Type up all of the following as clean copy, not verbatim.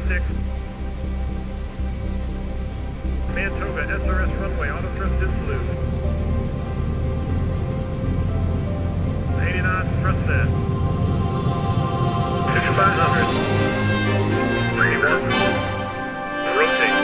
6. Manitoba, SRS runway, auto thrust in salute. 80 knots, thrust set. 5500. 3 left. Rotate.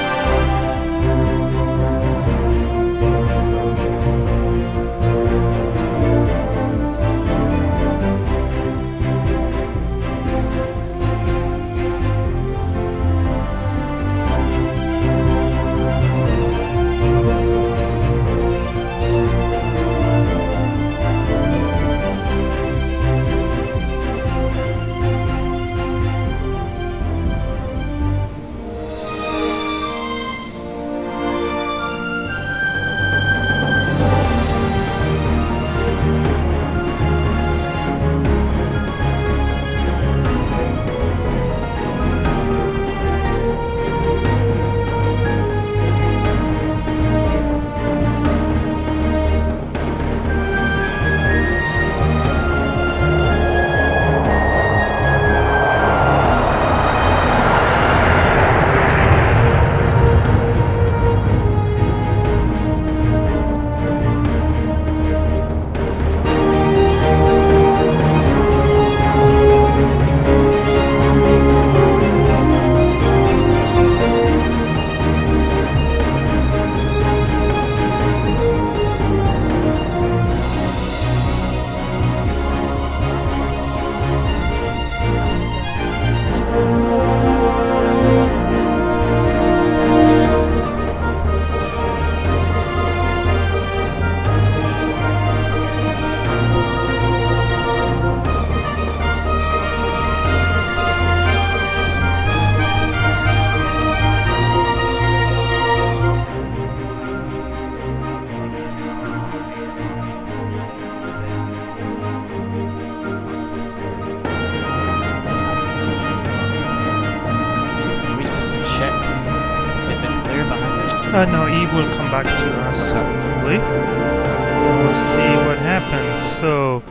No, he will come back to us, hopefully. We'll see what happens. So,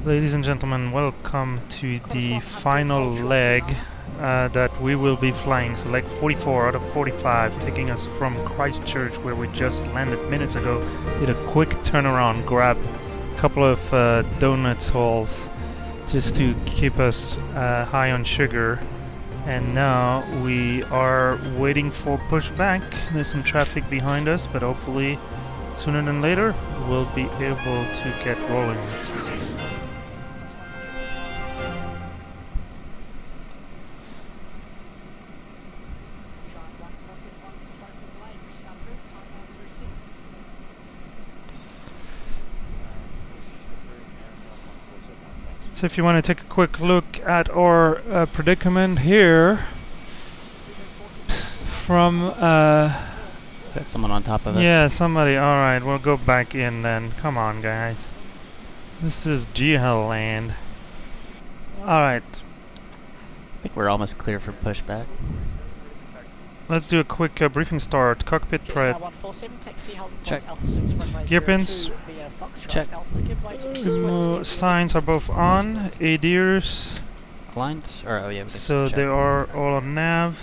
ladies and gentlemen, welcome to the final leg that we will be flying. So leg 44 out of 45, taking us from Christchurch, where we just landed minutes ago. Did a quick turnaround, grabbed a couple of donuts halls just to keep us high on sugar. And now we are waiting for pushback. There's some traffic behind us, but hopefully sooner than later we'll be able to get rolling. So if you want to take a quick look at our predicament here from got someone on top of us. Yeah, somebody. Alright, we'll go back in then. Come on, guys. This is JeeHell land. Alright. I think we're almost clear for pushback. Let's do a quick briefing start. Cockpit prep. Check. Gear pins. Check. Signs are both on. ADIRs. Aligned? Or, oh yeah, so they are all on nav.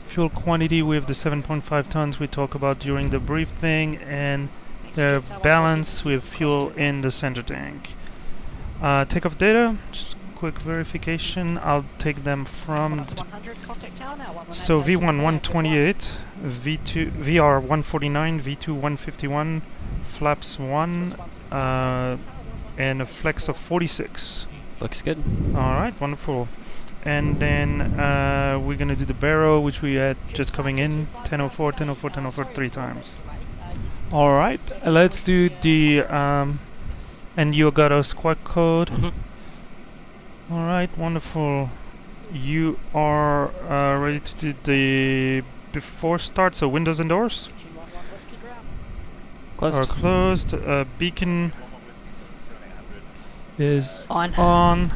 Fuel quantity with the 7.5 tons we talked about during the briefing, and the balance with fuel in the center tank. Takeoff data, just quick verification. I'll take them from so V1 128, V2 VR 149, V2 151, flaps 1, and a flex of 46. Looks good. Alright, wonderful. And then we're gonna do the barrow, which we had just coming in, 1004, 1004, 1004 3 times. Alright, let's do the and you got a squad code. Alright, wonderful. You are ready to do the before start, so windows and doors Closed. are closed. Beacon is on.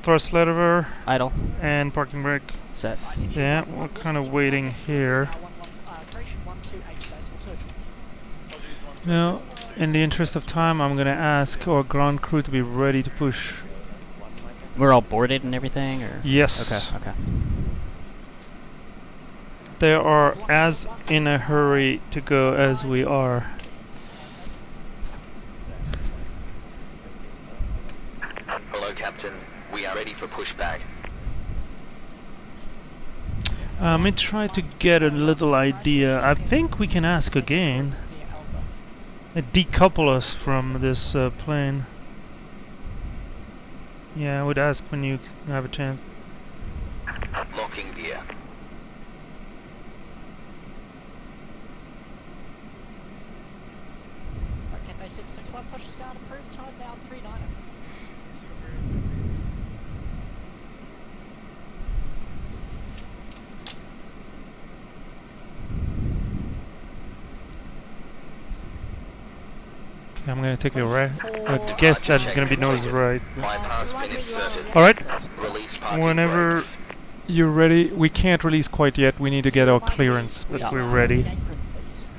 Thrust lever idle and parking brake set. Yeah, we're kind of waiting here. Now, in the interest of time, I'm gonna ask our ground crew to be ready to push. We're all boarded and everything, or? Yes. Okay, okay. they are as in a hurry to go as we are. Hello, Captain. We are ready for pushback. Let me try to get a little idea. I think we can ask again. Decouple us from this plane. Yeah, I would ask when you have a chance. Locking gear. Okay, they said 6-1 push start approved, time down 3-9. Okay, I'm gonna take a guess that it's gonna be nose right. Bypass pin inserted. Alright, Release parking whenever brakes. You're ready. We can't release quite yet. We need to get our clearance. but Yeah. we're ready. Apron, please.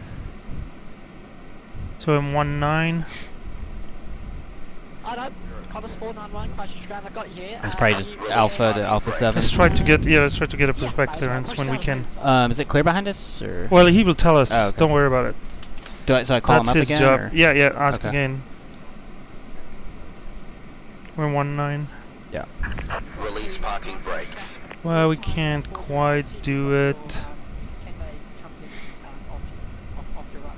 So I'm 1-9. I don't. Qantas 491, Christchurch ground, I got you here. It's probably just Alpha to Alpha 7. Let's try to get let's try to get a pushback clearance when we can. Is it clear behind us, or Well, he will tell us. Oh, okay. Don't worry about it. so I call That's him up his again? job. Or? Yeah, yeah. Ask Okay. again. We're 1-9. Yeah. Release parking brakes. Well, we can't quite do it. Can they come in off your right?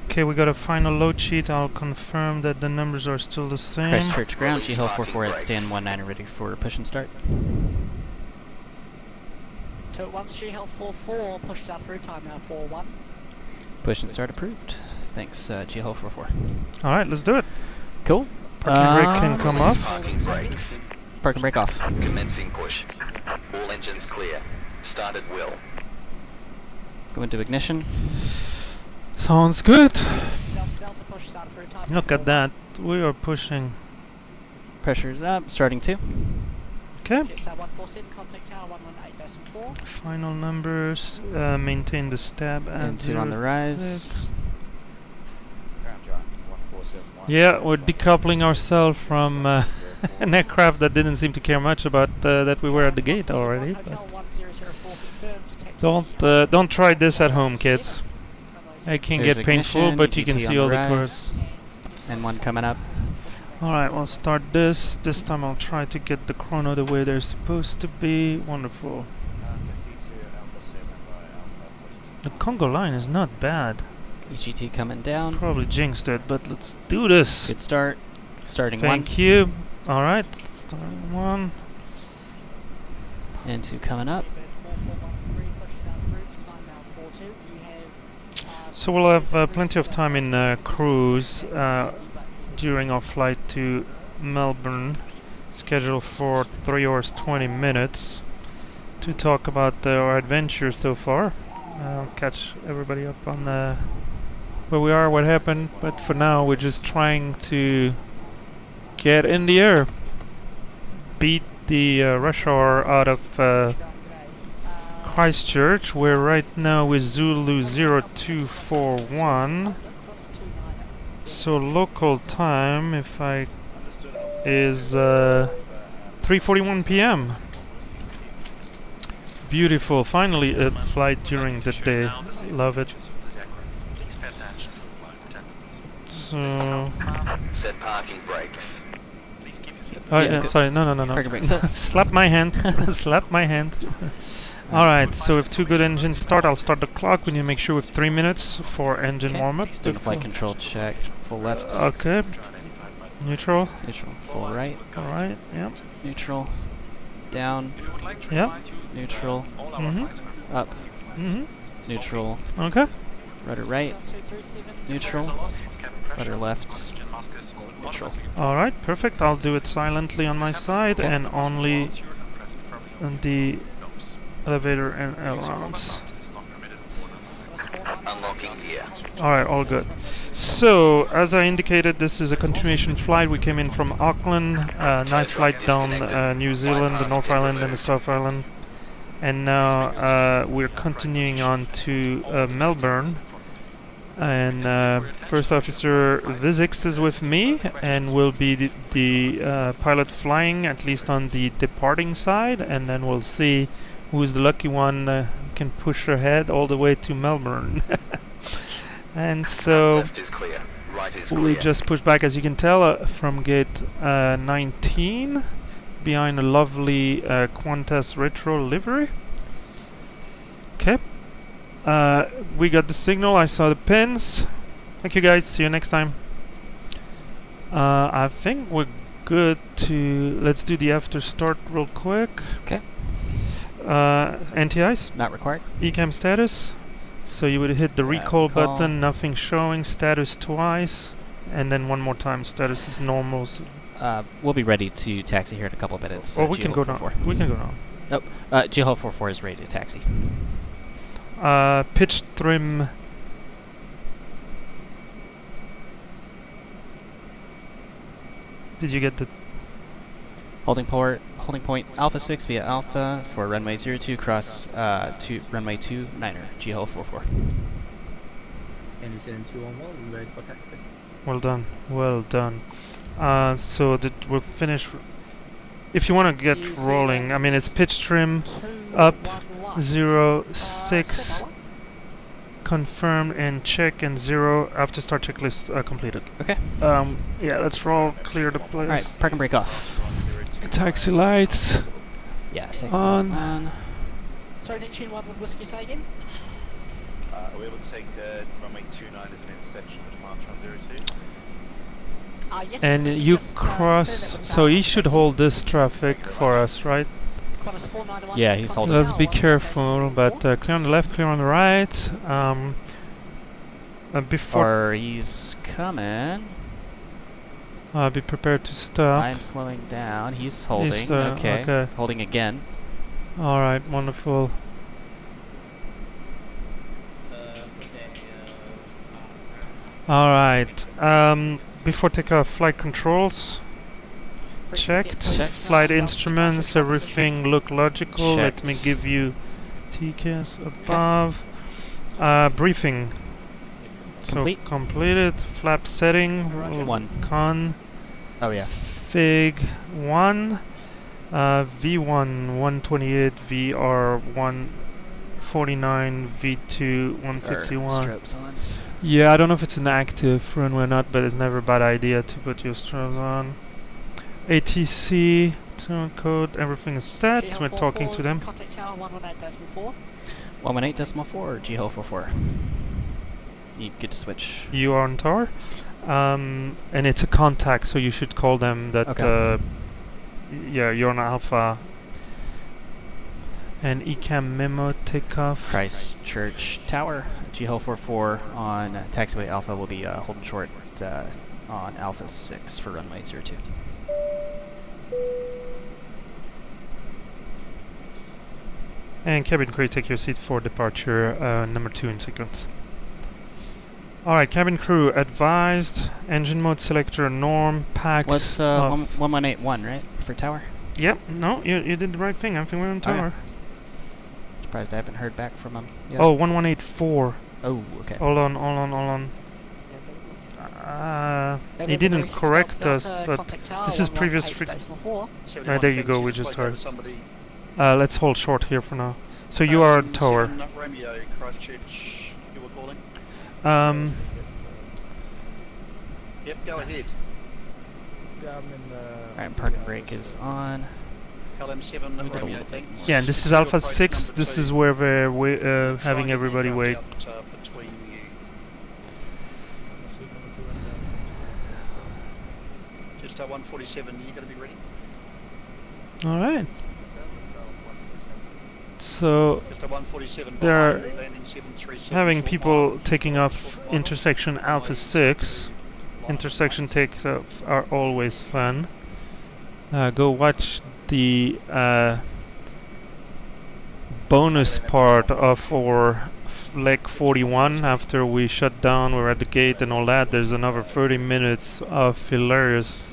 Okay, we got a final load sheet. I'll confirm that the numbers are still the same. Christchurch ground, Release JeeHell parking 44 at brakes. stand 19 ready for push and start. So once JeeHell 44, push start approved, time now 4-1. Push and start approved. Thanks, JeeHell 44. All right, let's do it. Cool. Parking brake can come Release off. parking brakes. Park and brake off. Commencing push. All engines clear. Start at will. Go into ignition. Sounds good. Delta push start approved, time Look at that. We are pushing. Pressure's up. Starting 2. Okay. Jetstar 147, contact tower 118.4. Final numbers. Maintain the stab at And 2 on the rise. 06. Yeah, we're decoupling ourselves from an aircraft that didn't seem to care much about that we were at the gate already. Hotel But 1004 confirmed, taxi. don't try this at home, kids. It can There's get painful, ignition, but you can EGT see on all the rise, curves. And 1 coming up. Alright, we'll start this. This time I'll try to get the chrono the way they're supposed to be. Wonderful. The Congo line is not bad. EGT coming down. Probably jinxed it, but let's do this. Good start. Starting 1. Thank you. Alright, starting 1. And 2 coming up. So we'll have plenty of time in cruise during our flight to Melbourne, scheduled for 3 hours 20 minutes, to talk about our adventure so far. I'll catch everybody up on where we are, what happened, but for now we're just trying to get in the air, beat the rush hour out of Christchurch. We're right now with Zulu 0241. So local time, if I is 3:41 p.m. Beautiful. Finally a flight during the day. Love it. So Set parking brakes. sorry, no. Parking brakes up. Slap my hand. Slap my hand. Alright, so with 2 good engines start, I'll start the clock. We need to make sure with 3 minutes for engine warm-up. Doing a flight control check. Full left. Okay. Neutral. Neutral. Full right. Alright, yep. Neutral. Down. Yep. Neutral. Mm-hmm. Up. Mm-hmm. Neutral. Okay. Rudder right. Neutral. Rudder left. Neutral. Alright, perfect. I'll do it silently on my side Okay. and only on the elevator and ailerons. Unlocking gear. Alright, all good. So, as I indicated, this is a continuation flight. We came in from Auckland, nice flight down New Zealand, the North Island and the South Island. And now we're continuing on to Melbourne. And First Officer Vizix is with me and will be the pilot flying, at least on the departing side, and then we'll see who's the lucky one who can push ahead all the way to Melbourne. And so Left is clear. Right is we clear. just pushed back, as you can tell, from gate 19 behind a lovely Qantas retro livery. Okay. We got the signal, I saw the pins. Thank you guys, see you next time. I think we're good to... Let's do the after start real quick. Okay. NTIs, Not required. ECAM status. So you would hit the recall recall. button, nothing showing, status twice, and then one more time, status is normal. So We'll be ready to taxi here in a couple of minutes. or we can go JeeHell down. 44. We can go down. Nope. JeeHell 44 is ready to taxi. Pitch trim. Did you get the... Holding point Alpha 6 via Alpha for runway 02 cross to runway 29er, JeeHell 44. Well done, well done. So we'll finish... If you want to get New rolling, Zealand I mean it's pitch trim, 2, up 1, 1. 06, confirmed and check, and 0 after start checklist completed. Okay. Yeah, let's roll, clear the place. Alright, park and brake off. Taxi lights. Yeah, taxi On. Sorry, Nick, what would Whiskey say again? We're able to take runway 29 as an intersection of departure on 02. Yes. And let me you just, cross, confirm it so with he should hold this traffic for us, right? Qantas 491 Yeah, he's holding Let's it. be careful, but clear on the left, clear on the right. Before Or he's coming. be prepared to stop. I'm slowing down. He's holding. Okay. okay. Holding again. All right, wonderful. All right. Before takeoff, flight controls checked. Checked. Flight instruments, everything look logical. Let Checked. me give you TCAS above. Briefing. Complete. So completed. Flap setting. One. Con. Oh yeah. Fig 1. V1 128, VR 149, V2 151. Strobes on. Yeah, I don't know if it's an active runway or not, but it's never a bad idea to put your strobes on. ATC, turn code, everything is set. JeeHell We're talking to 44, them. Contact tower 118.4. 118.4 or JeeHell 44. You get to switch. You are on tower. And it's a contact, so you should call them that, Okay. yeah, you're on Alpha. And ECAM memo takeoff. Christchurch Tower. JeeHell 44 on taxiway Alpha will be holding short on Alpha 6 for runway 02. And cabin crew, take your seat for departure number 2 in sequence. Alright, cabin crew advised, engine mode selector norm, packs. What's 1181, right? For tower? Yep, no, you did the right thing. I think we're on Oh, yeah. tower. Surprised I haven't heard back from him yet. Oh, 1184. Oh, okay. Hold on. He didn't correct us, but this is previous. There you go, we just heard. Let's hold short here for now. So you are tower. Romeo, Christchurch, you were calling? Yep, go ahead. Alright, park and brake is on. LM7 We got a Romeo, little bit thanks. Yeah, and this is Alpha 6. This is where we're having everybody wait. Between you. Just 147, you gotta be ready. Alright. So Just 147. There are behind, landing 737 having short people mile. taking off intersection Alpha 6. Intersection takeoffs are always fun. Go watch the bonus part of our leg 41 after we shut down, we're at the gate and all that. There's another 30 minutes of hilarious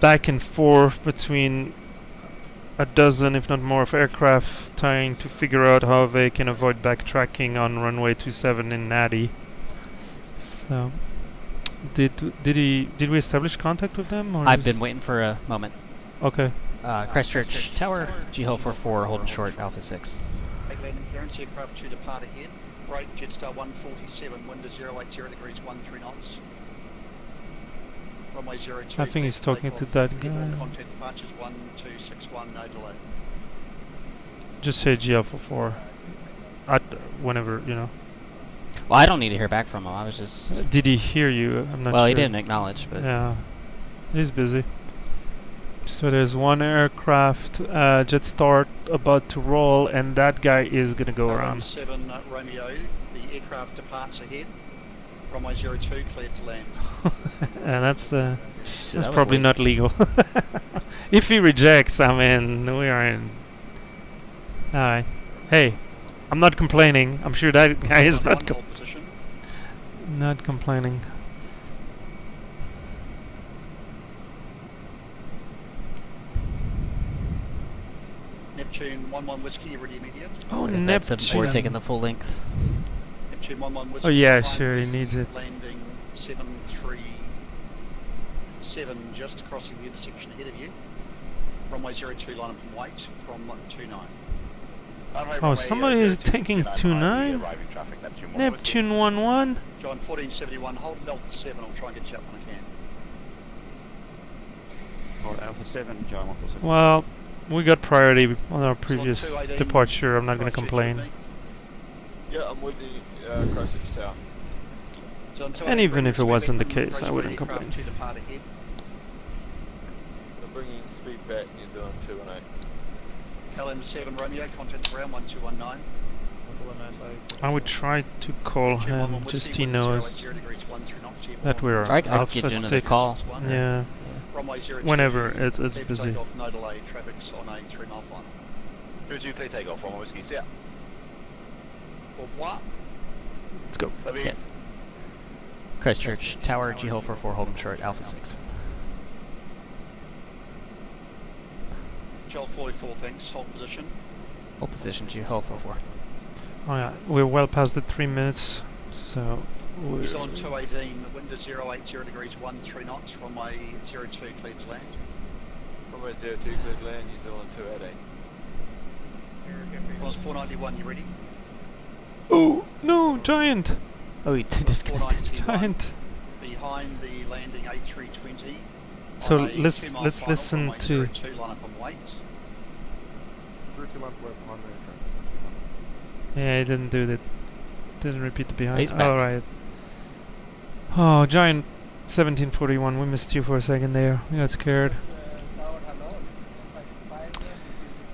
back and forth between a dozen, if not more, of aircraft trying to figure out how they can avoid backtracking on runway 27 in Natty. So, did we establish contact with them? Or I've is- been waiting for a moment. Okay. Christchurch Tower, JeeHell 44, holding short, Alpha 6. Take landing clearance, aircraft to depart ahead. Right, Jetstar 147, wind is 080 degrees 13 knots. Runway 02. I think he's talking to that guy. Contact departures 1261, no delay. Just say GL for 4. Whenever, you know. Well, I don't need to hear back from him. I was just. Did he hear you? I'm not Well, sure. he didn't acknowledge, but. Yeah. He's busy. So there's one aircraft, Jetstar about to roll, and that guy is gonna go around. 7 Romeo, the aircraft departs ahead. Runway 02, cleared to land. And that's That was probably late. not legal. If he rejects, I mean, we are in. Alright. Hey, I'm not complaining. I'm sure that guy is not Hold position. not complaining. Neptune 11 Whiskey, ready immediate. Oh, That's a board taking Neptune. the full length. Neptune 11 Whiskey. Oh yeah, climb sure, he the needs it. Landing 737, just crossing the intersection ahead of you. Runway 02, line up and wait from 29. Oh, somebody is taking 29? Neptune 11? John 1471, hold at Alpha 7, I'll try and get you up when I can. Hold Alpha 7, John 147. Well, we got priority on our previous 218, departure. I'm not gonna Christchurch complain. with me. Yeah, I'm with the Christchurch Tower. John And 218, even if it British wasn't the Quebec, case, I approach wouldn't aircraft complain. to depart ahead. I'm bringing speed back, New Zealand 218. LM7 Romeo, contact ground 1219. I would try to call Neptune 11 him, just Whiskey, he wind 080 knows degrees 13 knots, airborne. that we're I can Alpha get you into the 6. call. Yeah. Runway 02, Whenever, it's clear busy. takeoff, no delay, traffic's on a 3 mile final. 2-2 clear takeoff, Romeo Whiskey, set. Au revoir. Let's go. Love you. Yeah. Christchurch Tower, JeeHell 44, holding short, Alpha 6. Joel 44, thanks, hold position. Hold position, JeeHell 44. Oh yeah, we're well past the 3 minutes, so we're He's on 218, the wind is 080 degrees 13 knots, runway 02, cleared to land. Romeo 02 clear to land, New Zealand 218. Class 491, you ready? Oh no, giant! Oh, he disconnected. 491, Giant! behind the landing A320. So on a let's 2 mile final, listen runway to 02, line up and wait. Yeah, he didn't do that. Didn't repeat the behind. He's back. Alright. Oh, giant 1741, we missed you for a second there. We got scared.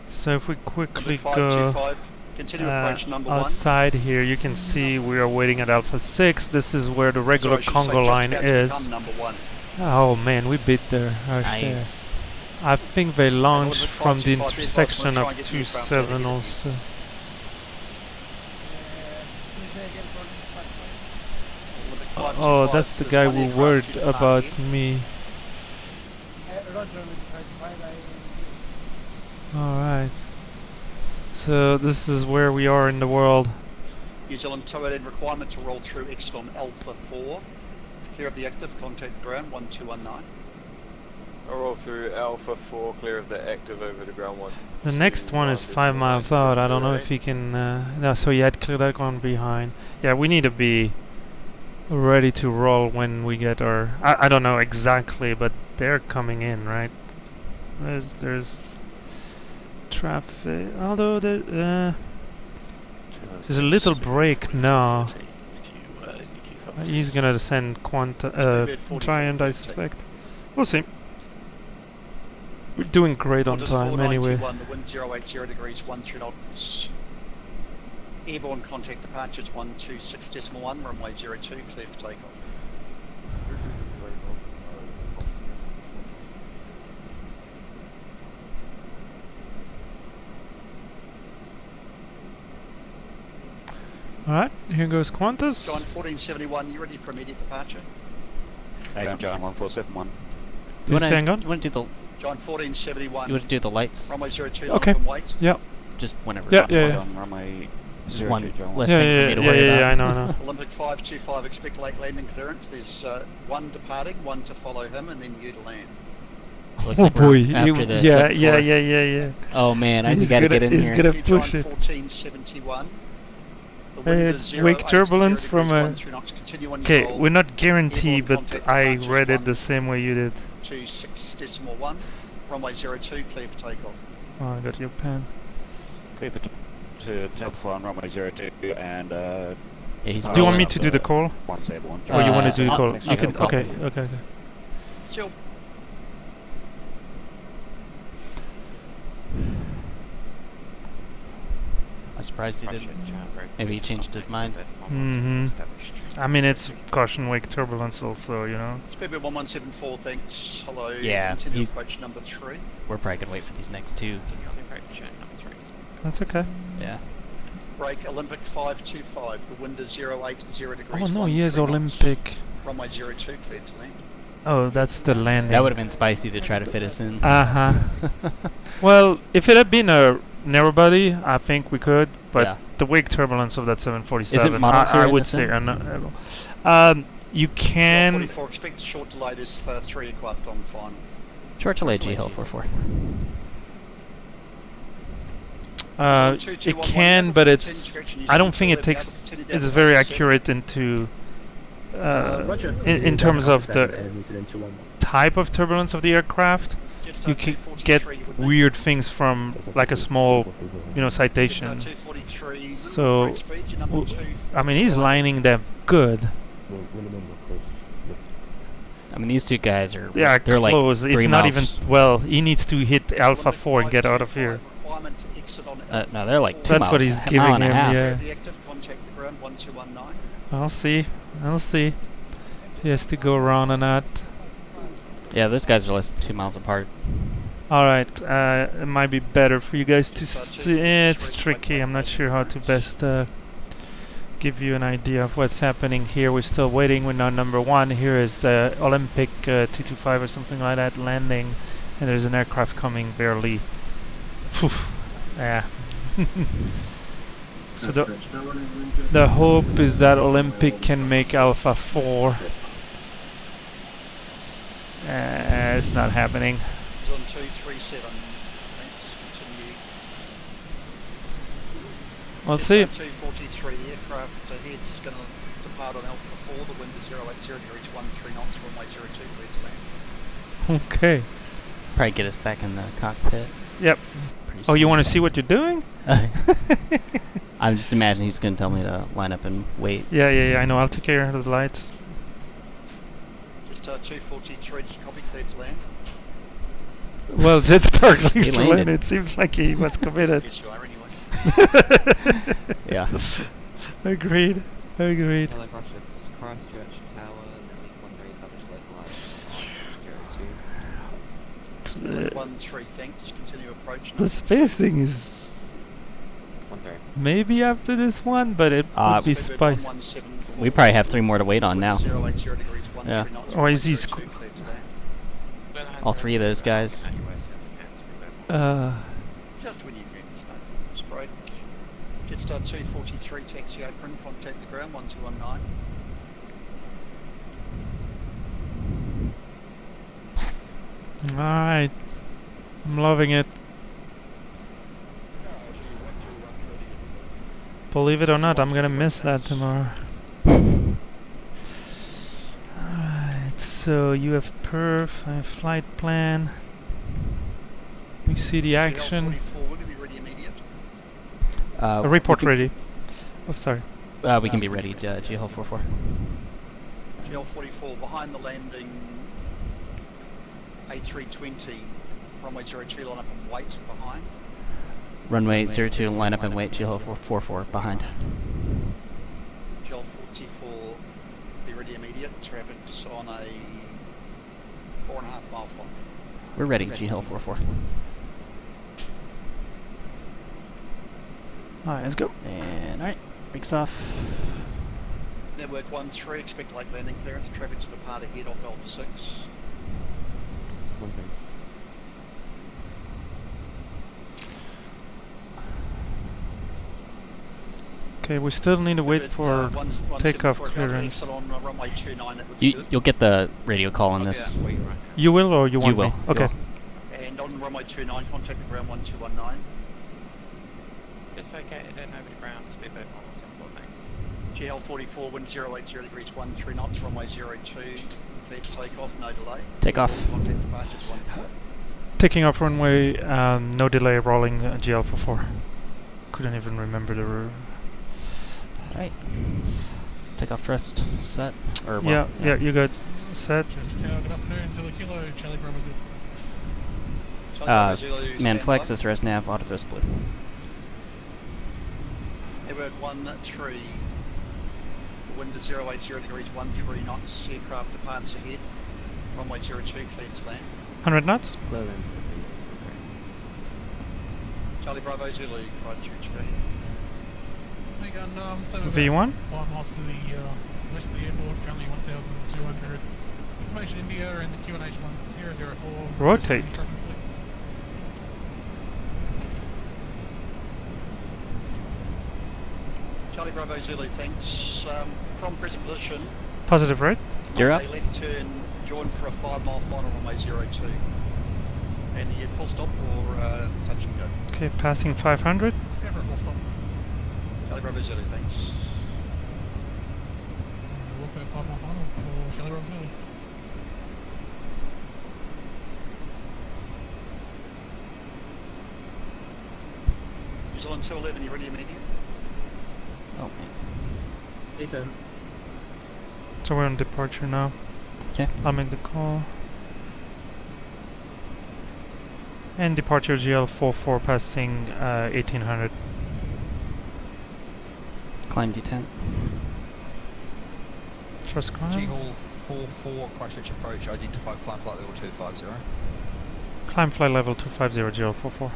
So if we quickly Number go 525, continue approach number 1. outside here, you can see we are waiting at Alpha 6. This is where the regular Sorry, I should say Congo just line about to is. become number 1. Oh man, we beat there. Right there. Nice. I think they launched look from the 525, intersection try of and get you 27 around also. Oh, that's the guy who worried about me. Alright. So this is where we are in the world. New Zealand 218 requirement to roll through Exelon Alpha 4. Clear of the active, contact ground 1219. I'll roll through Alpha 4, clear of the active over to ground 1. The next one is 5 miles out. I don't know if he can... no, so he had cleared that one behind. Yeah, we need to be ready to roll when we get our... I don't know exactly, but they're coming in, right? There's traffic... Although there's a little break now. He's gonna send Giant, I suspect. We'll see. We're doing great on Qantas time anyway. 491, the wind 080 degrees 13 knots. Airborne contact departures 126.1, runway 02, clear for takeoff. Alright, here goes Qantas. John 1471, you ready for immediate departure? Hey, John 1471. Please hang on. You want to do John 1471. You want to do the lights? Runway 02, Okay. line up and wait. Yeah. Just whenever. Yeah, yeah, yeah. On runway Just 02, one John. less Yeah, thing for yeah, me to yeah, worry yeah, about. yeah, I know, I know. Olympic 525, expect late landing clearance. There's one departing, one to follow him, and then you to land. Looks Oh like boy, we're after the yeah, sub yeah, four. yeah, yeah, yeah. Oh man, I He's gotta gonna- get in he's here. gonna- John push it. 1471. The Hey, wind is 0, wake 80 turbulence degrees, from a- 13 knots, continue on your Okay, roll. we're not guaranteed, Airborne but contact I departures read it the 1 same way you did. to 6.1. Runway 02, clear for takeoff. Oh, I got your pen. Clear to takeoff on runway 02 and Yeah, he's Do you want me rolling. to do the call? 171. Or you want to do the I'll- call? I'll You can. do the call. Okay, okay, okay. Chill. I'm surprised he didn't. Maybe he changed his mind. I mean, it's caution wake turbulence also, you know. Speedbird 1174, thanks. Hello. Yeah, Continue he's- approach number 3. We're probably gonna wait for these next two. That's okay. Yeah. Break Olympic 525. The wind is 080 degrees. Oh no, 13 he has knots. Olympic. Runway 02, cleared to land. Oh, that's the landing. That would have been spicy to try to fit us in. Uh-huh. Well, if it had been a narrow body, I think we could, but Yeah. the wake turbulence of that 747, Is it model clear I in would the say, sim? you can, 44, expect a short delay. There's 3 aircraft on final. Short delay JeeHell 44. it can, but it's, I don't think it takes, it's very accurate into, in terms of the type of turbulence of the aircraft. You can get weird things from like a small, you know, citation. So, I mean, he's lining them good. I mean, these two guys are. Yeah, they're close. like It's 3 not miles. even, well, he needs to hit Alpha 4 and get out of here. No, they're like 2 That's miles. what he's a giving mile and a him, half. yeah. The active contact the ground 1219. I'll see. I'll see. If he has to go around or not. Yeah, those guys are less than 2 miles apart. Alright, it might be better for you guys to see. It's tricky. I'm not sure how to best give you an idea of what's happening here. We're still waiting. We're now number 1. Here is Olympic 225 or something like that landing. And there's an aircraft coming barely. Phew. Yeah. So the hope is that Olympic can make Alpha 4. It's not happening. It's on 237. Thanks. Continue. We'll see. 243 aircraft ahead is going to depart on Alpha 4. The wind is 080 degrees 13 knots. Runway 02, clear to land. Okay. Probably get us back in the cockpit. Yep. Pretty Oh, you soon. want to see what you're doing? I'm just imagining he's going to tell me to line up and wait. Yeah, yeah, yeah. I know. I'll take care of the lights. Just 243, just copy, clear to land. Well, Jetstar cleared He to land. landed. It seems like he was committed. Yes, you are anyway. Yeah. Agreed. Agreed. Christchurch Tower, and then 13 localised. 13, thanks. Continue approach. The spacing is maybe after this one, but it would be spicy. We probably have 3 more to wait on now. 080 degrees 13 Yeah. knots. Or is he Runway 02, clear to land. All 3 of those guys. Just when you can, just break. Jetstar 243, taxi open, contact the ground 1219. Alright. I'm loving it. Believe it or not, I'm gonna miss that tomorrow. Alright, so you have perf, I have flight plan. We see the action. 44, we're going to be ready immediate. A report ready. Oh, sorry. We can be ready, JeeHell 44. GL 44, behind the landing, A320, runway 02, line up and wait behind. Runway 02, line up and wait, JeeHell 44 behind. GL 44, be ready immediate, traffic's on a 4.5 mile flight. We're ready, JeeHell 44. Alright, let's go. And alright, brakes off. Network 13, expect late landing clearance, traffic to depart ahead off Alpha 6. Okay, we still need to wait for takeoff clearance. On runway 29, that would be You, good. you'll get the radio call on this. Yeah. You will or you want will. me? Okay. And on runway 29, contact the ground 1219. Just vacated and over to ground, speedboat 174, thanks. JeeHell 44, wind 080 degrees 13 knots, runway 02, clear for takeoff, no delay. Takeoff. Contact departures 14. Taking off runway, no delay, rolling GL for 4. Couldn't even remember the Alright. Takeoff thrust set. Or Yeah, yeah, you got set. Good afternoon, Zilla Kilo, Charlie Bravo Zulu. Man, flex this res nav, auto thrust blue. Edward 13, wind at 080 degrees 13 knots, aircraft departs ahead, runway 02, clear to land. 100 knots. Charlie Bravo Zulu, Christchurch, go ahead. V1. 5 miles to the west of the airport, currently 1,200. Information India and the QNH 1004. Rotate. Charlie Bravo Zulu, thanks. From present position, Positive right. You're up. left turn, join for a 5-mile final runway 02. And you full stop or touch and go. Okay, passing 500. Ever full stop. Charlie Bravo Zulu, thanks. We'll go 5 mile final for Charlie Bravo Zulu. New Zealand 211, you ready immediate? Oh man. So we're on departure now. Okay. I'll make the call. And departure GL44 passing 1800. Climb D10. Trust climb. JeeHell 44, Christchurch approach, identify climb flight level 250. Climb flight level 250 GL44.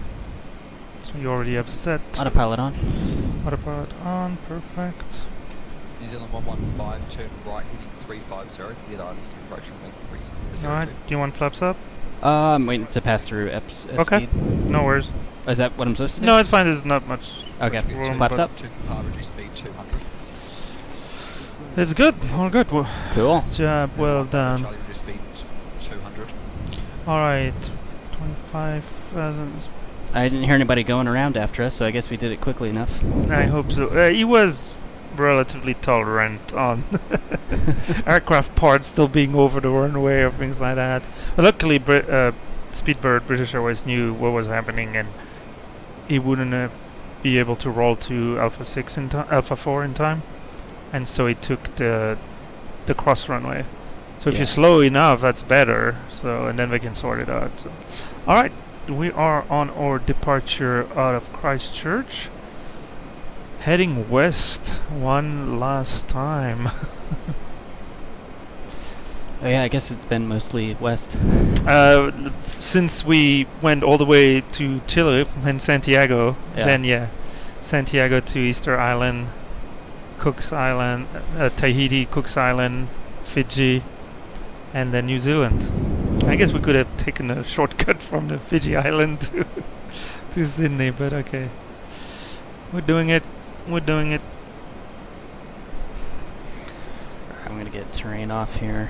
So you already have set. Autopilot on. Autopilot on, perfect. New Zealand 115, turn right heading 350, clear the ILS approach runway 302. Alright, do you want flaps up? I'm waiting to pass through EPS Okay, speed. no worries. Is that what I'm supposed to do? No, it's fine, there's not much. Okay, room, flaps but up. Turn power reduce speed 200. It's good, all good. Cool. Job well done. Charlie reduce speed 200. Alright, 25,000. I didn't hear anybody going around after us, so I guess we did it quickly enough. I hope so. He was relatively tolerant on aircraft parts still being over the runway or things like that. But luckily, Speedbird British Airways knew what was happening, and he wouldn't be able to roll to Alpha 6 in Alpha 4 in time, and so he took the cross runway. So if you're slow enough, that's better. So and then we can sort it out. So. All right. We are on our departure out of Christchurch, heading west one last time. Oh yeah, I guess it's been mostly west. Since we went all the way to Chile and Santiago, then Santiago to Easter Island, Cook's Island, Tahiti, Cook's Island, Fiji, and then New Zealand. I guess we could have taken a shortcut from the Fiji Island to Sydney, but okay. We're doing it. We're doing it. I'm gonna get terrain off here.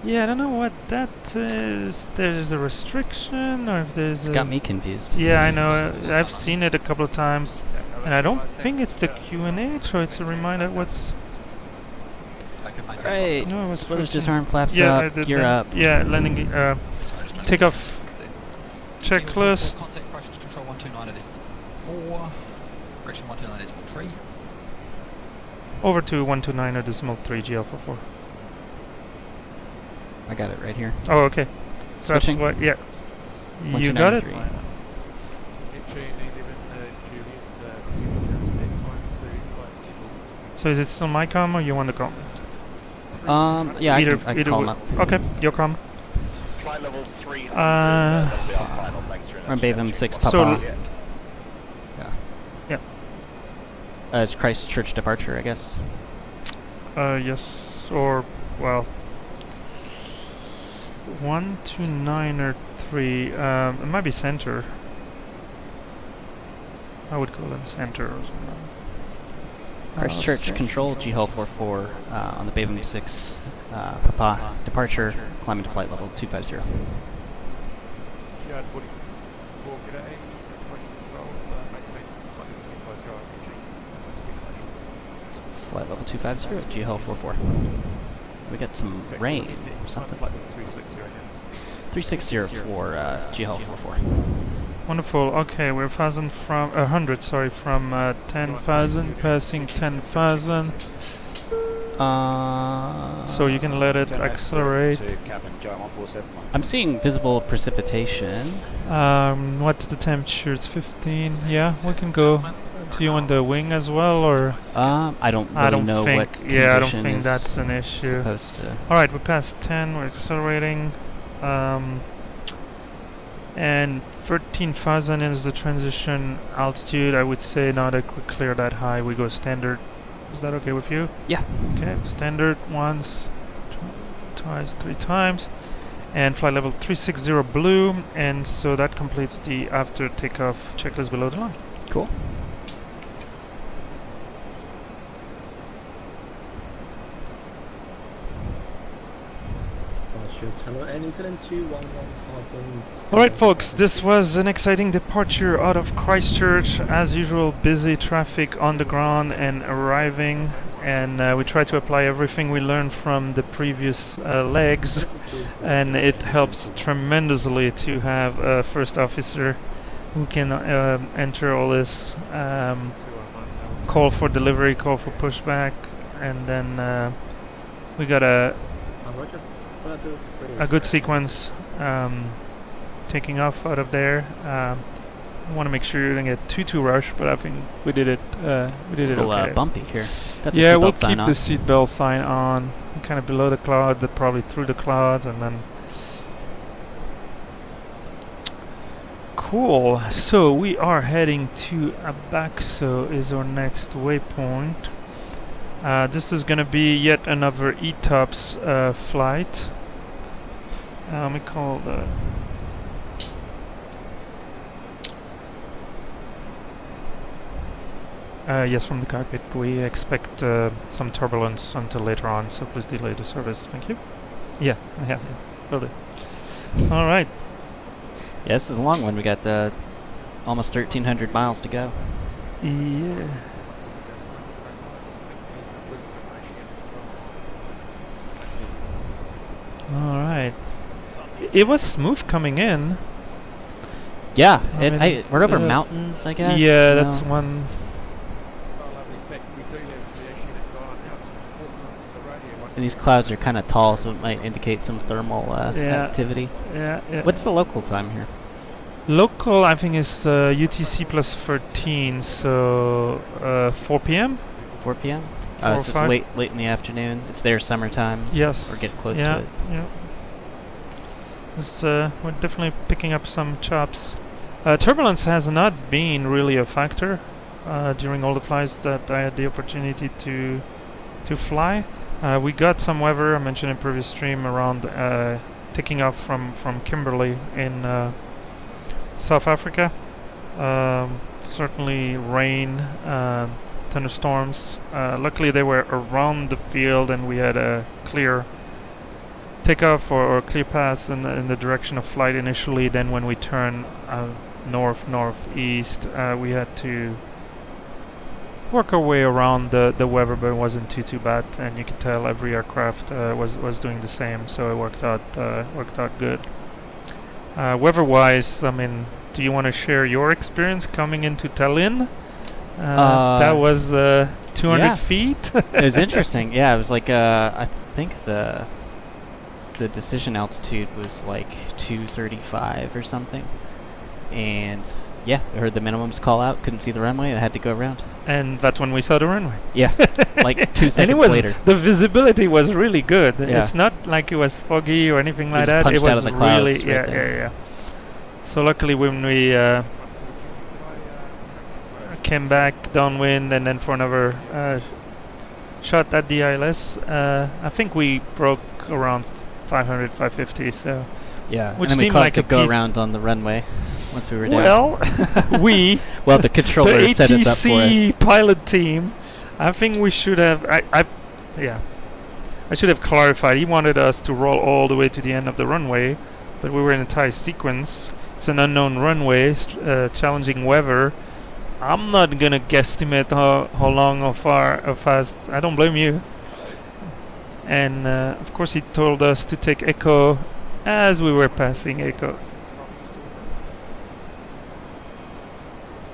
Yeah, I don't know what that is. There's a restriction, or if there's It's got me confused. Yeah, I know. I've seen it a couple of times, and I don't think it's the QNH, or it's a reminder what's... Right, No, it's Splitters first disarm, flaps yeah, up, gear up. Yeah, landing, takeoff checklist. Contact Christchurch control 129.4, correction 129.3. Over to 129.3 GL44. I got it right here. Oh, okay. So that's Switching? what, yeah. You got it? 129.3. So is it still my comm, or you want to comm? Yeah, I can call him up. Okay, your comm. Flight level 300. Uh, Or Bavum 6 So Papa. Yeah. It's Christchurch departure, I guess. Yes, or, well... 129 or 3, it might be center. I would call them center or something. Christchurch Control, JeeHell 44 on the Babum 6 Papa departure, climbing to flight level 250. Yard 44, g'day. Question control, maintain flight level 250, Flight level 250, JeeHell 44. We got some rain or something. Flight level 360 now. 360 for JeeHell 44. Wonderful. Okay, we're 100. Sorry, from 10,000, passing 10,000. So you can let it accelerate. I'm seeing visible precipitation. What's the temperature? It's 15. Yeah, we can go. Do you want the wing as well, or? I don't really know what condition yeah, I don't think that's an issue. Supposed to. All right, we passed 10. We're accelerating. And 13,000 is the transition altitude. I would say not a quick clear that high. We go standard. Is that okay with you? Yeah. Okay, standard once, twice, 3 times. And flight level 360 blue. And so that completes the after takeoff checklist below the line. Cool. Alright folks, this was an exciting departure out of Christchurch. As usual, busy traffic on the ground and arriving, and we try to apply everything we learned from the previous legs, and it helps tremendously to have a first officer who can enter all this call for delivery, call for pushback, and then we got a good sequence taking off out of there. I want to make sure you don't get too rushed, but I think we did it. We did it okay. Bumpy here. Got the yeah, we'll sign keep the seatbelt sign on, kind of below the clouds, probably through the clouds, and then. Cool. So we are heading to Abaxo is our next waypoint. This is going to be yet another ETOPS flight. Let me call the... yes, from the cockpit. We expect some turbulence until later on, so please delay the service. Thank you. Yeah, will do. Alright. Yeah, this is a long one. We got almost 1,300 miles to go. Yeah. Alright. It was smooth coming in. Yeah, we're over mountains, I guess. Yeah, that's one. And these clouds are kind of tall, so it might indicate some thermal activity. Yeah. What's the local time here? Local, I think, is UTC plus 13, so 4 p.m. 4 p.m. So it's late in the afternoon. It's their summertime. Yes. We're getting close to it. Yeah. It's, we're definitely picking up some chops. Turbulence has not been really a factor during all the flights that I had the opportunity to fly. We got some weather, I mentioned in previous stream, around taking off from Kimberley in South Africa. Certainly rain, thunderstorms. Luckily they were around the field and we had a clear takeoff or clear path in the direction of flight initially. Then when we turned northeast, we had to work our way around the weather, but it wasn't too bad, and you could tell every aircraft was doing the same, so it worked out good. Weather-wise, I mean, do you want to share your experience coming into Tallinn? That was 200 feet. It was interesting. Yeah, it was like I think the decision altitude was like 235 or something, and yeah, I heard the minimums call out. Couldn't see the runway. I had to go around. And that's when we saw the runway. Yeah, like 2 seconds and it was, later. The visibility was really good. Yeah. It's not like it was foggy or anything like that. It was out of the clouds really, yeah. So luckily when we came back downwind and then for another shot at the ILS, I think we broke around 500, 550. So yeah, which and then we seemed caused like to a go piece around on the runway once we were down? Well, we, Well, the controller the set us up for it. ATC pilot team, I think we should have, yeah, I should have clarified. He wanted us to roll all the way to the end of the runway, but we were in a tight sequence. It's an unknown runway, challenging weather. I'm not gonna guesstimate how long or far or fast. I don't blame you. And of course he told us to take echo as we were passing echo.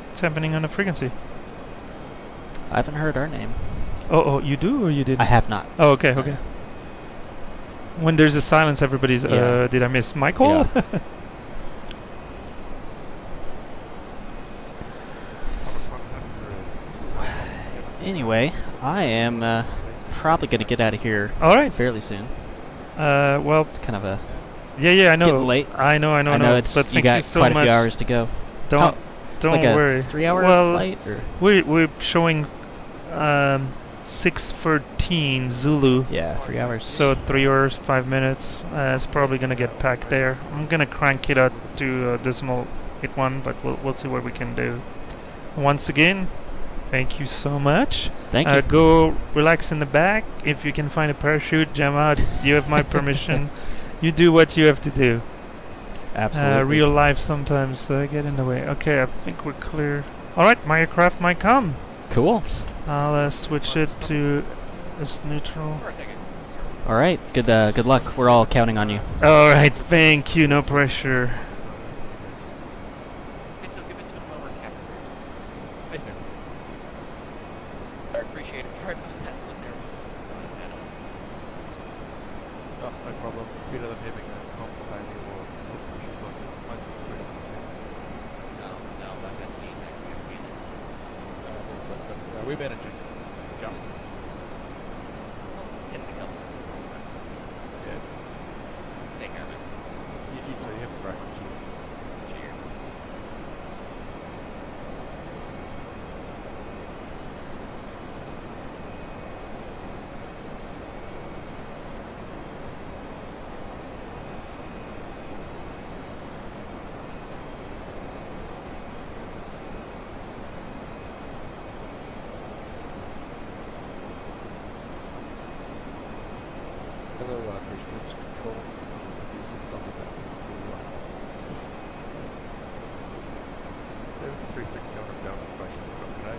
What's happening on the frequency? I haven't heard our name. Oh, you do or you didn't? I have not. Oh, okay, okay. When there's a silence, everybody's. Yeah. Did I miss my call? Yeah. Anyway, I am probably gonna get out of here. All right. Fairly soon. Well, It's kind of a yeah, I know. getting late. I know. I know it's But you thank got you so quite a much. few hours to go. Don't like a worry. 3-hour Well, flight or? we're showing 6:13 Zulu. Yeah, 3 hours. So 3 hours 5 minutes. It's probably gonna get packed there. I'm gonna crank it up to decimal hit one, but we'll see what we can do. Once again, thank you so much. Thank you. Go relax in the back. If you can find a parachute, jam out. You have my permission. You do what you have to do. Absolutely. Real life sometimes get in the way. Okay, I think we're clear. All right, my aircraft might come. Cool. I'll switch it to this neutral. All right. Good luck. We're all counting on you. All right, thank you. No pressure. I appreciate it. Sorry about that. Oh, no problem. It's better than having a comms failure or system issues like most of the questions have. No, that's me. But we're managing Justin. Get the help. Yeah. Take care of it. You too. Have a great one. Cheers. Hello, Bridge Control. The 360 on a down operations from today.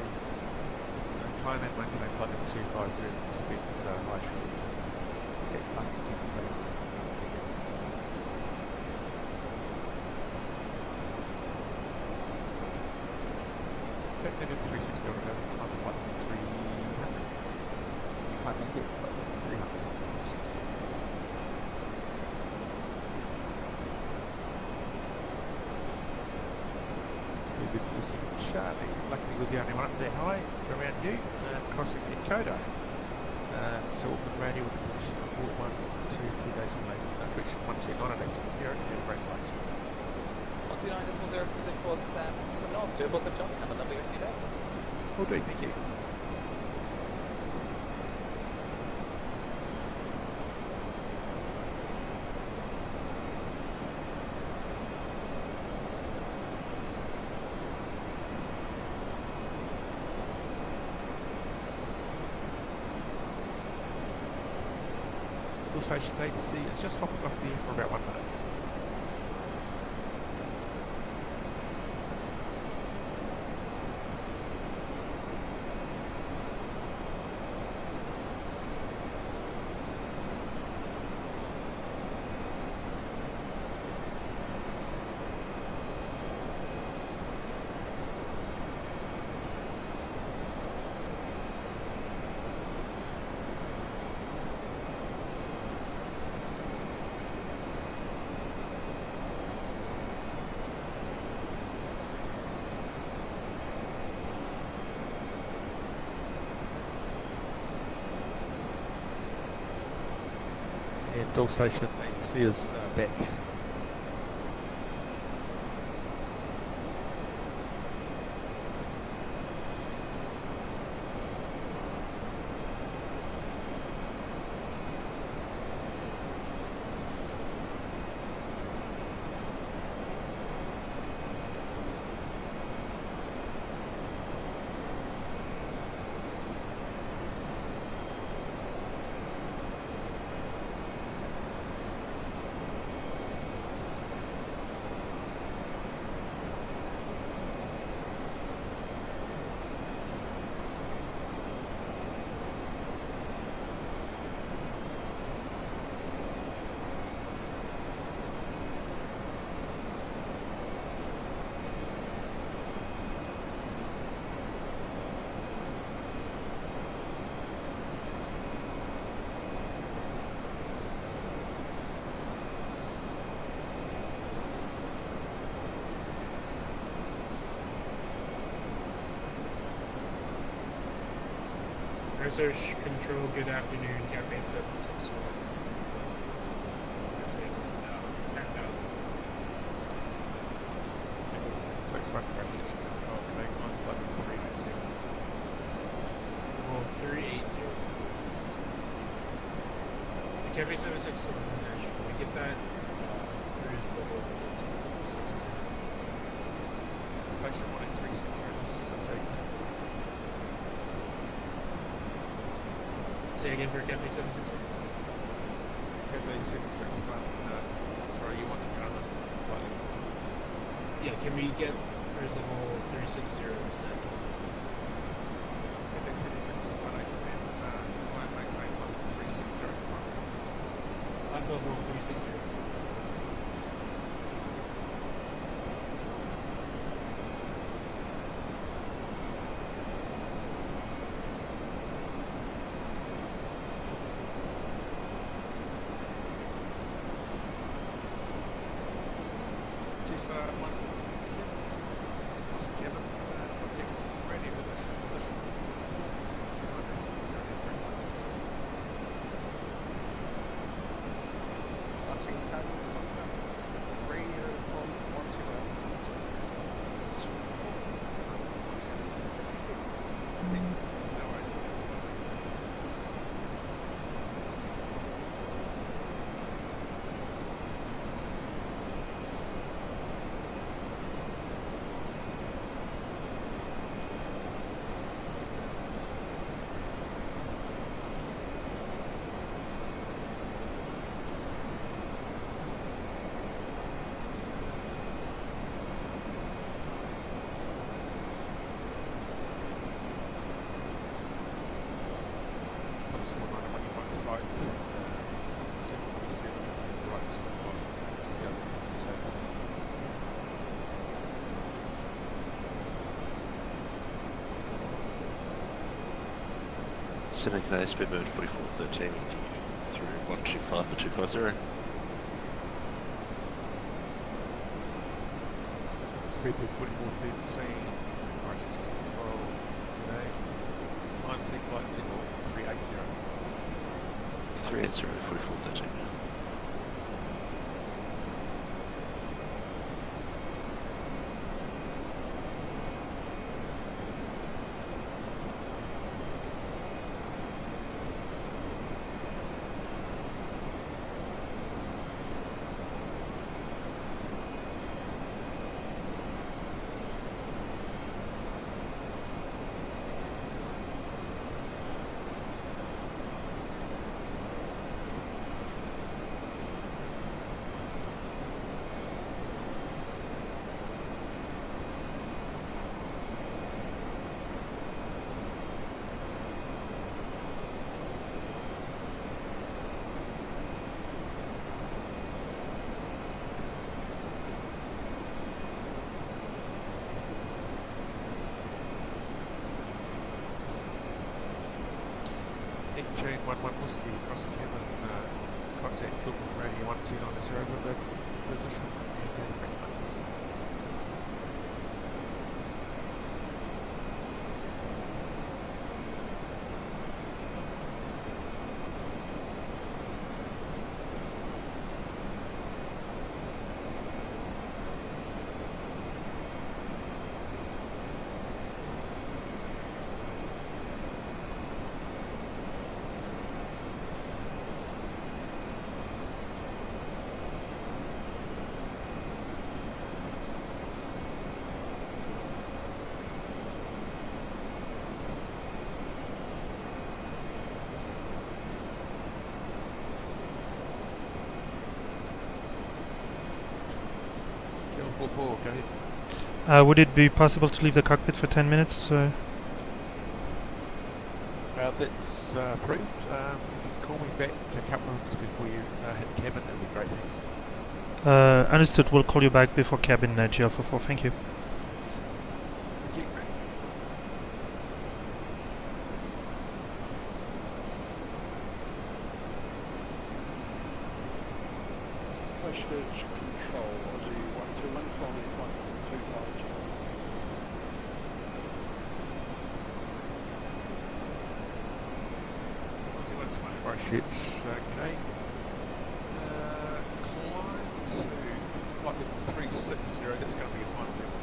Climb and maintain flight level 250 speed high short. Get fucking Technical 360 on a down climb and flight level 300. Climb and get flight level 300. Good listen, Charlie. Luckily we're the only one up there high around you, crossing the Encoder. So we'll put around you with the position of 122 decimal 8, which 129 decimal 0, and you're great flight. 129.0 for coming off. Turbo for John. Have a lovely rest of your day. Will do, thank you. Stations ATC is just hopping off the air for about 1 minute. And all stations ATC is back. Search Control, good afternoon, Cafe 764. That's it, 10,000. Six one message control connect on button 380. Well, 380. The Cafe 764 International, we get that cruise level 260. Station 1360, this is a second. Say again for Cafe 764. Cafe 761, sorry, you want to go on the button? Yeah, can we get cruise level 360 instead? Cafe 761, climb maintain button 360 in front. Climb level 360. Just 1-7. What's Kevin? Project ready with this position. 260. No worries. Seneca speed mode 4413 through 125 for 250. Speed mode 4413, license control today. Climb take flight level 380. 380 4413. Chain 11 Whiskey, crossing Kevin, contact Google Radio 1290 with the position. Okay. Would it be possible to leave the cockpit for 10 minutes? That's approved. Call me back a couple of minutes before you hit cabin, that would be great, thanks. Understood, we'll call you back before cabin, JeeHell. Thank you. Christchurch, g'day. Climb to flight level 360, that's going to be a final level.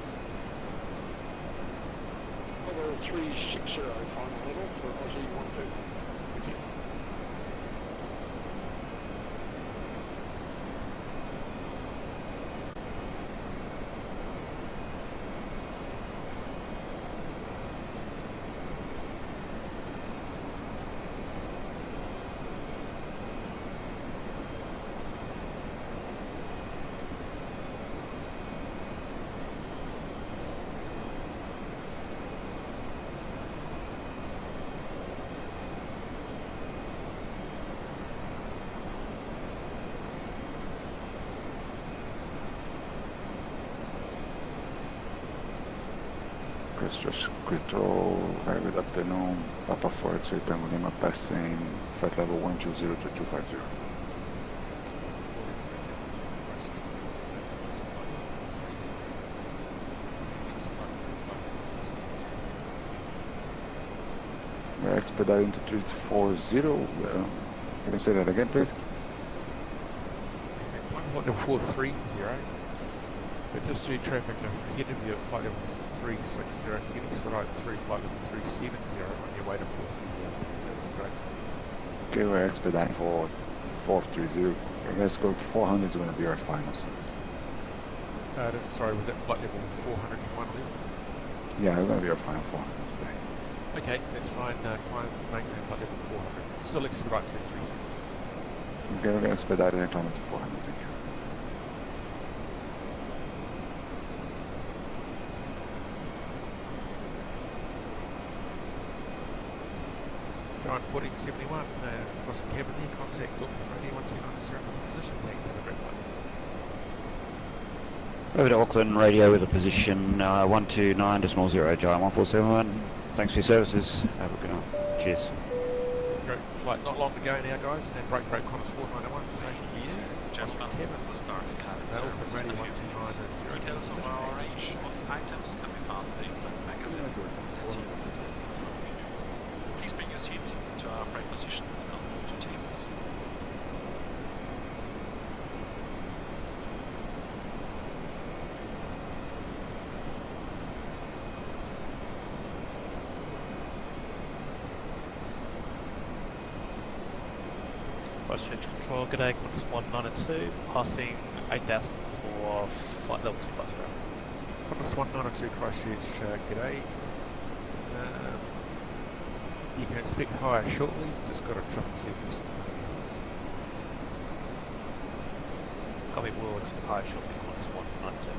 Level 360, final level for Aussie 12. Okay. Christchurch, Control, very good afternoon. Papa 4 X-ray Tango Lima passing flight level 120 to 250. We're expediting to 340. Can you say that again, please? Flight level 430. But just do traffic ahead of you at flight level 360. If you can expedite through flight level 370 on your way to 430, that would be great. Okay, we're expediting for 430. Let's go to 400 is going to be our finals. Sorry, was that flight level 400 your final level? Yeah, it's going to be our final 400 today. Okay, that's fine. Climb, maintain flight level 400. Still expedite through 370. Okay, we're going to expedite and climb to 400. Thank you. Giant Pudding 71, across the cabin there, contact Auckland Radio 129 position. Thanks, have a great flight. Over to Auckland Radio with a position 129.0, Giant 147. Thanks for your services. Have a good night. Cheers. Great flight, not long to go now, guys. And break Qantas 491, same for you. Just now, we'll start the cabin Auckland service in Radio a few minutes. 129.0. Details of our range of items can be found in the magazine. Let's see what we can do from here. Please bring your seat to our right position and unfold your tables. Christchurch Control, good day, Qantas 192, passing 8,000 for flight level 250. Qantas 192 Christchurch, g'day. You can expect higher shortly, just got a traffic service. Copy, we'll expect higher shortly, Qantas 192.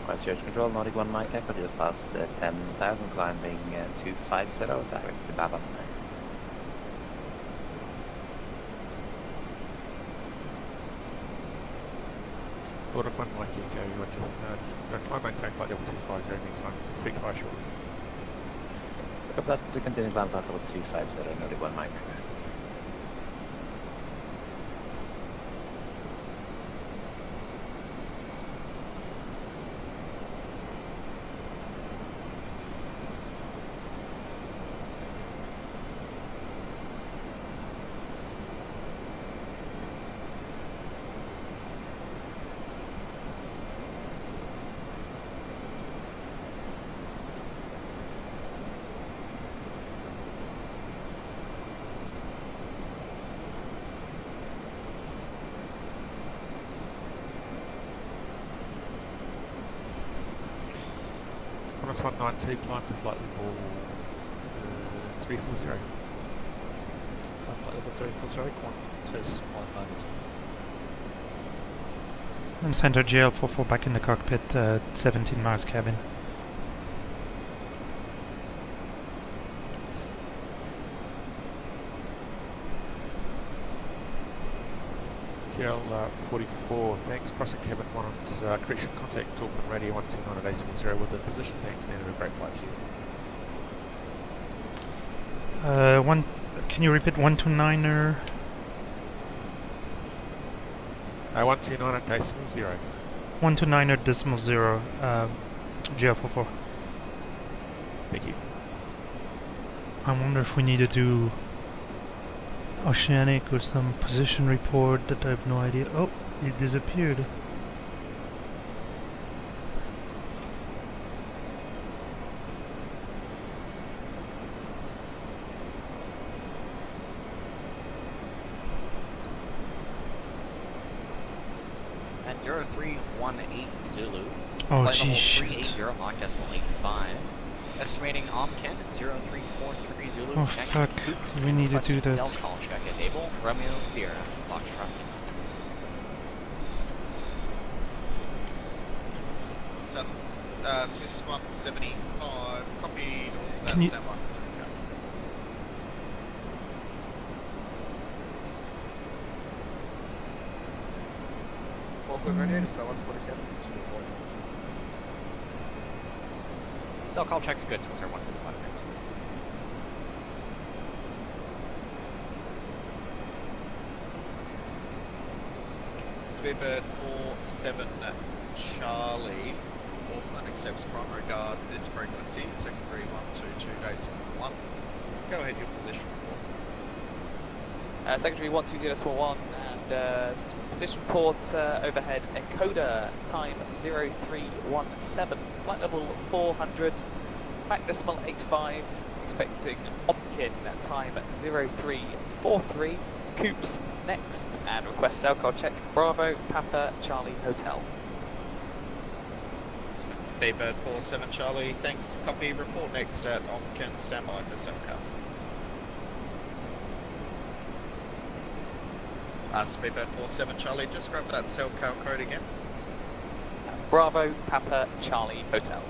Christchurch Control, Nordic 1 Mike Echo, just past 10,000, climbing 250, direct to Baba. Nordic 1 Mike Echo, roger. Try and maintain flight level 250 meantime. Speak high short. Copy that, to continue climb flight level 250, Nordic 1 Mike Echo. Qantas 192, climb to flight level 340. Flight level 340, Qantas 192. And center JeeHell back in the cockpit, 17 miles cabin. JeeHell 44, thanks. Crossing cabin 1 on correction contact Auckland radio 129 at A70 with the position, thanks, and a great flight, cheers. Can you repeat 129er? 129 at decimal 0. 129er decimal 0, JeeHell 44. Thank you. I wonder if we need to do Oceanic or some position report that I have no idea. Oh, it disappeared. At 0318 Zulu. Oh, flight gee, level shit. 380, Mach decimal 85. Estimating Omken 0343 Zulu. Oh, check. fuck. Coops, We need to do that. Cell call check enable. Romeo Sierra. Lock truck. Swiss 175. Copied. Can you- Stand by. Auckland radio to Cell 147. Cell call check's good. Swiss 175. Thanks. Speedbird 47 Charlie. Auckland accepts primary guard this frequency, secondary 122.1. Go ahead, your position report. Secondary 120.1 and position port overhead encoder time 0317, flight level 400, back decimal 85, expecting Omkin time 0343, Coops next, and request cell call check Bravo Papa Charlie Hotel. Speedbird 47 Charlie, thanks. Copy, report next at Omkin, standby for cell call. Speedbird 47 Charlie, just grab that cell cal code again. Bravo Papa Charlie Hotel.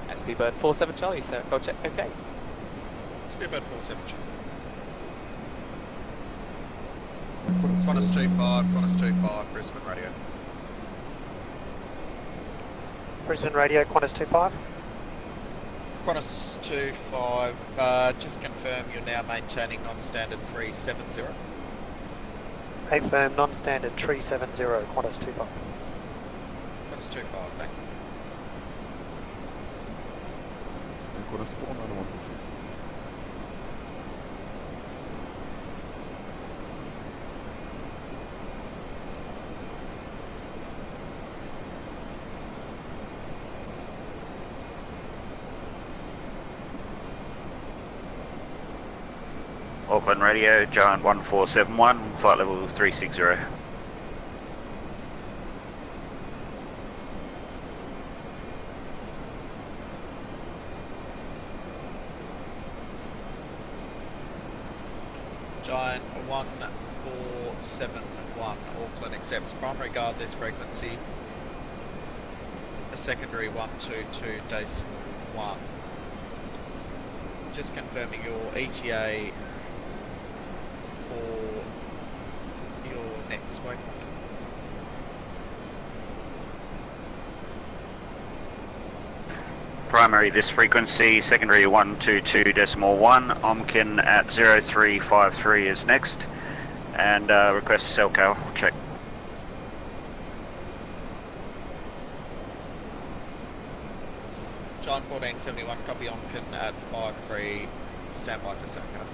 And Speedbird 47 Charlie, so go check, okay. Speedbird 47 Charlie. Qantas 25, Brisbane radio. Brisbane radio, Qantas 25. Qantas 25, just confirm you're now maintaining non-standard 370. Affirm non-standard 370, Qantas 25. Qantas 25, thank you. Auckland radio, Giant 1471, flight level 360. Giant 1471, Auckland accepts primary guard this frequency. A secondary 122.1. Just confirming your ETA for your next waypoint. Primary this frequency, secondary 122.1, Omkin at 0353 is next, and request cell cal, check. John 1471, copy Omkin at 53, standby for cell cal.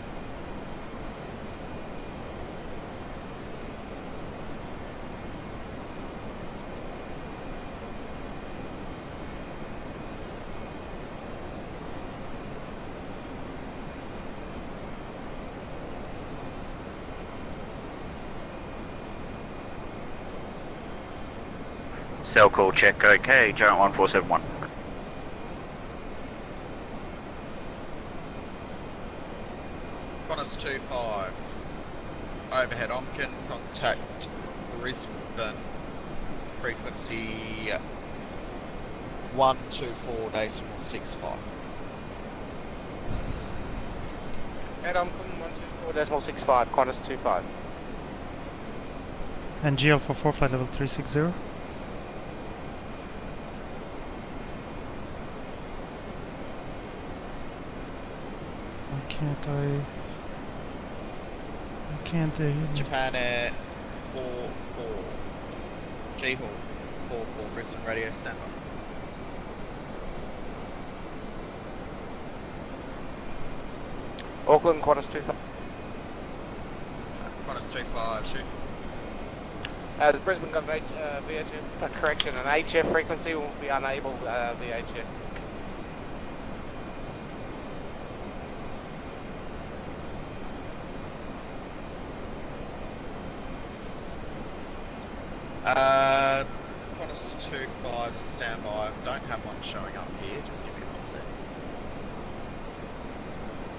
Cell call check, okay, Giant 1471. Qantas 25, overhead Omkin, contact Brisbane, frequency 124.65. Head Omkin 124.65, Qantas 25. And JeeHell for 4, flight level 360. Can't I? Japan Air 44. JeeHell 44. Brisbane radio standby. Auckland Qantas 25. Qantas 25, shoot. Has Brisbane got VHF? Correction, an HF frequency will be unable VHF. Qantas 25 standby. Don't have one showing up here. Just give me 1 sec.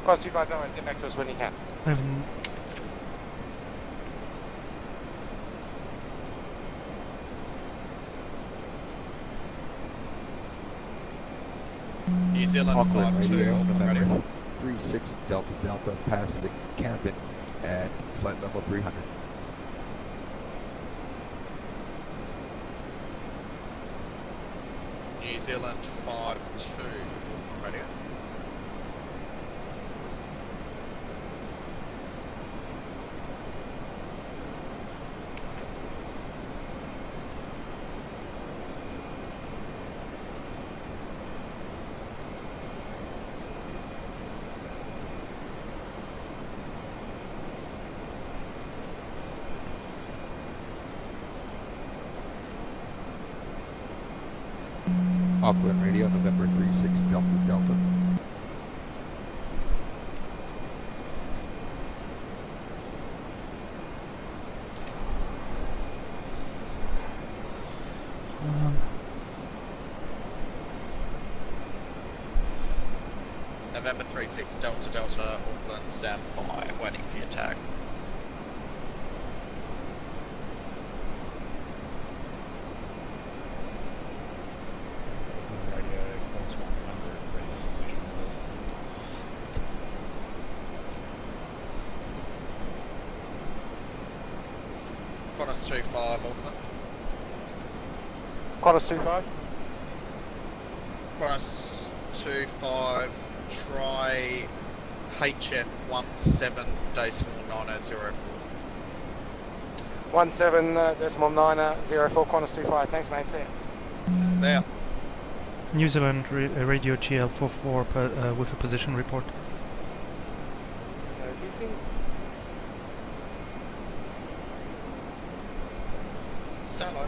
Qantas 25, no worries. Get back to us when you can. New Zealand Auckland 52, radio, Auckland radio. November 36 Delta Delta, past the cabin at flight level 300. New Zealand 52, radio. Auckland radio, November 36 Delta Delta. November 36 Delta Delta, Auckland standby, waiting for your tag. Qantas 25, Auckland. Qantas 25. Qantas 25, try HF 17.9004. 17.9004, Qantas 25. Thanks, mate. See ya. There. New Zealand radio JeeHell 44 with a position report. Noticing. Stand by.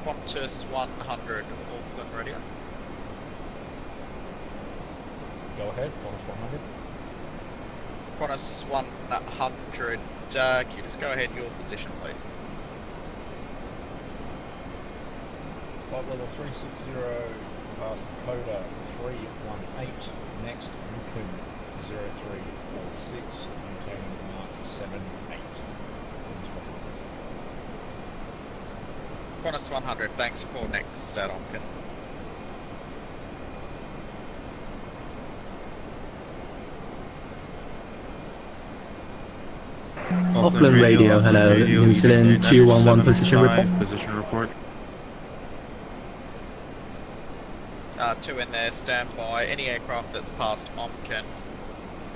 Qantas 100, Auckland radio. Go ahead, Qantas 100. Qantas 100, can you just go ahead your position, please? Flight level 360 past Coda 318, next Yukon 0346, maintaining Mark 78. Qantas 100, thanks for next at Omkin. Auckland Radio, hello. New Zealand 211 position report. Position report. 2 in there, stand by. Any aircraft that's past Omkin,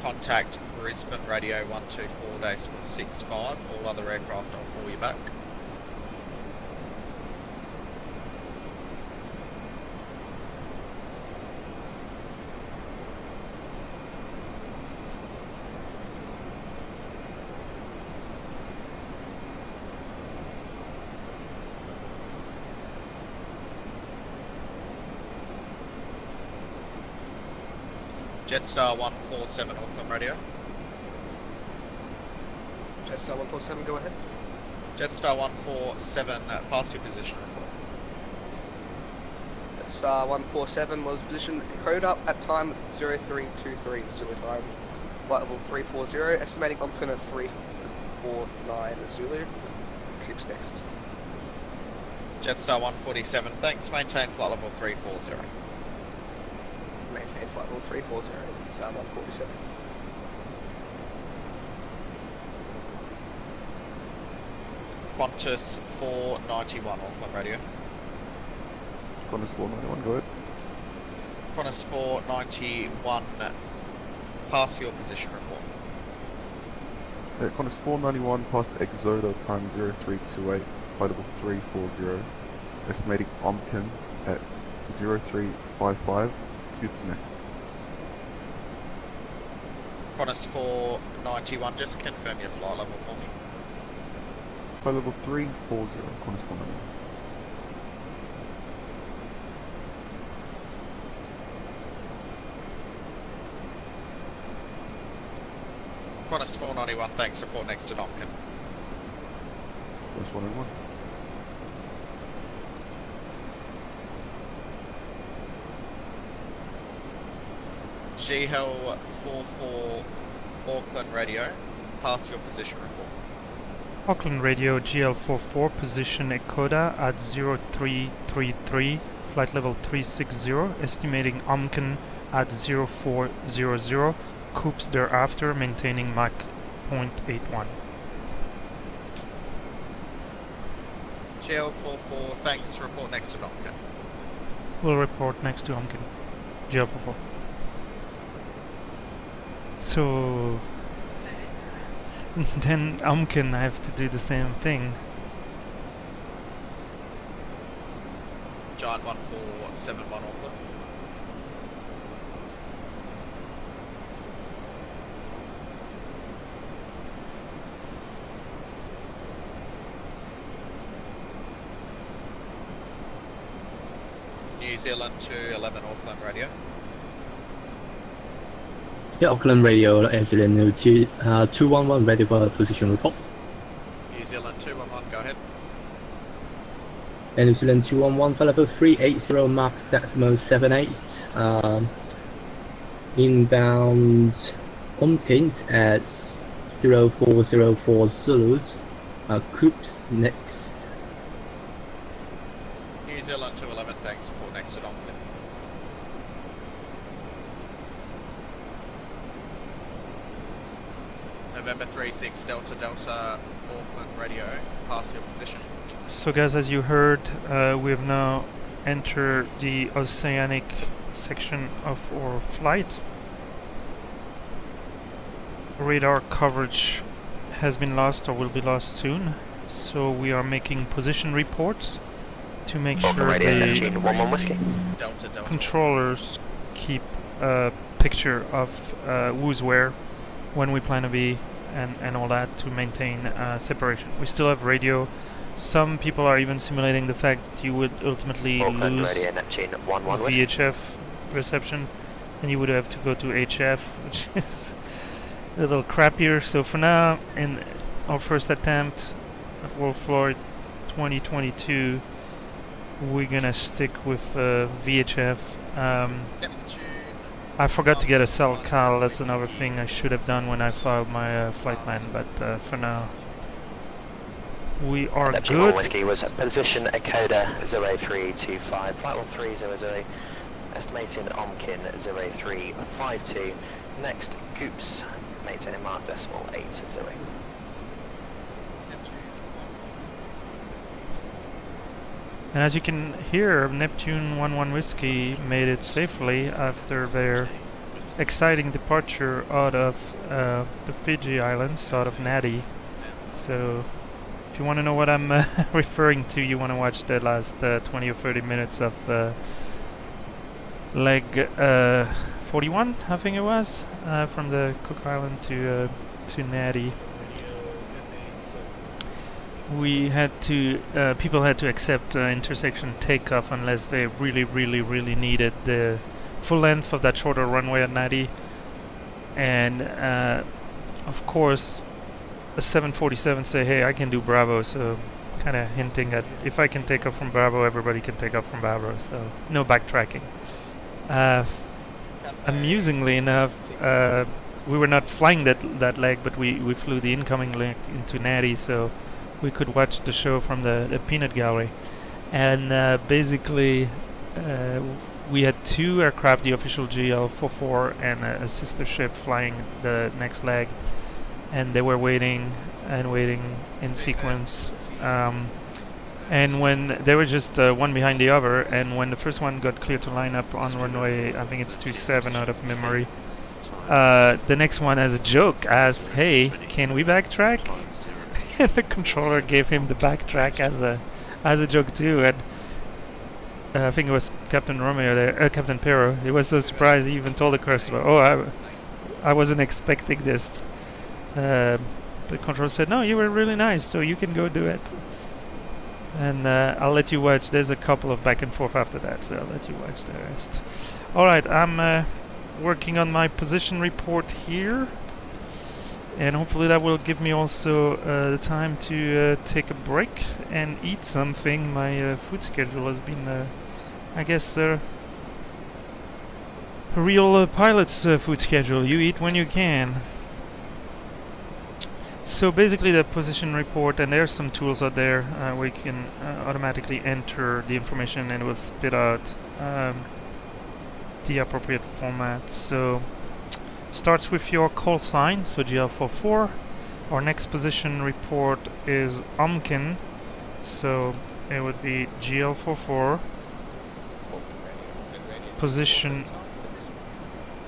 contact Brisbane Radio 124.65. All other aircraft, I'll call you back. Jetstar 147 Auckland Radio. Jetstar 147, go ahead. Jetstar 147, pass your position report. Jetstar 147 was positioned code up at time 0323 Zulu time. Flight level 340, estimating Omkin at 349 Zulu. Keeps next. Jetstar 147, thanks. Maintain flight level 340. Maintain flight level 340, Jetstar 147. Qantas 491 Auckland Radio. Qantas 491, go ahead. Qantas 491, pass your position report. Qantas 491 past Exodo time 0328, flight level 340, estimating Omkin at 0355, Cubes next. Qantas 491, just confirm your flight level for me. Flight level 340, Qantas 491. Qantas 491, thanks. Report next to Omkin. Qantas 191. JeeHell 44 Auckland Radio, pass your position report. Auckland Radio GL44, position Ekoda at 0333, flight level 360, estimating Omkin at 0400, coops thereafter, maintaining Mach 0.81. GL44, thanks. Report next to Omkin. We'll report next to Omkin. GL44. So then Omkin, I have to do the same thing. Giant 1471 Auckland. New Zealand 211 Auckland Radio. Yeah, Auckland Radio, New Zealand 211, ready for position report. New Zealand 211, go ahead. New Zealand 211, flight level 380, Mach 78. Inbound Omkin at 0404 Zulu. Coops next. New Zealand 211, thanks. Report next to Omkin. November 36 Delta Delta Auckland Radio, pass your position. So guys, as you heard, we have now entered the oceanic section of our flight. Radar coverage has been lost or will be lost soon, so we are making position reports to make sure the controllers keep a picture of who's where, when we plan to be, and all that, to maintain separation. We still have radio Some people are even simulating the fact that you would ultimately Auckland lose Radio Neptune 1-1 Whiskey. VHF reception, and you would have to go to HF, which is a little crappier. So for now, in our first attempt at WorldFlight 2022, we're gonna stick with VHF. I forgot to get a cell cal. That's another thing I should have done when I filed my flight plan, but for now we are Neptune good. 1 Whiskey was position Ecoda 0325, flight 1300, estimating Omkin 0352, next Goops, maintaining mark decimal 80. And as you can hear, Neptune 1-1 Whiskey made it safely after their exciting departure out of the Fiji Islands, out of Nadi. So if you want to know what I'm referring to, you want to watch the last 20 or 30 minutes of leg 41, I think it was, from the Cook Island to Nadi. We had to, people had to accept intersection takeoff unless they really needed the full length of that shorter runway at Nadi. And of course, a 747 say, hey, I can do Bravo, so kind of hinting at if I can take off from Bravo, everybody can take off from Bravo, so no backtracking. Amusingly enough, we were not flying that leg, but we flew the incoming leg into Nadi, so we could watch the show from the peanut gallery. And basically we had two aircraft, the official JeeHell and a sister ship flying the next leg, and they were waiting in sequence, and when they were just one behind the other, and when the first one got clear to line up on runway, I think it's 27 out of memory, the next one as a joke asked, hey, can we backtrack? And the controller gave him the backtrack as a joke too, and I think it was Captain Romeo there, Captain Pero. He was so surprised he even told the customer, "Oh, I wasn't expecting this." The controller said, "No, you were really nice, so you can go do it." And I'll let you watch. There's a couple of back and forth after that, so I'll let you watch the rest. All right, I'm working on my position report here. And hopefully that will give me also the time to take a break and eat something. My food schedule has been, I guess, a real pilot's food schedule. You eat when you can. So basically the position report, and there's some tools out there where you can automatically enter the information and it will spit out the appropriate format. So starts with your call sign, so JeeHell44. Our next position report is Omkin, so it would be JeeHell44, position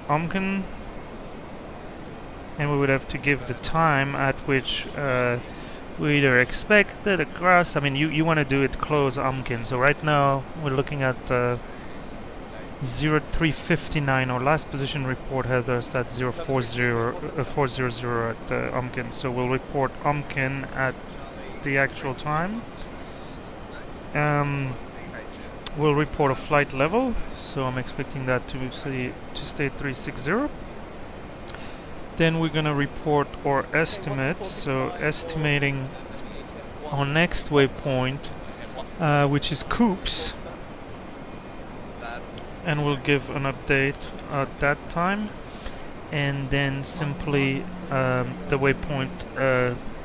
Omkin, and we would have to give the time at which we either expected across. I mean, you want to do it close Omkin, so right now we're looking at 0359. Our last position report has us at 400 at Omkin, so we'll report Omkin at the actual time. We'll report a flight level, so I'm expecting that to stay 360. Then we're gonna report our estimates, so estimating our next waypoint, which is Coops, and we'll give an update at that time, and then simply the waypoint,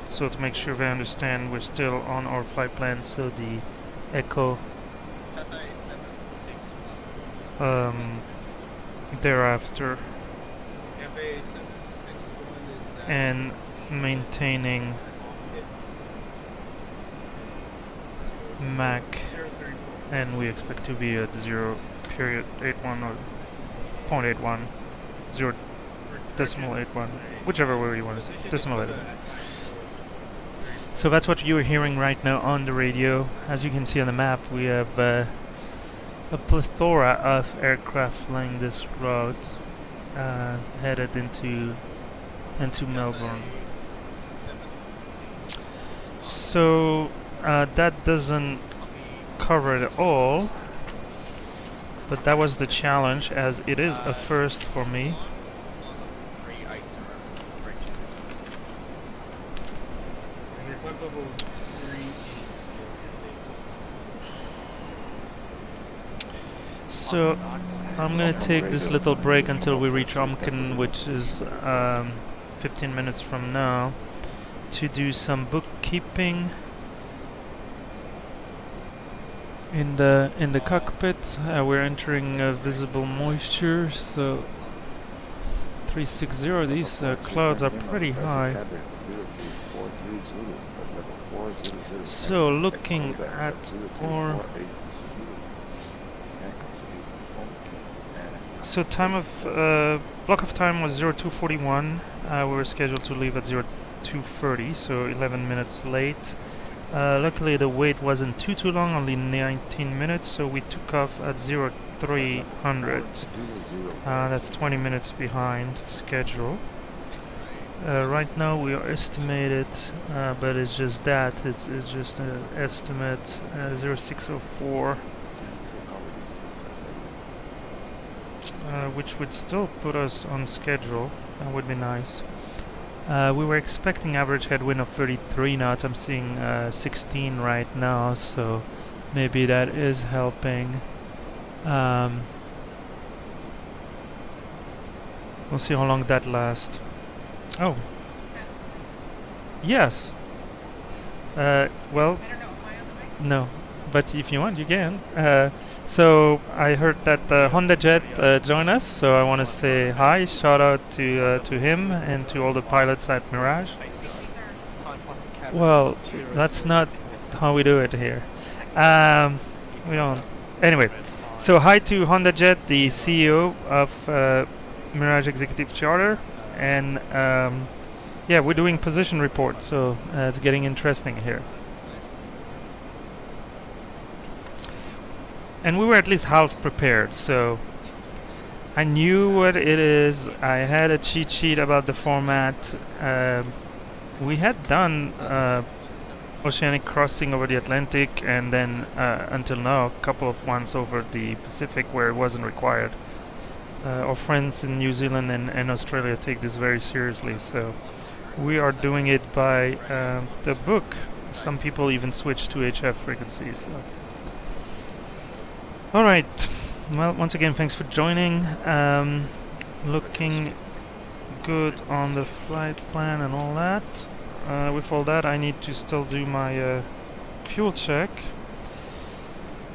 so to make sure they understand we're still on our flight plan, so the Echo thereafter, and maintaining Mach, and we expect to be at 0.81 or 0.81, 0.81, whichever way you want to say, decimal 81. So that's what you're hearing right now on the radio. As you can see on the map, we have a plethora of aircraft flying this route, headed into Melbourne. So that doesn't cover it all, but that was the challenge, as it is a first for me. So I'm gonna take this little break until we reach Omken, which is 15 minutes from now, to do some bookkeeping in the cockpit. We're entering visible moisture, so 360. These clouds are pretty high. So looking at our time of block of time was 0241. We were scheduled to leave at 0230, so 11 minutes late. Luckily the wait wasn't too long, only 19 minutes, so we took off at 0300. That's 20 minutes behind schedule. Right now we are estimated, but it's just that, it's just an estimate, 0604. Which would still put us on schedule. That would be nice. We were expecting average headwind of 33 knots. I'm seeing 16 right now, so maybe that is helping. We'll see how long that lasts. Oh. Yes. Well, no. But if you want, you can. So I heard that Honda Jet joined us, so I want to say hi, shout out to him and to all the pilots at Mirage. Well, that's not how we do it here. We don't. Anyway, so hi to Honda Jet, the CEO of Mirage Executive Charter, and yeah, we're doing position report, so it's getting interesting here. And we were at least half prepared, so I knew what it is. I had a cheat sheet about the format. We had done oceanic crossing over the Atlantic, and then until now a couple of ones over the Pacific where it wasn't required. Our friends in New Zealand and Australia take this very seriously, so we are doing it by the book. Some people even switch to HF frequencies. So. Alright, well, once again, thanks for joining. Looking good on the flight plan and all that. With all that, I need to still do my fuel check.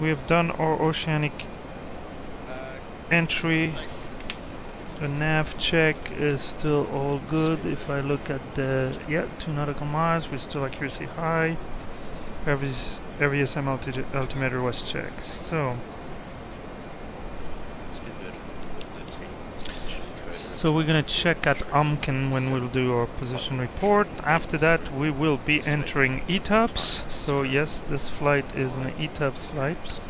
We have done our oceanic entry. The nav check is still all good. If I look at the 2 nautical miles, we're still accuracy high. Every SM altimeter was checked. So we're gonna check at Omken when we'll do our position report. After that, we will be entering ETOPS. So yes, this flight is an ETOPS flight.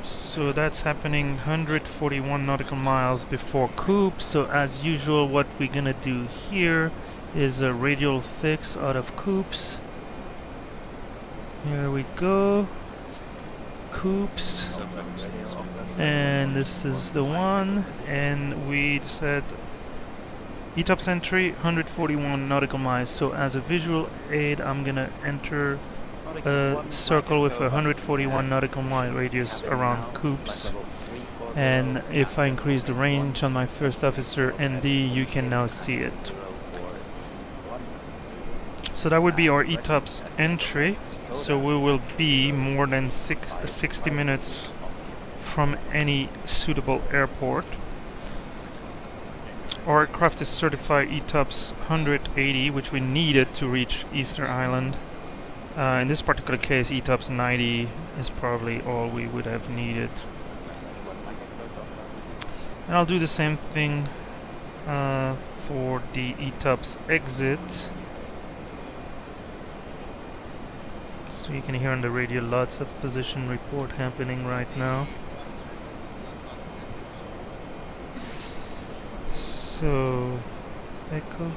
So that's happening 141 nautical miles before Coop. So as usual, what we're gonna do here is a radial fix out of Coops. Here we go. Coops. And this is the one, and we said ETOPS entry 141 nautical miles. So as a visual aid, I'm gonna enter a circle with a 141 nautical mile radius around Coops, and if I increase the range on my first officer ND, you can now see it. So that would be our ETOPS entry. So we will be more than 60 minutes from any suitable airport. Our aircraft is certified ETOPS 180, which we needed to reach Easter Island. In this particular case, ETOPS 90 is probably all we would have needed. And I'll do the same thing for the ETOPS exit. So you can hear on the radio lots of position report happening right now. So, echo.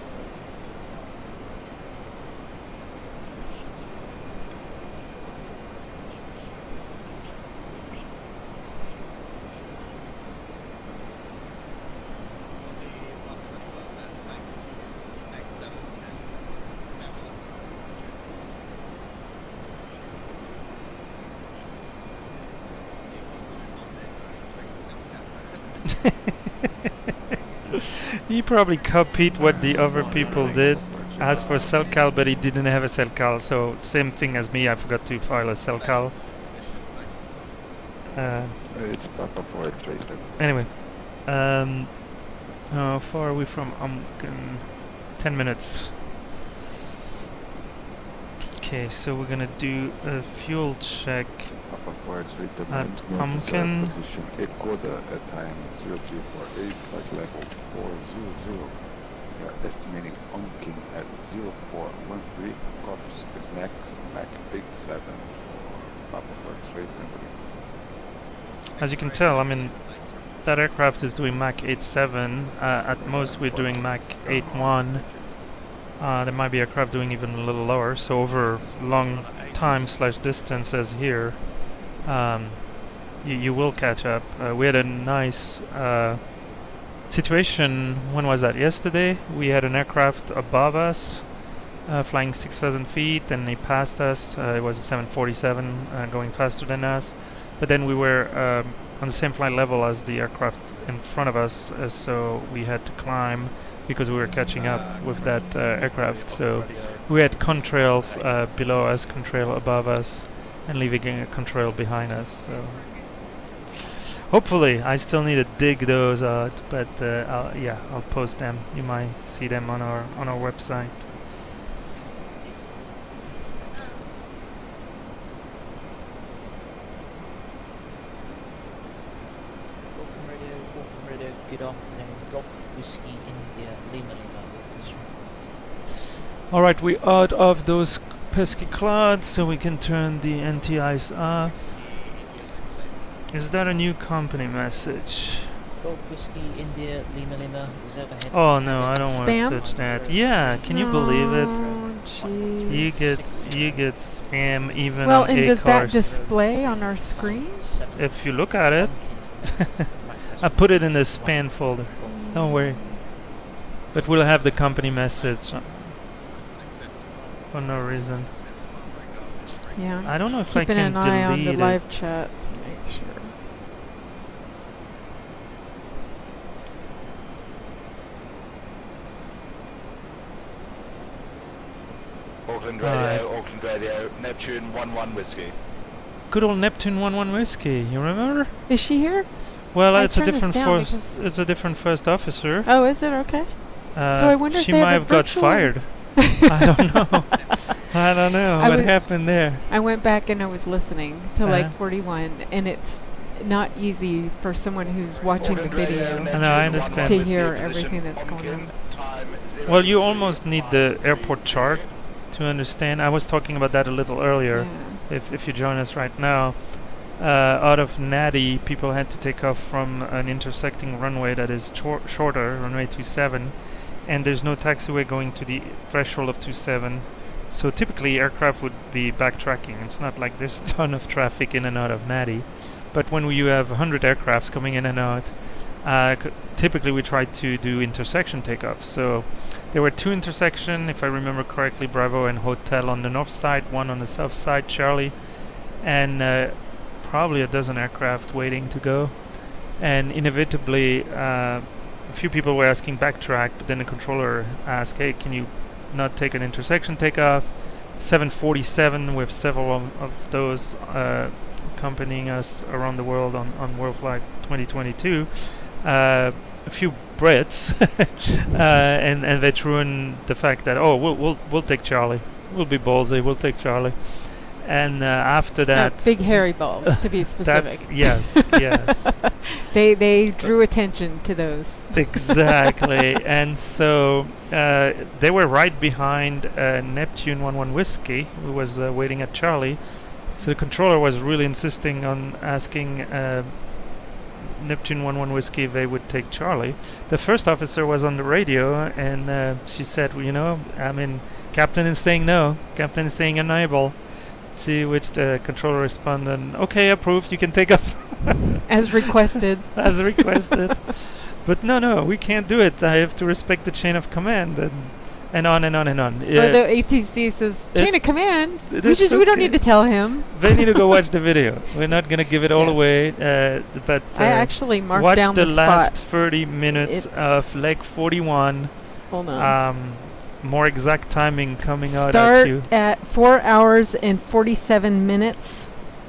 He probably copied what the other people did. Asked for cell cal, but he didn't have a cell cal, so same thing as me. I forgot to file a cell cal. It's Papa for it. Anyway, how far are we from Umken? 10 minutes. Okay, so we're gonna do a fuel check at Umken. Position Ecuador at time 0348, flight level 400. We are estimating Umken at 0413. Corpus is next, Mac 87 for Papa for X-ray temperature. As you can tell, I mean, that aircraft is doing Mach 87. At most, we're doing Mach 81. There might be aircraft doing even a little lower. So over long time / distance as here, you will catch up. We had a nice situation. When was that? Yesterday, we had an aircraft above us, flying 6,000 feet, and he passed us. It was a 747 going faster than us. But then we were on the same flight level as the aircraft in front of us, so we had to climb because we were catching up with that aircraft. So we had contrails below us, contrail above us, and leaving a contrail behind us. So hopefully, I still need to dig those out, but I'll post them. You might see them on our website. Good afternoon, Golf Whiskey India Lima Lima. Alright, we're out of those pesky clouds, so we can turn the anti-ice off. Is that a new company message? Golf Whiskey India Lima Lima is overhead. Oh no, I don't want to Spam? touch that. Yeah, can you believe it? Jeez. You get spam even Well, on and does that A-cars. display on our screen? If you look at it. I put it in the spam folder. Don't worry. But we'll have the company message for no reason. Yeah. I don't know if I Keeping can an eye on the delete live it. chat to make sure. Auckland Radio, Auckland Radio, Neptune 1-1 Whiskey. Good old Neptune 1-1 Whiskey. You remember? Is she here? Well, I it's a turned this different down first. because- It's a different first officer. Oh, is it okay? So I wonder if she they might have a have got virtual- fired. I don't know. I don't know I what was- happened there. I went back and I was listening to like Uh-huh. 41, and it's not easy for someone who's watching the video I know, I understand. to hear everything that's going on. Well, you almost need the airport chart to understand. I was talking about that a little earlier. If you join us right now, out of Natty, people had to take off from an intersecting runway that is shorter, runway 27, and there's no taxiway going to the threshold of 27. So typically aircraft would be backtracking. It's not like there's a ton of traffic in and out of Natty. But when you have 100 aircrafts coming in and out, typically we try to do intersection takeoffs. So there were 2 intersections, if I remember correctly, Bravo and Hotel on the north side, 1 on the south side, Charlie, and probably a dozen aircraft waiting to go. And inevitably, a few people were asking backtrack, but then the controller asked, hey, can you not take an intersection takeoff? 747 with several of those accompanying us around the world on WorldFlight 2022. A few Brits, and they threw in the fact that we'll take Charlie. We'll be ballsy. We'll take Charlie. And after that, big hairy balls, to be specific. Yes. They drew attention to those. Exactly. And so they were right behind Neptune 1-1 Whiskey, who was waiting at Charlie. So the controller was really insisting on asking Neptune 1-1 Whiskey if they would take Charlie. The first officer was on the radio, and she said, well, you know, I mean, Captain is saying no. Captain is saying unable. To which the controller responded, okay, approved, you can take off. As requested. As requested. But no, we can't do it. I have to respect the chain of command. And and on and on and on. Or the ATC says, chain of command. We don't need to tell him. They need to go watch the video. We're not going to give it all away, but I actually marked watch down the the last spot. 30 minutes of leg 41. Hold on. More exact timing coming out Start at you. at 4 hours and 47 minutes.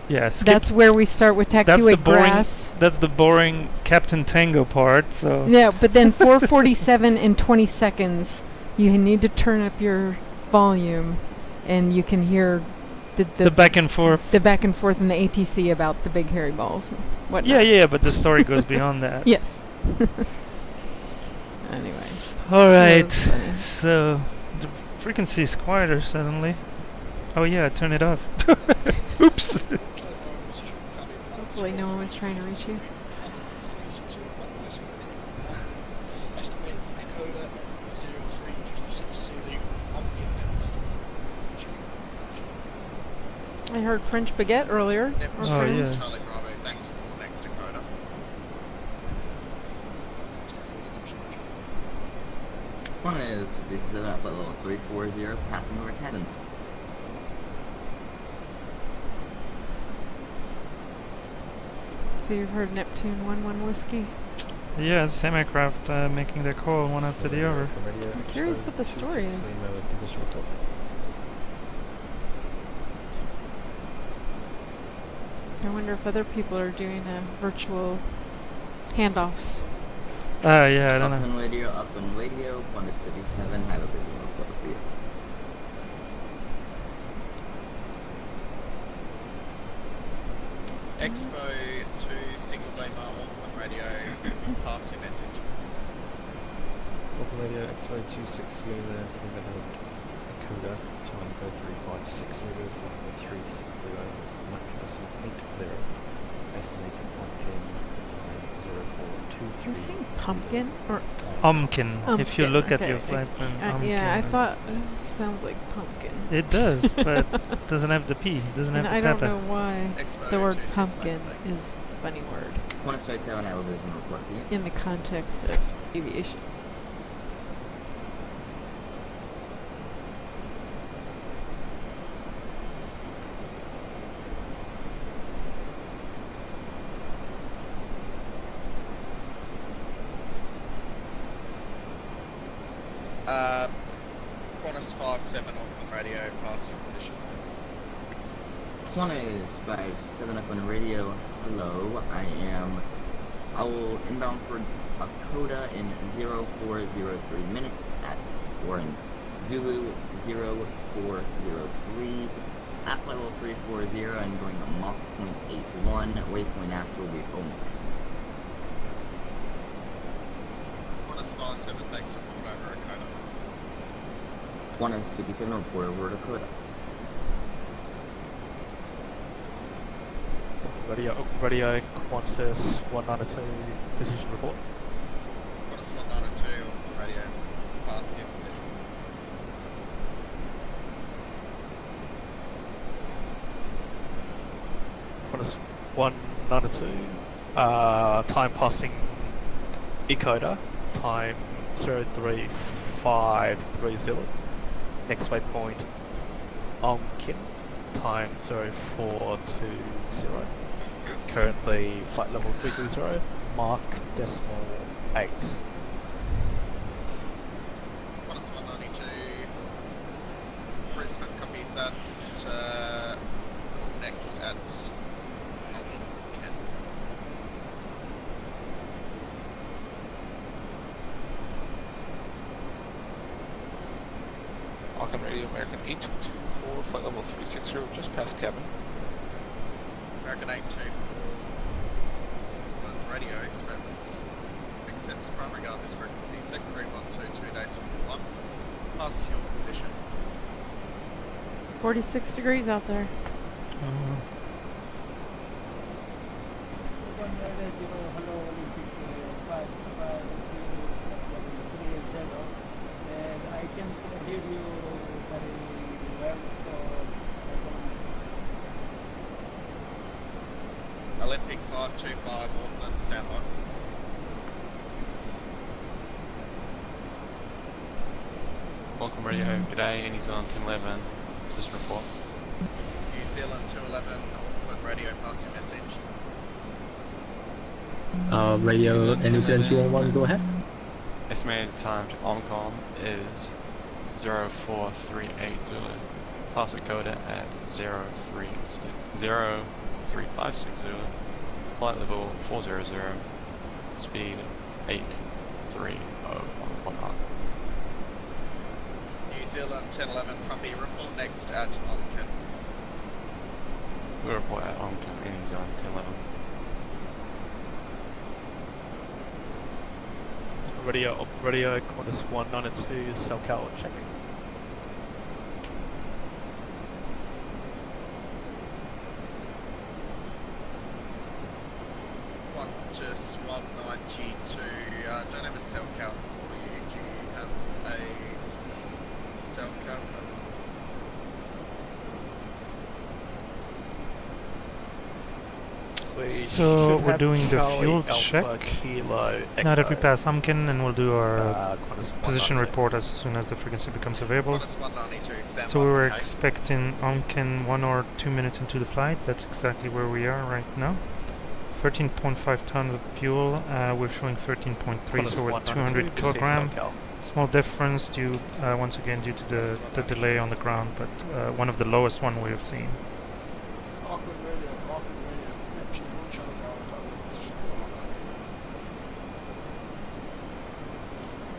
Yeah, that's where we start with taxiway grass. That's the boring Captain Tango part. So yeah, but then 4:47 and 20 seconds, you need to turn up your volume, and you can hear the back and forth. The back and forth in the ATC about the big hairy balls and whatnot. Yeah, but the story goes beyond that. Yes. Anyway. All right. So the frequency is quieter suddenly. Oh yeah, turn it off. Oops. Hopefully no one was trying to reach you. I heard French baguette earlier. Oh yeah. One is at level 340, passing over Cannon. So you've heard Neptune 11 whiskey? Yeah, semi-craft making their call one after the other. I'm curious what the story is. I wonder if other people are doing virtual handoffs. Yeah, I don't know. Up on radio, 157, have a visual report for you. Expo 26 Lima, Auckland Radio, pass your message. Auckland Radio, Expo 26 Lima, Coda, time code 3560, 360, Mach decimal 80, estimated pumpkin, 0423. Are you saying pumpkin or Umkin? If you look at your flight plan, yeah, I thought it sounds like pumpkin. It does, but it doesn't have the P. Doesn't have the I don't pepper. know why the word pumpkin is a funny word. 167, I will vision report for you. In the context of aviation. Qantas 57 Auckland Radio, pass your position. Qantas 57 up on radio. Hello, I will inbound for Dakota in 0403 minutes at Warren Zulu 0403 at level 340 and going to Mach 0.81. Waypoint after will be home. Qantas 57, thanks for calling over Dakota. Qantas 57 report over Dakota. Radio, Qantas 192, position report. Qantas 192 on the radio, pass your position. Qantas 192, time passing Ecoda, time 03530, next waypoint Onkin, time 0420. Currently flight level 320, Mach decimal 8. Qantas 192, Brisbane copies that, next at Auckland Radio, American 824, flight level 360, just past cabin. American 824, Auckland Radio accepts primary guard this frequency, secondary 122.1, pass your position. 46 degrees out there. Olympic 525, Auckland, standby. Auckland Radio, g'day, New Zealand 1011, position report. New Zealand 211, Auckland Radio, pass your message. Radio and New Zealand 211, go ahead. Estimated time to Omcom is 0438 Zulu. Pass the coda at 0356 Zulu. Flight level 400. Speed 830 on Hawk. New Zealand 1011, copy. Report next at Omkin. We report at Omcom in New Zealand 1011. Radio, Qantas 192, Salcal, check. Qantas 192, don't have a cell count for you. Do you have a cell count? So we're doing the fuel check now that we pass Humkin, and we'll do our position report as soon as the frequency becomes available. So we were expecting Humkin 1 or 2 minutes into the flight. That's exactly where we are right now. 13.5 tons of fuel. We're showing 13.3, so we're 200 kilogram. Small difference due once again due to the delay on the ground, but one of the lowest one we have seen.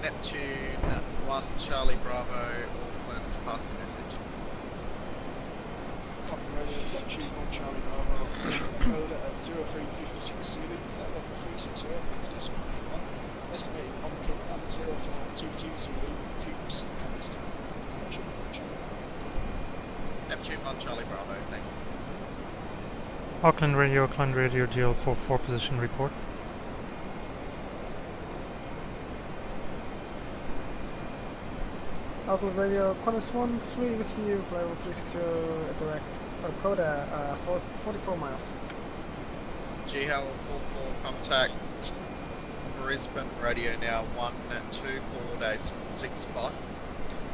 Neptune 1 Charlie Bravo, Auckland, pass your message. Neptune 1 Charlie Bravo, coda at 0356 Zulu, flight level 360, estimated Omkin at 0522 Zulu, Coops, Hamilton. Neptune 1 Charlie Bravo, thanks. Auckland Radio, GL44 position report. Auckland Radio, Qantas 1, 3 with you, flight level 360, direct, coda, 44 miles. JeeHell 44, contact Brisbane Radio now, 124.65.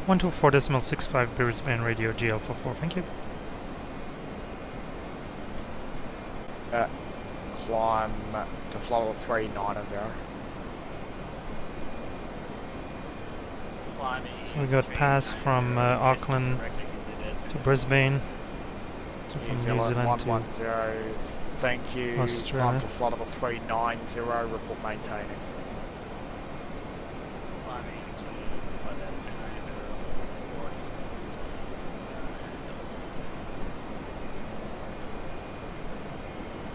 124.65 Brisbane Radio, GL44, thank you. Climb to flight level 390. So we got pass from Auckland to Brisbane, so from New Zealand to 110, thank you. Australia. Climb to flight level 390, report maintaining.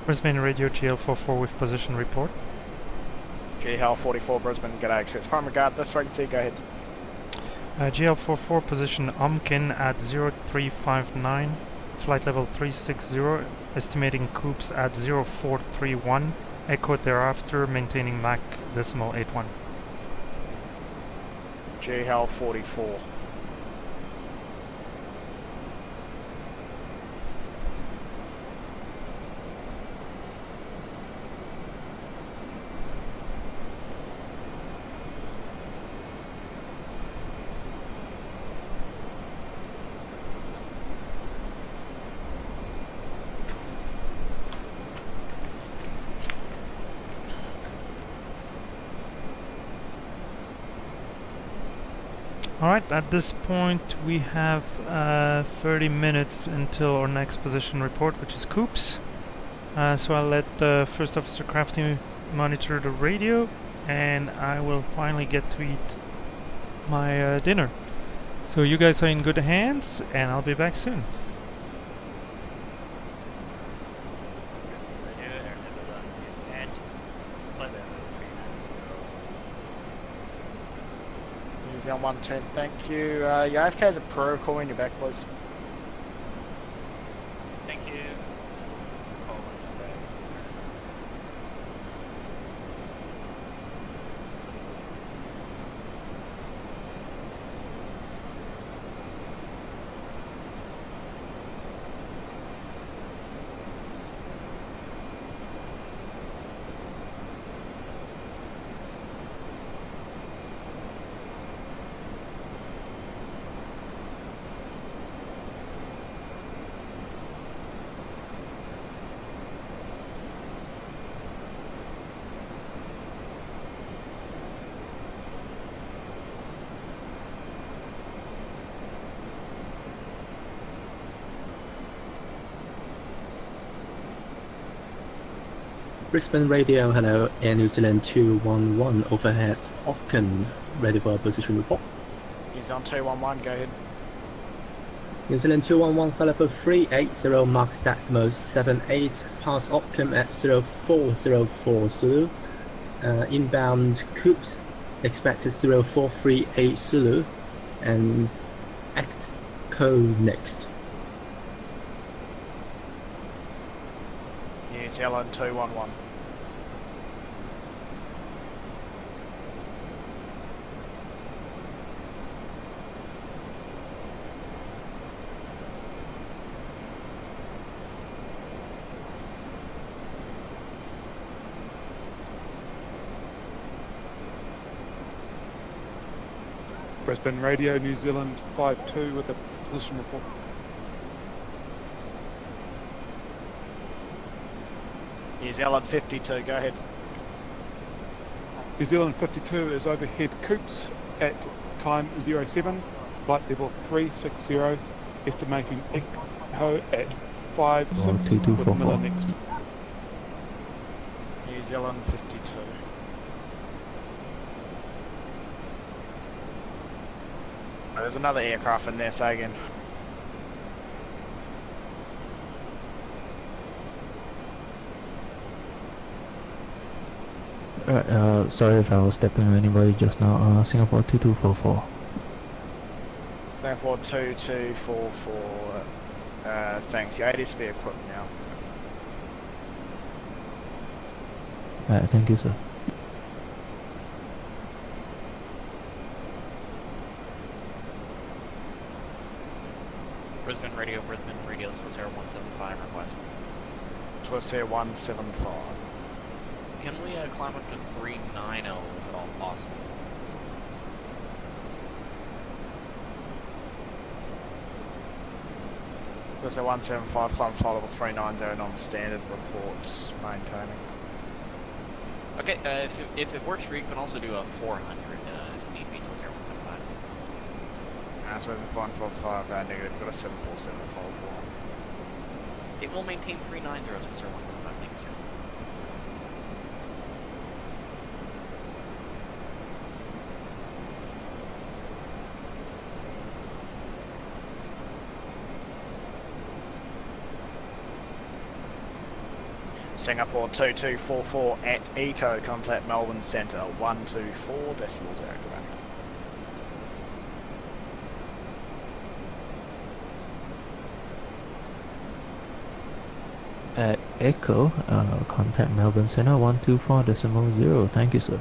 Brisbane Radio, GL44 with position report. JeeHell 44 Brisbane, good access. Prime regard, this frequency, go ahead. GL44 position Omkin at 0359, flight level 360, estimating coops at 0431, echo thereafter, maintaining Mach decimal 81. JeeHell 44. Alright, at this point we have 30 minutes until our next position report, which is coops. So I'll let First Officer Crafty monitor the radio, and I will finally get to eat my dinner. So you guys are in good hands, and I'll be back soon. New Zealand 110, thank you. Your AFK is a pro, call in your back, please. Thank you. Brisbane Radio, hello, Air New Zealand 211 overhead, Auckland, ready for a position report. New Zealand 211, go ahead. New Zealand 211, flight level 380, mark decimal 78, pass Auckland at 0404 Zulu. Inbound Coops, expected 0438 Zulu, and act code next. New Zealand 211. Brisbane Radio, New Zealand 52 with a position report. New Zealand 52, go ahead. New Zealand 52 is overhead Coops at time 07, flight level 360, estimating echo at 56 with Miller next. New Zealand 52. There's another aircraft in there, say again. Sorry if I was stepping on anybody just now. Singapore 2244. Singapore 2244. Thanks. Your ADS be equipped now. Thank you, sir. Brisbane Radio 175 request. Twister 175. Can we climb up to 390 if at all possible? Twister 175, climb flight level 390, non-standard reports, maintaining. Okay, if it works for you, you can also do a 400 if need be, so 175. So we've 145 negative, we've got a 747 to follow for. It will maintain 390, so 175, thank you, sir. Singapore 2244 at Eco, contact Melbourne Centre 124 decimal 0 command. Echo, contact Melbourne Center 124.0. Thank you, sir.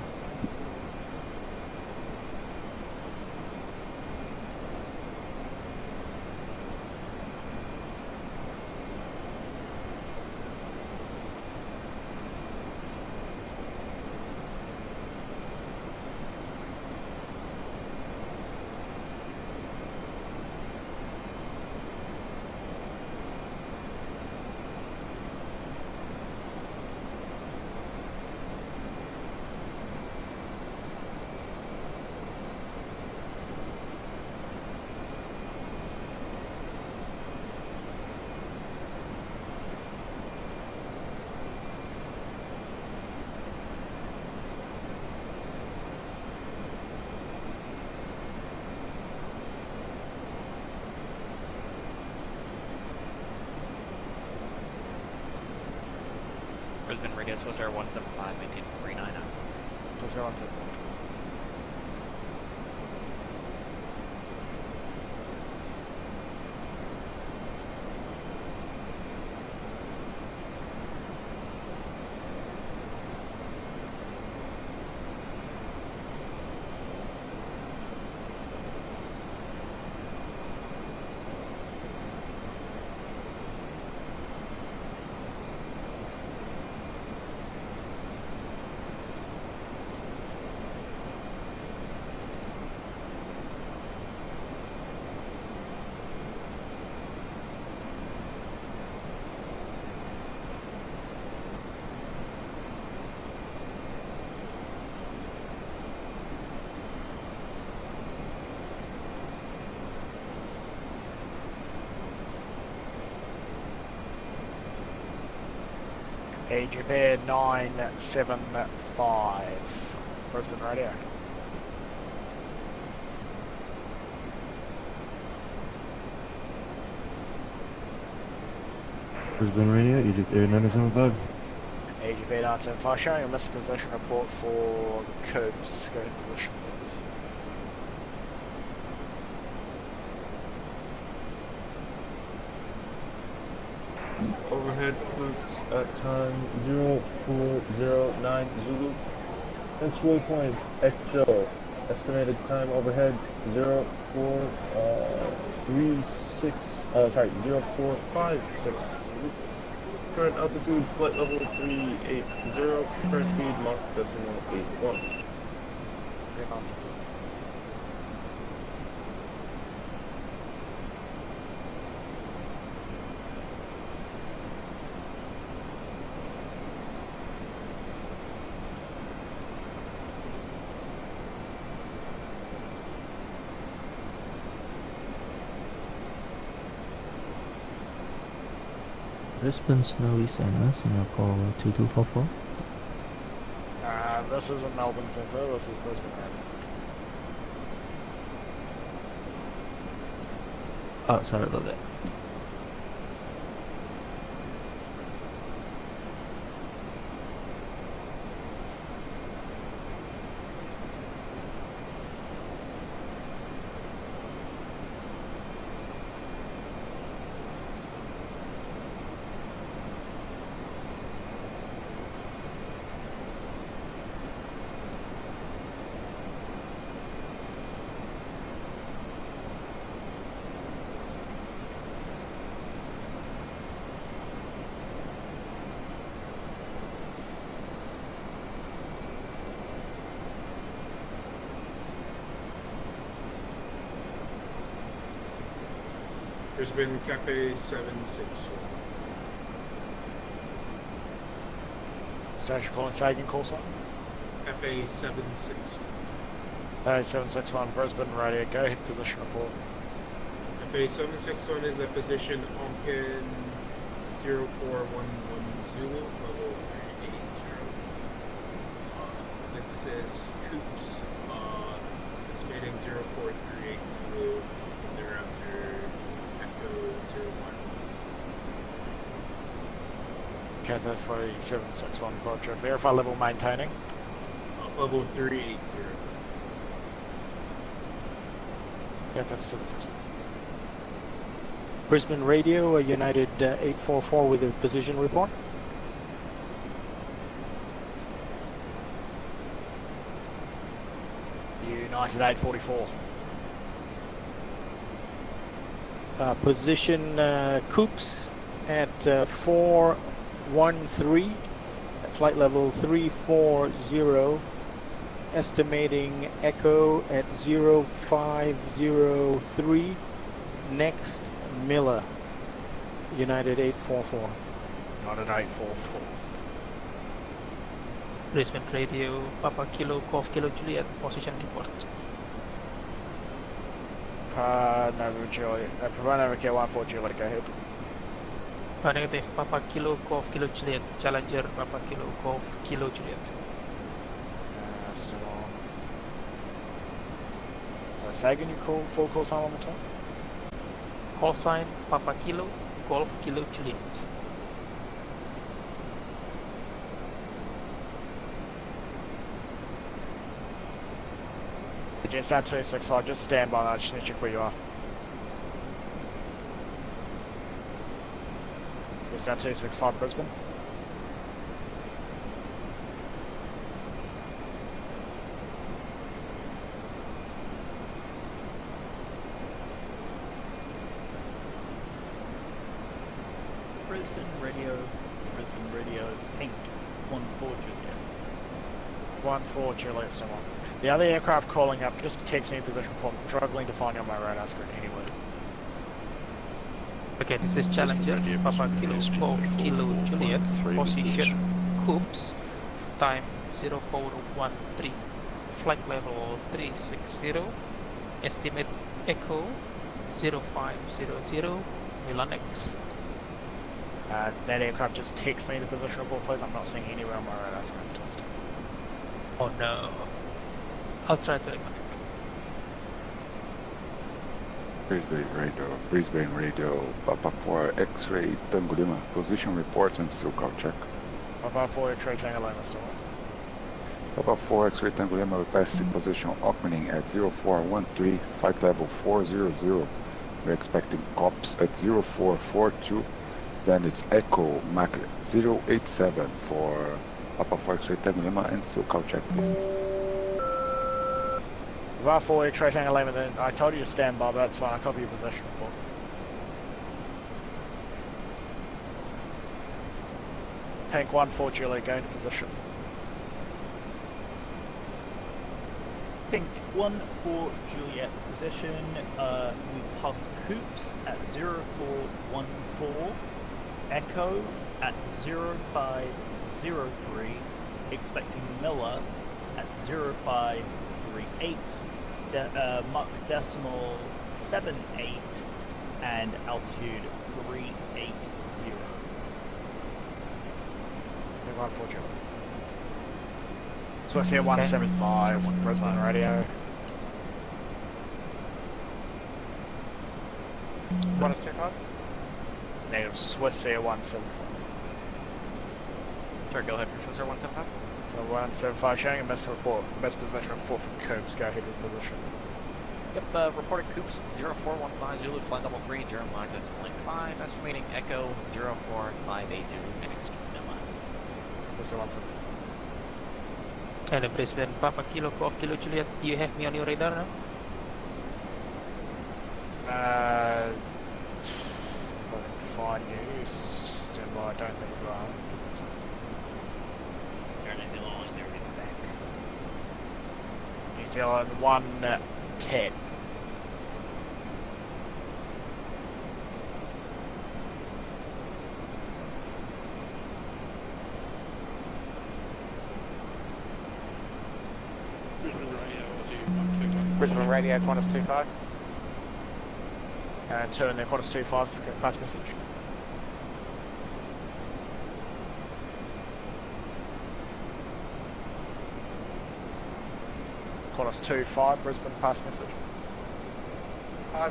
Brisbane Radio Swiss Air 175, maintain 390. Swiss Air 175. AGP 975, Brisbane Radio. Brisbane Radio, Egypt Air 975. AGP 975 showing a missed position report for Coops. Go to position, please. Overhead cruise at time 0409 Zulu. Next waypoint, Echo. Estimated time overhead 0456 Zulu. Current altitude, flight level 380. Current speed, Mach decimal 81. 3 months. Brisbane Snowy Centre, Singapore 2244. This isn't Melbourne Centre, this is Brisbane Radio. Oh, sorry about that. Brisbane Cafe 761. Station calling Sagan call sign. Cafe 761. 761 Brisbane Radio, go ahead position report. Cafe 761 is at position on pin 0411 Zulu, level 380. This is Coops, estimating 0438 Zulu, and thereafter Echo 01. Okay, that's 761 Roger. Verify level maintaining. Level 380. Yeah, that's 761. Brisbane Radio, United 844 with a position report. United 844. Position Coops at 413, at flight level 340, estimating Echo at 0503, next Miller, United 844. United 844. Brisbane Radio, Papa Kilo, Golf Kilo Juliet, position report. Nova Juliet, provide Nova K 14 Juliet, go ahead. Negative, Papa Kilo, Golf Kilo Juliet, Challenger, Papa Kilo, Golf Kilo Juliet. Still on. Sagan, you call full call sign one more time? Call sign, Papa Kilo, Golf Kilo Juliet. Jetstar 265, just stand by, I just need to check where you are. Jetstar 265 Brisbane. Brisbane Radio, Pink, 14 Juliet. 14 Juliet, someone. The other aircraft calling up, just text me position report. I'm struggling to find you on my radar screen anywhere. Okay, this is Challenger, Papa Kilo, Golf Kilo Juliet, position Coops, time 0413, flight level 360, estimate Echo 0500, Milan X. That aircraft just text me the position report, please. I'm not seeing anywhere on my radar screen. Just Oh no. I'll try to reconnect. Brisbane Radio, Papa 4 X-ray Tango Lima, position report and still call check. Papa 4 X-ray Tango Lima, so Papa 4 X-ray Tango Lima, requesting position opening at 0413, flight level 400. We're expecting COPS at 0442, then it's Echo Mach 087 for Papa 4 X-ray Tango Lima and still call check, please. Papa 4 X-ray Tango Lima, then I told you to stand by, but that's fine. I copy your position report. Tank 1-4 Juliet, go into position. Pink 1 for Juliet position. We passed Coops at 0414. Echo at 0503. Expecting Miller at 0538. Mach decimal 78. And altitude 380. Tank 1-4 Juliet. So I see 175, Brisbane Radio. 125? Native Swiss Air 175. Sorry, go ahead, Swiss Air 175. So 175 showing a missed report, missed position report from Coops, go ahead with position. Yep, reported Coops 0415 Zulu, flight level 3, German line decimal 5, estimating Echo 04580, and extreme Miller. Swiss Air 175. And Brisbane Papa Kilo Golf Kilo Juliet, do you have me on your radar now? Fine news. Stand by, I don't think you are. New Zealand 110. Brisbane Radio, Qantas 25. And turn there, Qantas 25, pass message. Qantas 25, Brisbane, pass message.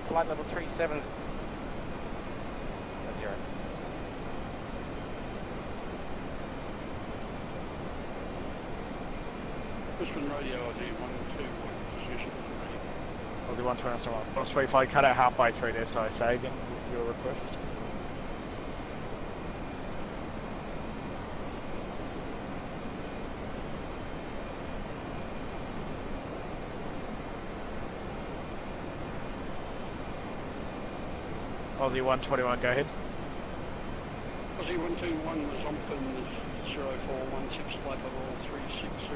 Flight level 37. 0. Brisbane Radio, Aussie 121, position ready. Aussie 121. Qantas 25, cut out halfway through there, so I say again your request. Aussie 121, go ahead. Aussie 121 was Ompin 0416, flight level 360,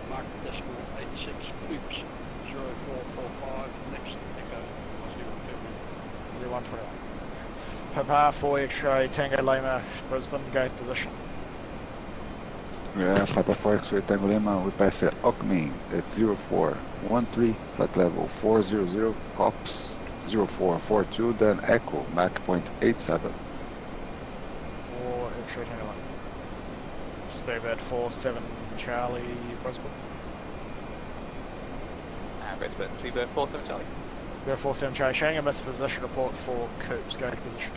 mark decimal 86, Coops 0445, next Echo, Aussie 121. Aussie 121. Papa 4 X-ray, Tango Lima, Brisbane, go ahead position. Yeah, Papa 4 X-ray Tango Lima, we pass at Ockming at 0413, flight level 400, COPS 0442, then Echo, Mach .87. 4 X-ray Tango Lima. Speedbird 47 Charlie, Brisbane. Brisbane, Speedbird 47 Charlie. 47 Charlie, showing a missed position report for Coops, go to position.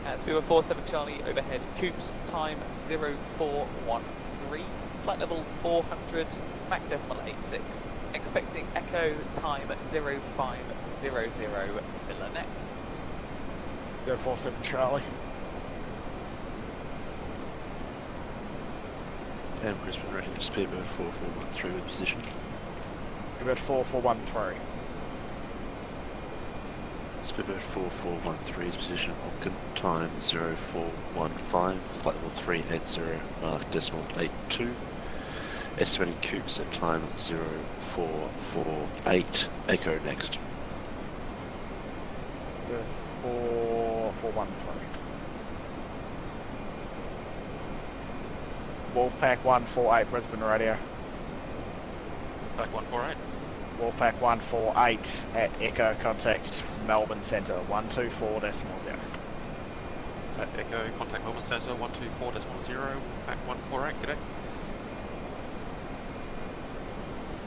Speedbird 47 Charlie, overhead, Coops, time 0413, flight level 400, Mach decimal 86. Expecting Echo, time 0500, Villa next. 47 Charlie. And Brisbane ready to Speedbird 4413 with position. Speedbird 4413. Speedbird 4413 is position Hopkin, time 0415, flight level 380, mark decimal 82. Estimating Coops at time 0448, Echo next. 4413. Wolfpack 148, Brisbane Radio. Back 148. Wolfpack 148 at Echo, contact Melbourne Centre 124.0. At Echo, contact Melbourne Centre 124.0, back 148, g'day.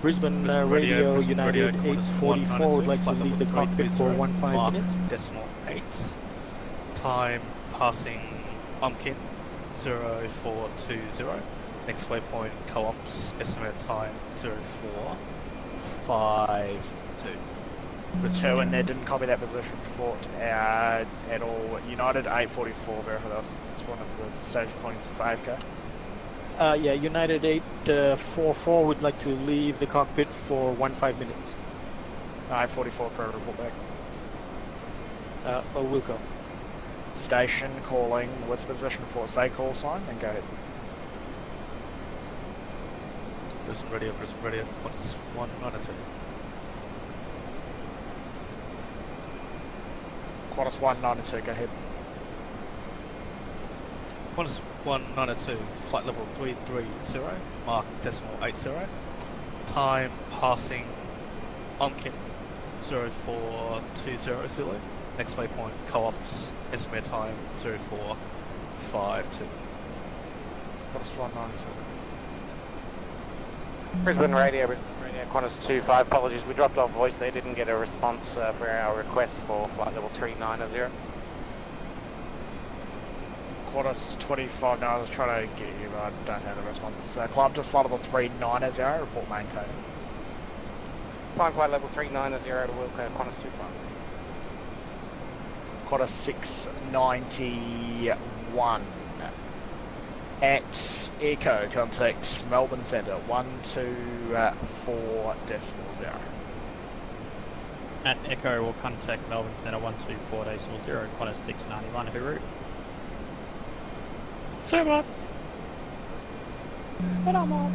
Brisbane Radio United 844 would like to leave the cockpit for 15 minutes. Decimal 8. Time passing Umkin 0420. Next waypoint co-ops, estimated time 0452. The two in there didn't copy that position report at all. United 844, verify that's one of the stage pointing for 5k. Yeah, United 844 would like to leave the cockpit for 15 minutes. 844 per report back. Wilco. Station calling with position report, say call sign, and go ahead. Brisbane Radio, what's 192? Qantas 192, go ahead. Qantas 192, flight level 330, mark decimal 80. Time passing Umkin 0420 Zulu. Next waypoint co-ops, estimated time 0452. Qantas 192. Brisbane Radio, Qantas 25, apologies, we dropped off voice there, didn't get a response for our request for flight level 390. Qantas 25, no, I was trying to get you, but I don't have the response. Climb to flight level 390, report main code. Climb flight level 390 to Wilco, Qantas 25. Qantas 691. At Echo, contact Melbourne Centre 124.0. At Echo, we'll contact Melbourne Centre 124.0, Qantas 691 en route. So what? But I'm on.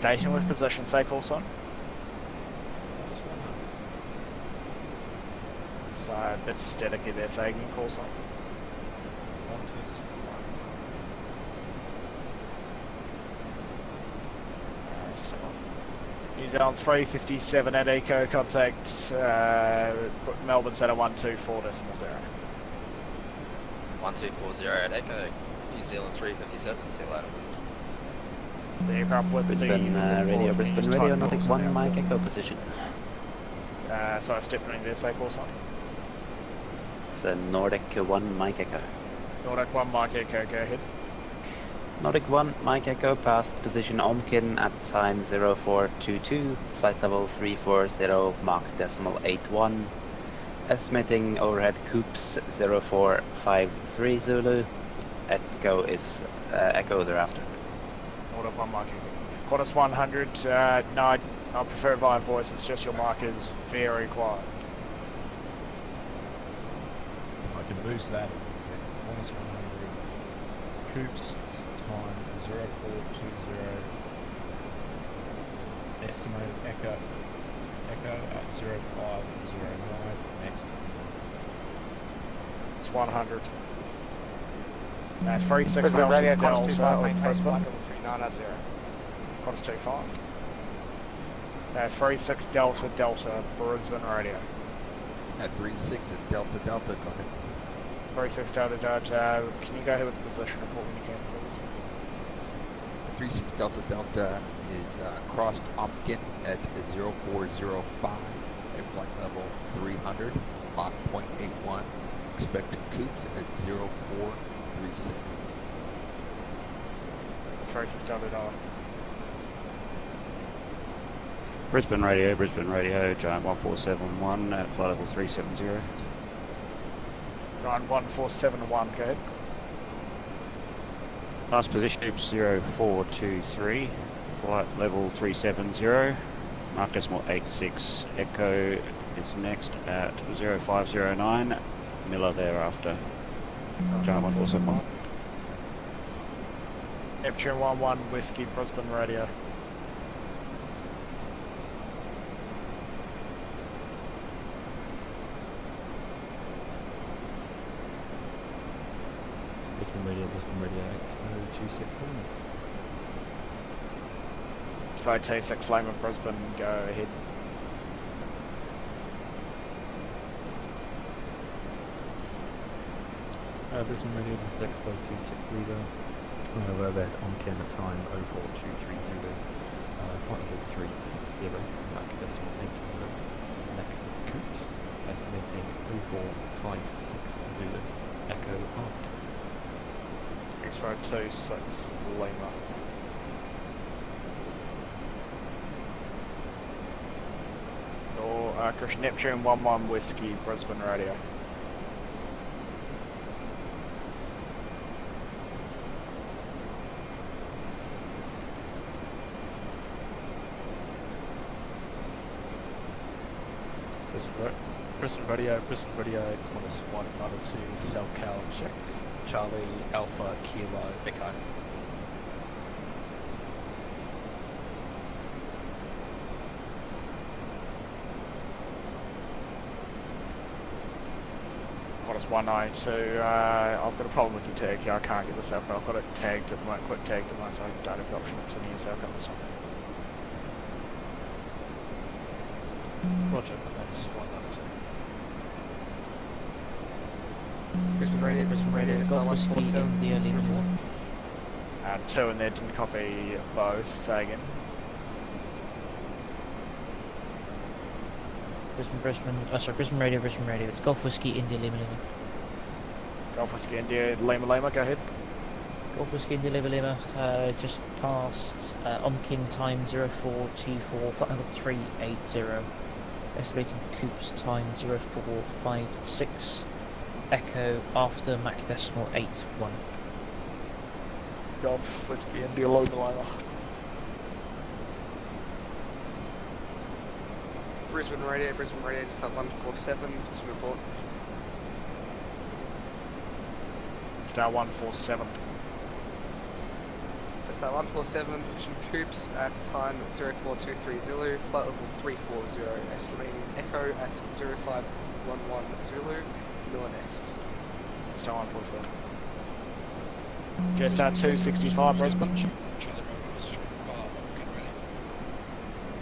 Station with position, say call sign. So it's static there, so you can call sign. New Zealand 357 at Eco, contact Melbourne Centre 124.0. 1240 at Echo, New Zealand 357, see you later. The aircraft with Brisbane Radio, Nordic 1, Mike Echo position. So it's definitely there, say call sign. It's a Nordic 1, Mike Echo. Nordic 1, Mike Echo, go ahead. Nordic 1, Mike Echo, past position Omkin at time 0422, flight level 340, Mach decimal 81. Estimating overhead coops 0453 Zulu. Echo is Echo thereafter. Nordic 1, Mike Echo. Qantas 100, no, I prefer via voice, it's just your mic is very quiet. I can boost that. Qantas 100, coops, time 0420, estimated Echo at 0509, next. It's 100. 36 Brisbane Radio, Qantas Delta 25, with maintain Brisbane. flight level 390. Qantas 25. 36 Delta Brisbane Radio. At 36 and Delta, go ahead. 36 Delta, can you go ahead with the position report when you can, please? 36 Delta is crossed Umkin at 0405 at flight level 300, Mach 0.81. Expected coops at 0436. 36 Delta. Brisbane Radio, Giant 1471 at flight level 370. Giant 1471, go ahead. Last position, 0423, flight level 370, Mach decimal 86, Echo is next at 0509, Miller thereafter, Giant 1471. Neptune 11 Whiskey, Brisbane Radio. Brisbane Radio, X0261. It's vote T6 Lima, Brisbane, go ahead. Brisbane Radio, this is Expo 26 Lima. Overhead Omkin at time 04230. Flight level 360, Mac decimal 80. Next is Coops, estimating 0456 Zulu. Echo aft. Expo 26 Lima. Or Chris Neptune 11 Whiskey, Brisbane Radio. Brisbane Radio, Qantas 192, Selcal, check. Charlie, Alpha, Kilo, Echo. Qantas 192, I've got a problem with your tag here, I can't get the Selcal. I've got it tagged at the moment, quick tagged at the moment, so I don't have the option of sending you Selcal this time. Roger, that's 192. Brisbane Radio, it's not 147. 2 in there, didn't copy both, say again. Brisbane Radio, it's Golf Whiskey, India, Lima Lima. Golf Whiskey, India, Lima Lima, go ahead. Golf Whiskey, India, Lima Lima, just past Omkin time 0424, flight number 380. Estimating Coops time 0456. Echo after Mac decimal 81. Golf Whiskey, India, Lima Lima. Brisbane Radio, just at 147, position report. Star 147. Just at 147, position Coops at time 0423 Zulu, flight level 340, estimating Echo at 0511 Zulu, Miller next. Star 147. Just at 265 Brisbane.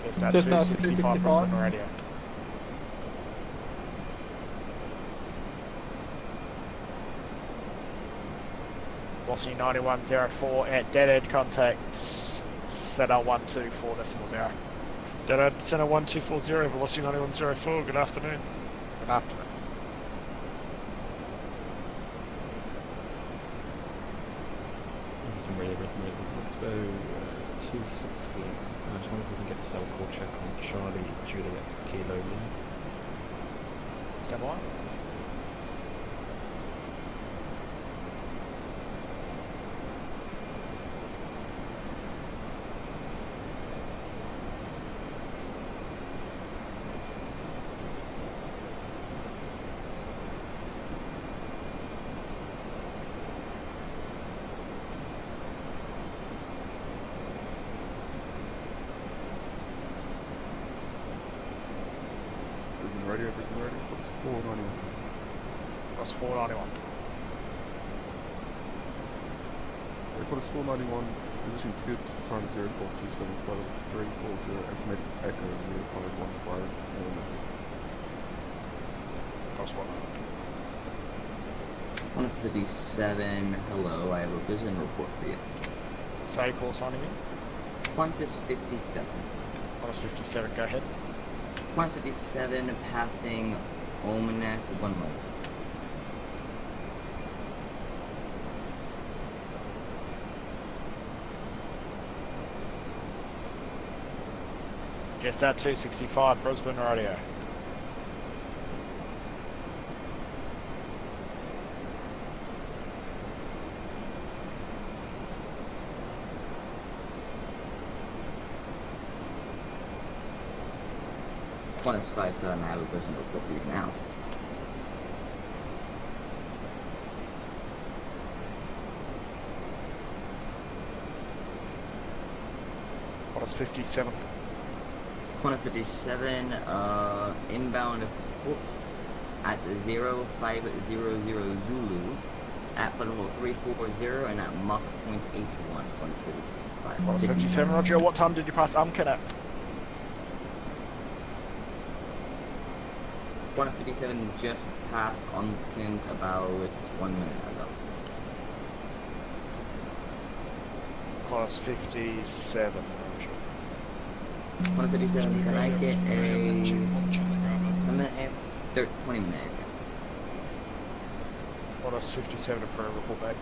Just at 265 Brisbane Radio. Bossy 9104 at dead-end contact center 124.0. Dead-end center 1240, Velocity 9104, good afternoon. Good afternoon. Expo 260. I just wonder if we can get the cell call check on Charlie, Juliet, Kilo, Lima. Stand by. Radio, what's 491? What's 491? Airport is 491, position Coops, time 0427, flight of 340, estimated Echo 0515, Cost 157, hello, I have a vision report for you. Say call sign again. Qantas 57. Qantas 57, go ahead. Qantas 57 passing Almanac 1 mile. Just at 265 Brisbane Radio. Qantas 57, I have a vision report for you now. Qantas 57. Qantas 57, inbound Hooks at 0500 Zulu at flight level 340 and at Mach 0.81. Qantas 57, Roger. What time did you pass Umkin at? Qantas 57 just passed Umkin about 1 minute ago. Qantas 57, Roger. 157, can I get a minute, 20 minute? Qantas 57 approved, report back.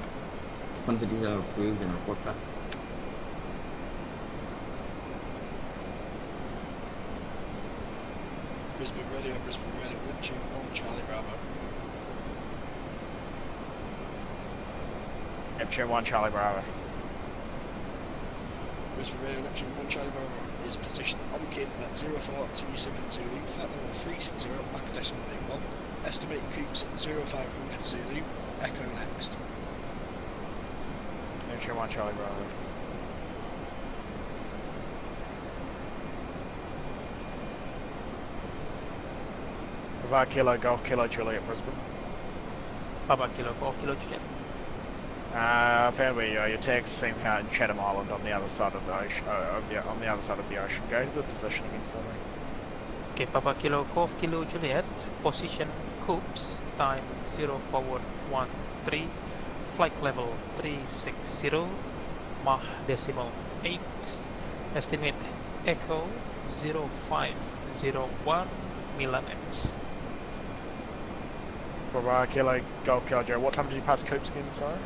157 approved and report back. Brisbane Radio, 121 Charlie Bravo. Neptune 1 Charlie Bravo. Brisbane Radio, 1 Charlie Bravo is positioned on Kin at 0427 Zulu, flight level 360, back decimal 81. Estimate coops at 0500 Zulu, echo next. Neptune 1 Charlie Bravo. Provide Kilo Golf Kilo Juliet Brisbane. Papa Kilo Golf Kilo Juliet. Found where your tags seem out in Chatham Island on the other side of the ocean. On the other side of the ocean. Go to the position again for me. Okay, Papa Kilo Golf Kilo Juliet. Position Coops. Time 0413. Flight level 360. Mach decimal 8. Estimate Echo 0501 Milan X. Provide Kilo Golf Kilo Joe. What time did you pass Coops again, sorry?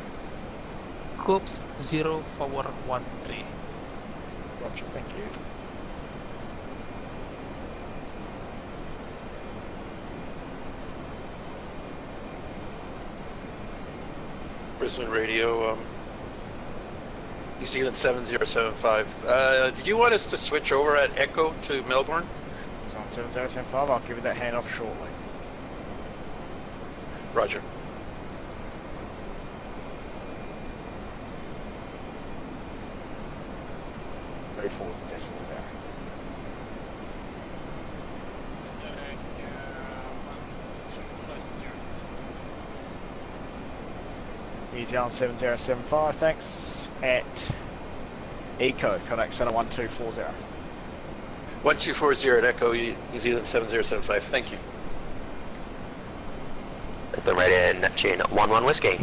Coops 0413. Roger, thank you. Brisbane Radio, New Zealand 7075. Did you want us to switch over at Echo to Melbourne? It's on 7075. I'll give you that handoff shortly. Roger. Very forwards and decimals there. Easy on 7075, thanks. At Eco, connect center 1240. 1240 at Echo, New Zealand 7075. Thank you. The radio Neptune 11 Whiskey.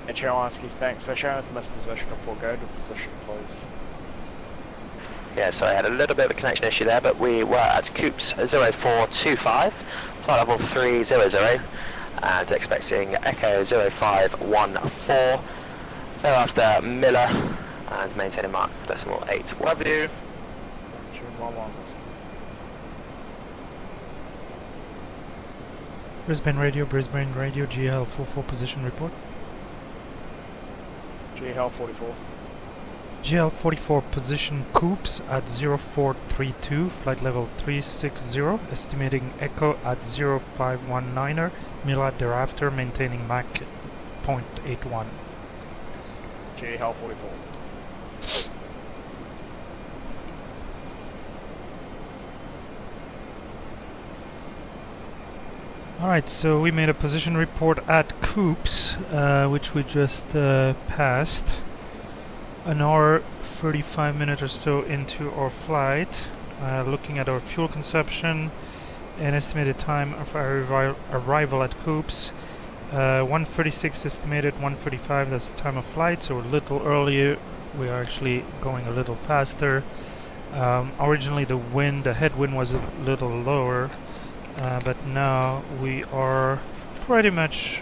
And Cherowanski's thanks. So showing with missed position before go to position, please. Yeah, so I had a little bit of a connection issue there, but we were at Coops 0425, flight level 300, and expecting Echo 0514, thereafter Miller, and maintaining Mark decimal 8. Love you. Brisbane Radio, JeeHell 44 position report. JeeHell 44. JeeHell 44 position Coops at 0432, flight level 360, estimating Echo at 0519er, Mila thereafter maintaining Mach 0.81. JeeHell 44. Alright, so we made a position report at Coops, which we just passed. An hour 35 minutes or so into our flight, looking at our fuel consumption and estimated time of our arrival at Coops. 1:36 estimated, 1:35 that's the time of flight, so a little earlier. We are actually going a little faster. Originally the headwind was a little lower, but now we are pretty much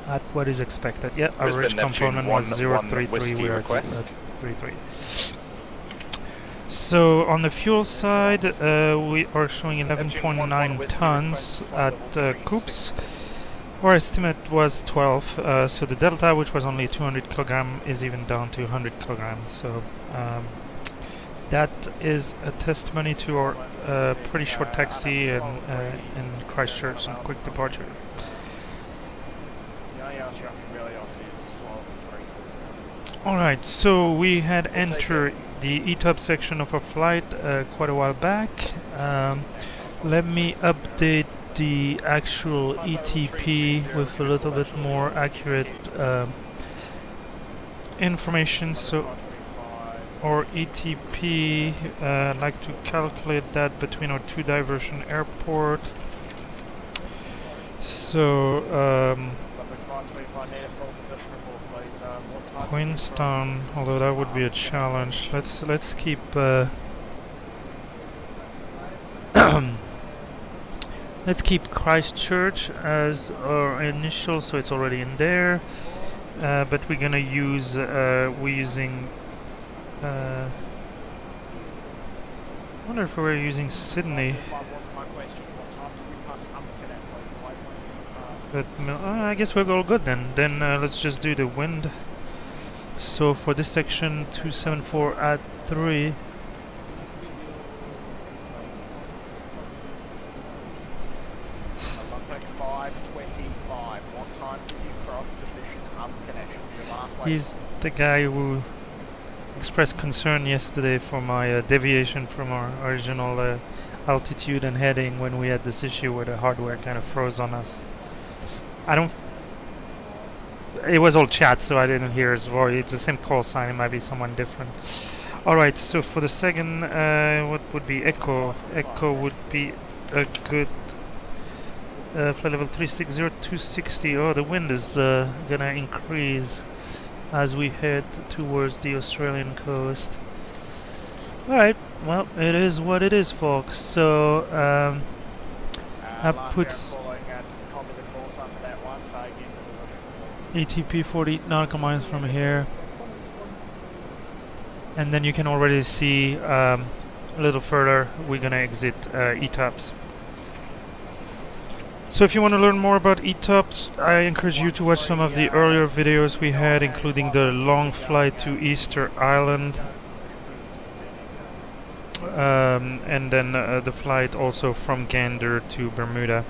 at what is expected. Yeah, average component was 033, we are at 33. So on the fuel side, we are showing 11.9 tons at Coops. Our estimate was 12, so the delta, which was only 200 kilogram, is even down to 100 kilograms. So that is a testimony to our pretty short taxi in Christchurch and quick departure. Alright, so we had entered the ETOP section of our flight quite a while back. Let me update the actual ETP with a little bit more accurate information. So our ETP, I'd like to calculate that between our two diversion airport. So 125 need a full position report, please. What time? Queenstown, although that would be a challenge. Let's keep let's keep Christchurch as our initial, so it's already in there. But we're gonna use we're using. I wonder if we're using Sydney. But I guess we're all good then. Then let's just do the wind. So for this section, 274 at 3. He's the guy who expressed concern yesterday for my deviation from our original altitude and heading when we had this issue where the hardware kind of froze on us. It was all chat, so I didn't hear his voice. It's the same call sign, it might be someone different. Alright, so for the second, what would be Echo? Echo would be a good flight level 360, 260. Oh, the wind is gonna increase as we head towards the Australian coast. Alright, well, it is what it is, folks. So, that puts ATP 40 nautical miles from here. And then you can already see a little further, we're gonna exit ETOPS. So if you want to learn more about ETOPS, I encourage you to watch some of the earlier videos we had, including the long flight to Easter Island, and then the flight also from Gander to Bermuda.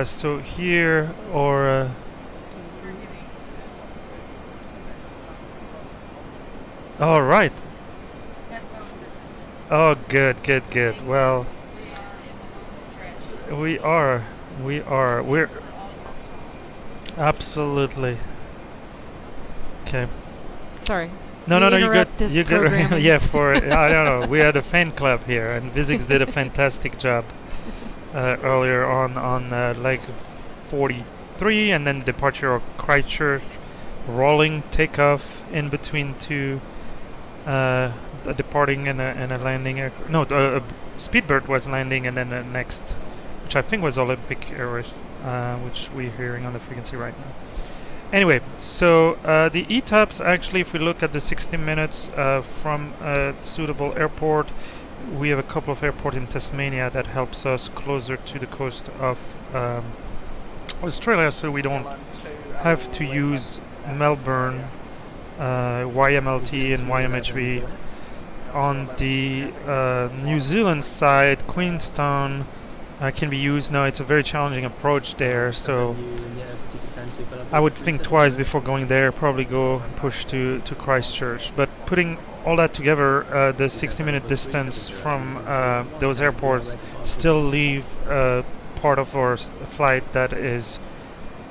So here, or all right. Oh, good. Well, we're absolutely okay. Sorry. No, you're good. You're good. Yeah, I don't know. We had a fan club here, and Vizix did a fantastic job earlier on leg 43, and then departure of Christchurch, rolling takeoff in between two, departing and a landing. Speedbird was landing, and then the next, which I think was Olympic Airways, which we're hearing on the frequency right now. Anyway, so the ETOPS, actually, if we look at the 60 minutes from a suitable airport, we have a couple of airports in Tasmania that helps us closer to the coast of Australia, so we don't have to use Melbourne, YMLT and YMHB. On the New Zealand side, Queenstown can be used. Now it's a very challenging approach there, so I would think twice before going there. Probably go push to Christchurch. But putting all that together, the 60-minute distance from those airports still leave part of our flight that is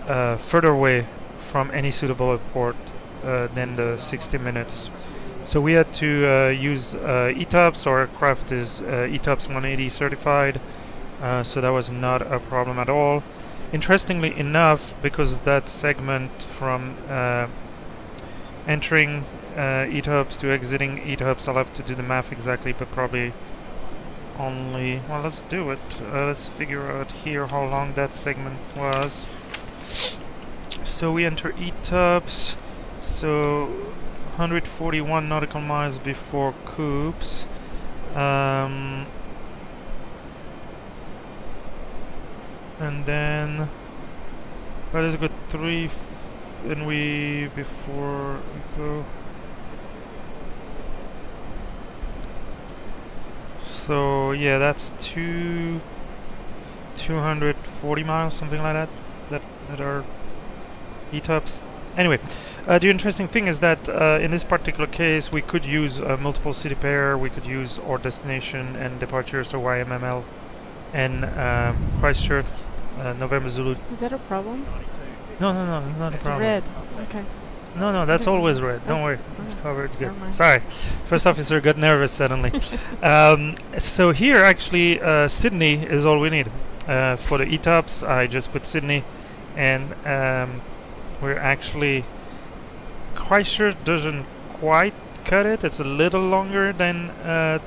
further away from any suitable airport than the 60 minutes. So we had to use ETOPS. Our aircraft is ETOPS 180 certified, so that was not a problem at all. Interestingly enough, because that segment from entering ETOPS to exiting ETOPS, I'll have to do the math exactly, but probably only, well, let's do it. Let's figure out here how long that segment was. So we enter ETOPS, so 141 nautical miles before Coops. And then that is a good 3, and we before we go. So yeah, that's 240 miles, something like that. That are ETOPS. Anyway, the interesting thing is that in this particular case, we could use multiple city pair. We could use our destination and departure, so YMML and Christchurch, November Zulu. Is that a problem? No, not a problem. Red. Okay. No, that's always red. Don't worry, it's covered. It's good. Sorry, first officer got nervous suddenly. So here, actually, Sydney is all we need for the ETOPS. I just put Sydney, and we're actually... Christchurch doesn't quite cut it. It's a little longer than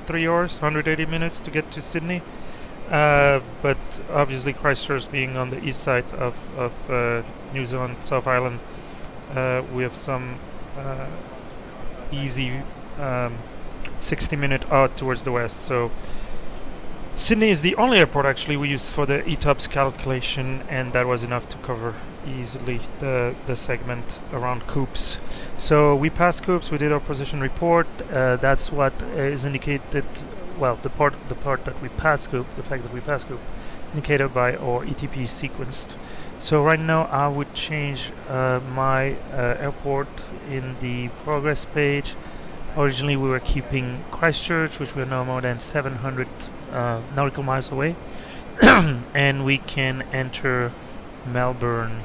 3 hours, 180 minutes to get to Sydney. But obviously Christchurch being on the east side of New Zealand, South Island, we have some easy 60-minute out towards the west. So Sydney is the only airport actually we use for the ETOPS calculation, and that was enough to cover easily the segment around Coops. So we passed Coops, we did our position report. That's what is indicated, well, the part that we passed Coop, the fact that we passed Coop, indicated by our ETP sequenced. So right now I would change my airport in the progress page. Originally we were keeping Christchurch, which we're now more than 700 nautical miles away, and we can enter Melbourne.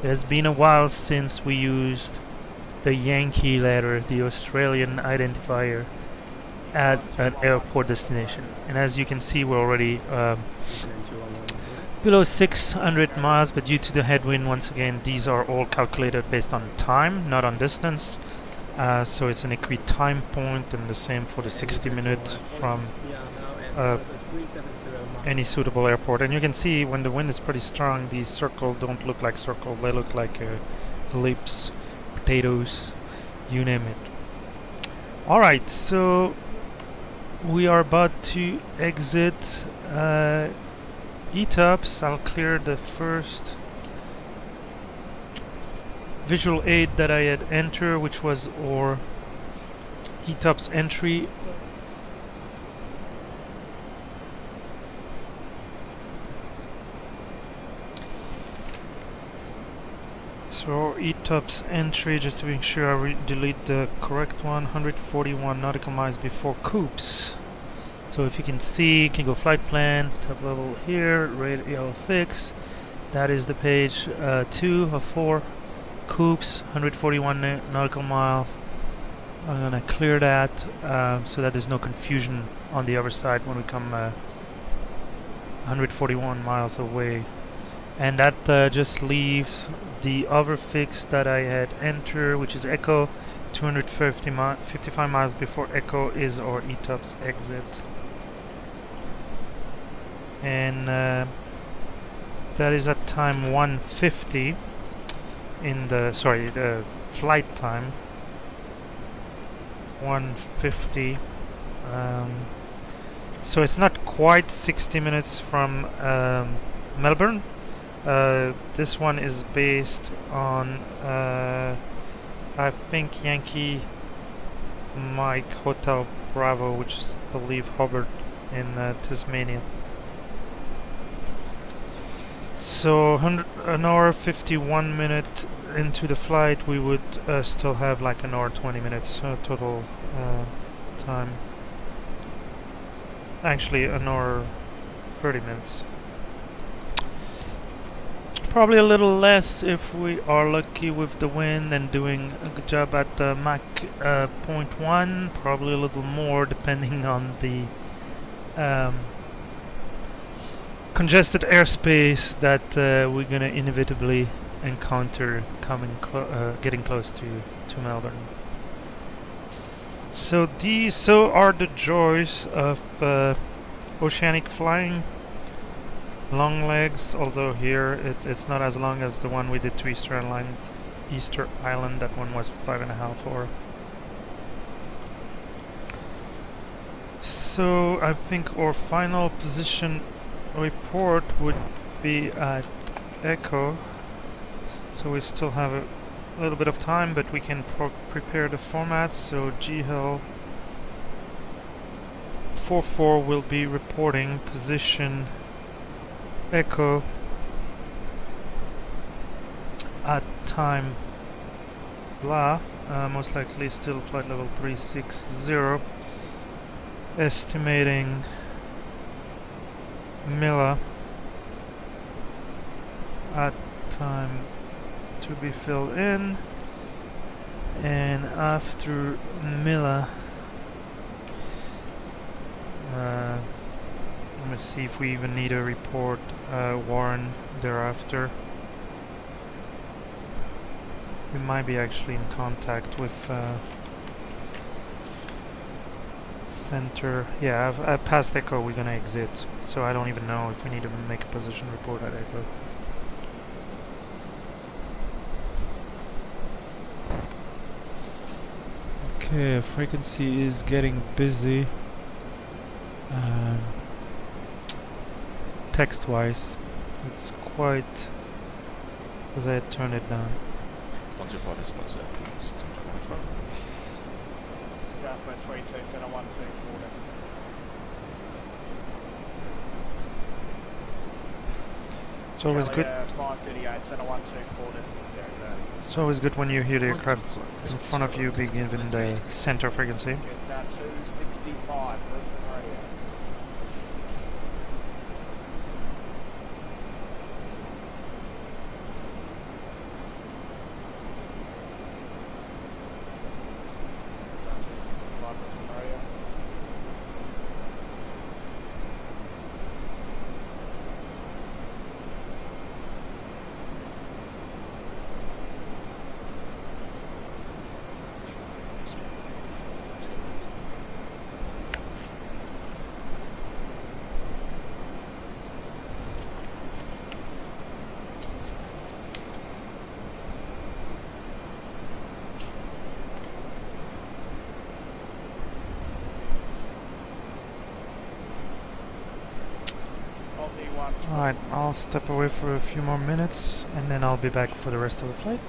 It has been a while since we used the Yankee letter, the Australian identifier, as an airport destination. And as you can see, we're already below 600 miles, but due to the headwind, once again, these are all calculated based on time, not on distance. So it's an equi time point, and the same for the 60-minute from any suitable airport. And you can see when the wind is pretty strong, these circles don't look like circles, they look like ellipse, potatoes, you name it. Alright, so we are about to exit ETOPS. I'll clear the first visual aid that I had entered, which was our ETOPS entry. So ETOPS entry, just to make sure I delete the correct one, 141 nautical miles before Coops. So if you can see, you can go flight plan, top level here, radio fix. That is the page 2 of 4. Coops, 141 nautical miles. I'm gonna clear that so that there's no confusion on the other side when we come 141 miles away. And that just leaves the other fix that I had entered, which is Echo. 55 miles before Echo is our ETOPS exit. And that is at time 150 in the, sorry, the flight time 150. So it's not quite 60 minutes from Melbourne. This one is based on I think Yankee Mike Hotel Bravo, which is I believe Hobart in Tasmania. So an hour 51 minute into the flight, we would still have like an hour 20 minutes total time. Actually an hour 30 minutes. Probably a little less if we are lucky with the wind and doing a good job at Mach 0.1. Probably a little more depending on the congested airspace that we're gonna inevitably encounter coming getting close to Melbourne. So these are the joys of oceanic flying. Long legs, although here it's not as long as the one we did to Easter Island. That one was 5.5 hours. So I think our final position report would be at Echo. So we still have a little bit of time, but we can prepare the format. So JeeHell 44 will be reporting position Echo at time blah, most likely still flight level 360, estimating Miller at time to be filled in, and after Miller let me see if we even need a report Warren thereafter. We might be actually in contact with center. Yeah, I've passed Echo. We're gonna exit, so I don't even know if we need to make a position report at Echo. Okay, frequency is getting busy. Text-wise, it's quite. As I turn it down. 125 is not zero, please. Southwest 32, center 124 decimal. It's always good. 538, center 124 decimal 0. It's always good when you hear the aircraft in front of you being given the center frequency. It's now 265, Brisbane radio. Alright, I'll step away for a few more minutes and then I'll be back for the rest of the flight.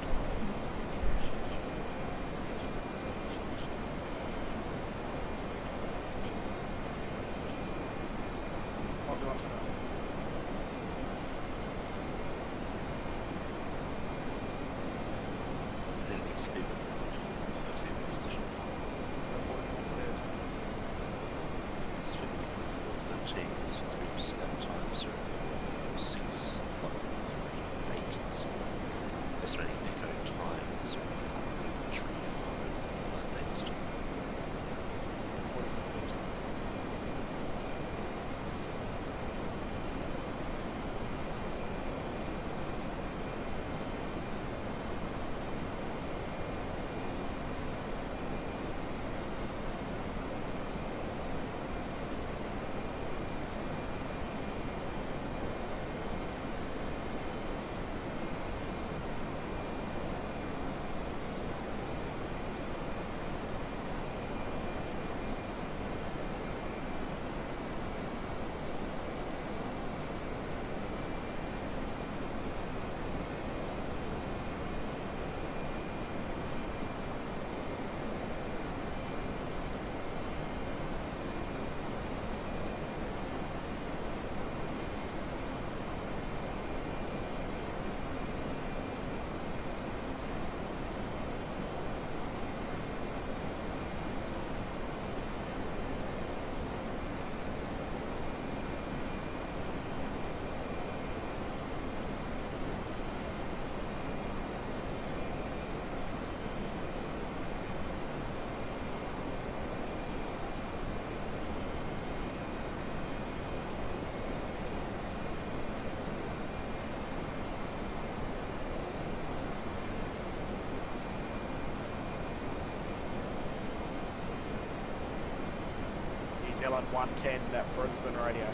New Zealand 110 at Brisbane radio.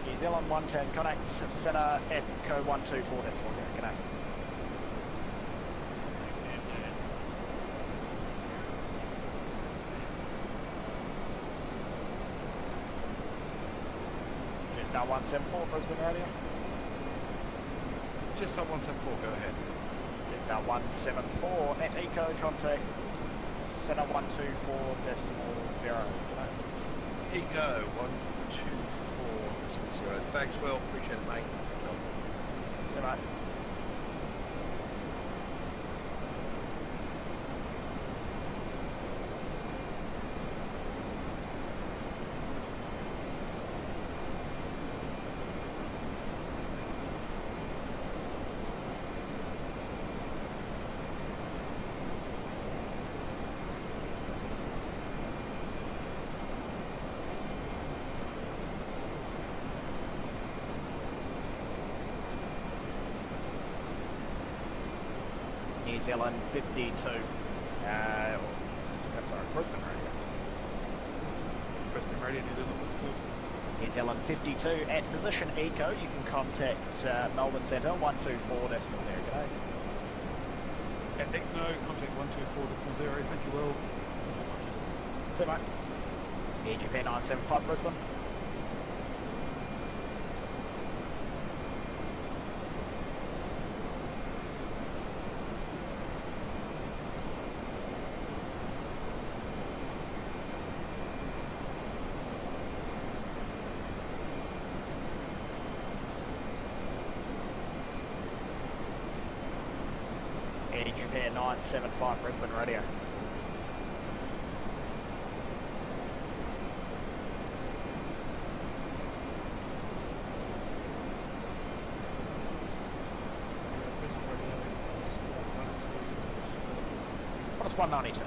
New Zealand 110, connect center Echo 124 decimal 0, connect. Just now 174 Brisbane radio. Just on 174, go ahead. Just now 174, net eco contact center 124 decimal 0, connect. Eco 124 decimal 0. Thanks, Will. Appreciate it, mate. See you, mate. New Zealand 52. Sorry, Brisbane Radio. Brisbane Radio, New Zealand 52. New Zealand 52 at position Eco. You can contact Melbourne Centre 124 decimal there. G'day. At Echo, contact 124.0. Thank you, Will. See you, mate. EGP 975 Brisbane. EGP 975 Brisbane Radio. What's 192?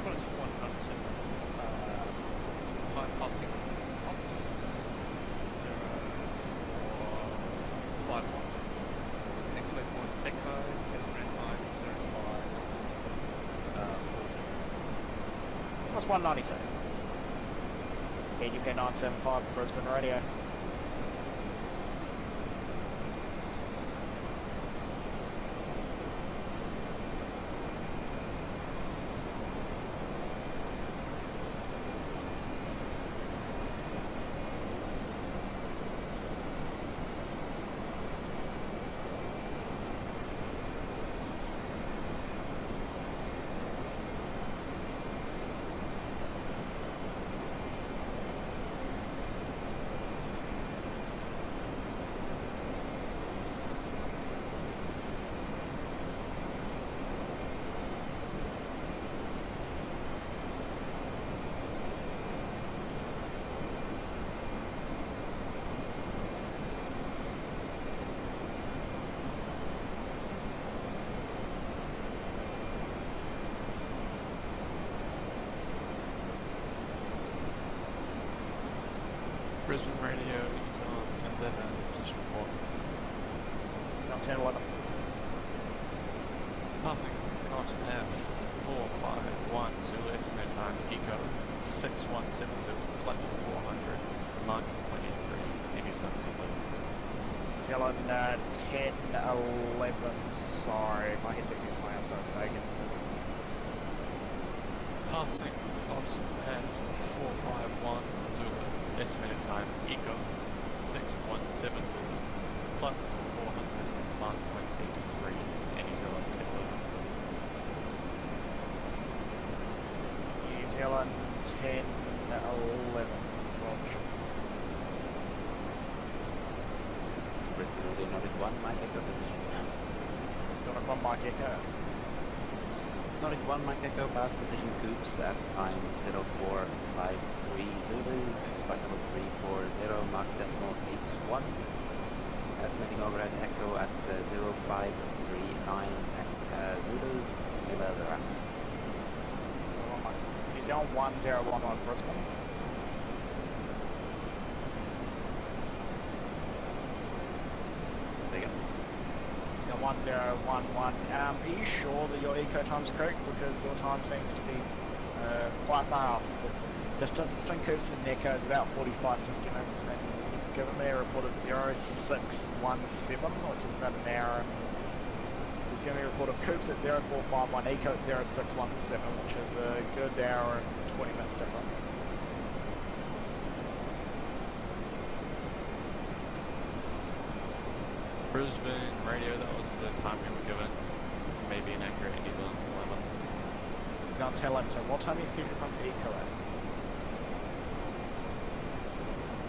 What is 192? Line passing Ops 0451. Next waypoint Echo, estimate time 05 40. What's 192? EGP 975 Brisbane Radio. Brisbane Radio is on 11, position 4. On 10 11. Passing Carlton F 451 Zulu, estimate time Eco 6170, flight level 400, Mark 23, Any Sun Zealand 10 11. Sorry, my headset is my I'm so mistaken. Passing Carlton F 451 Zulu, estimated time Eco 6170, flight level 400, Mark 83, Any Zealand 10 11. New Zealand 10 11. Roger. Brisbane Radio Nordic 1, Mike Echo position now. Nordic 1 Mike Echo. Nordic 1, Mike Echo, pass position Coops at time 0453 Zulu, flight level 340, mark decimal 81. Estimating overhead Echo at 0539 at Zulu, Miller Lira. New Zealand 1011 Brisbane. Take it. 1011. Are you sure that your eco time's correct? Because your time seems to be quite far off. The distance between Coops and Echo is about 45 50 minutes, and you've given me a report of 0617, which is about an hour. And you've given me a report of Coops at 0451, Eco at 0617, which is a good hour and 20 minutes difference. Brisbane Radio, that was the time we were given. Maybe inaccurate in New Zealand 11. He's going to tell him, so what time is he across the Eco at?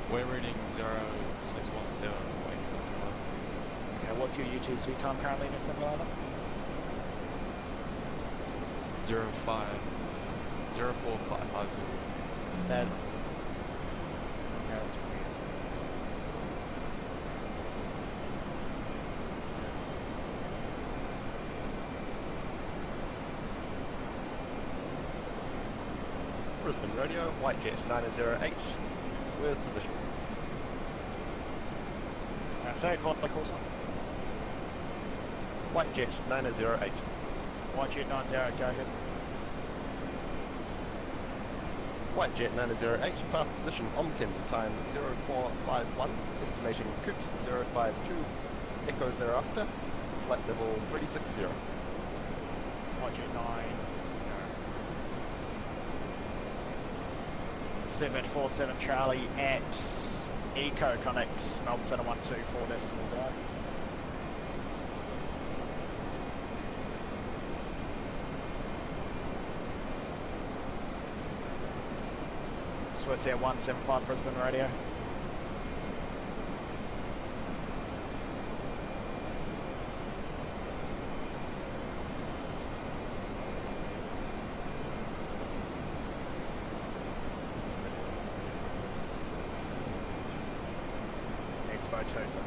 We're reading 0617 for New Zealand 11. Okay, what's your UTC time currently in New Zealand 11? 0455 That. Yeah, that's weird. Brisbane Radio, Whitejet 908, with position. Say it, what the course on? Whitejet 908. Whitejet 90, go ahead. Whitejet 908, past position Omkin, time 0451, estimation Coops 052, echo thereafter, flight level 360. Whitejet 9. Speedbird 47 Charlie at Eco Connect, Melbourne Centre 124.0. Swiss Air 175 Brisbane Radio. Expo 2, so that's 500.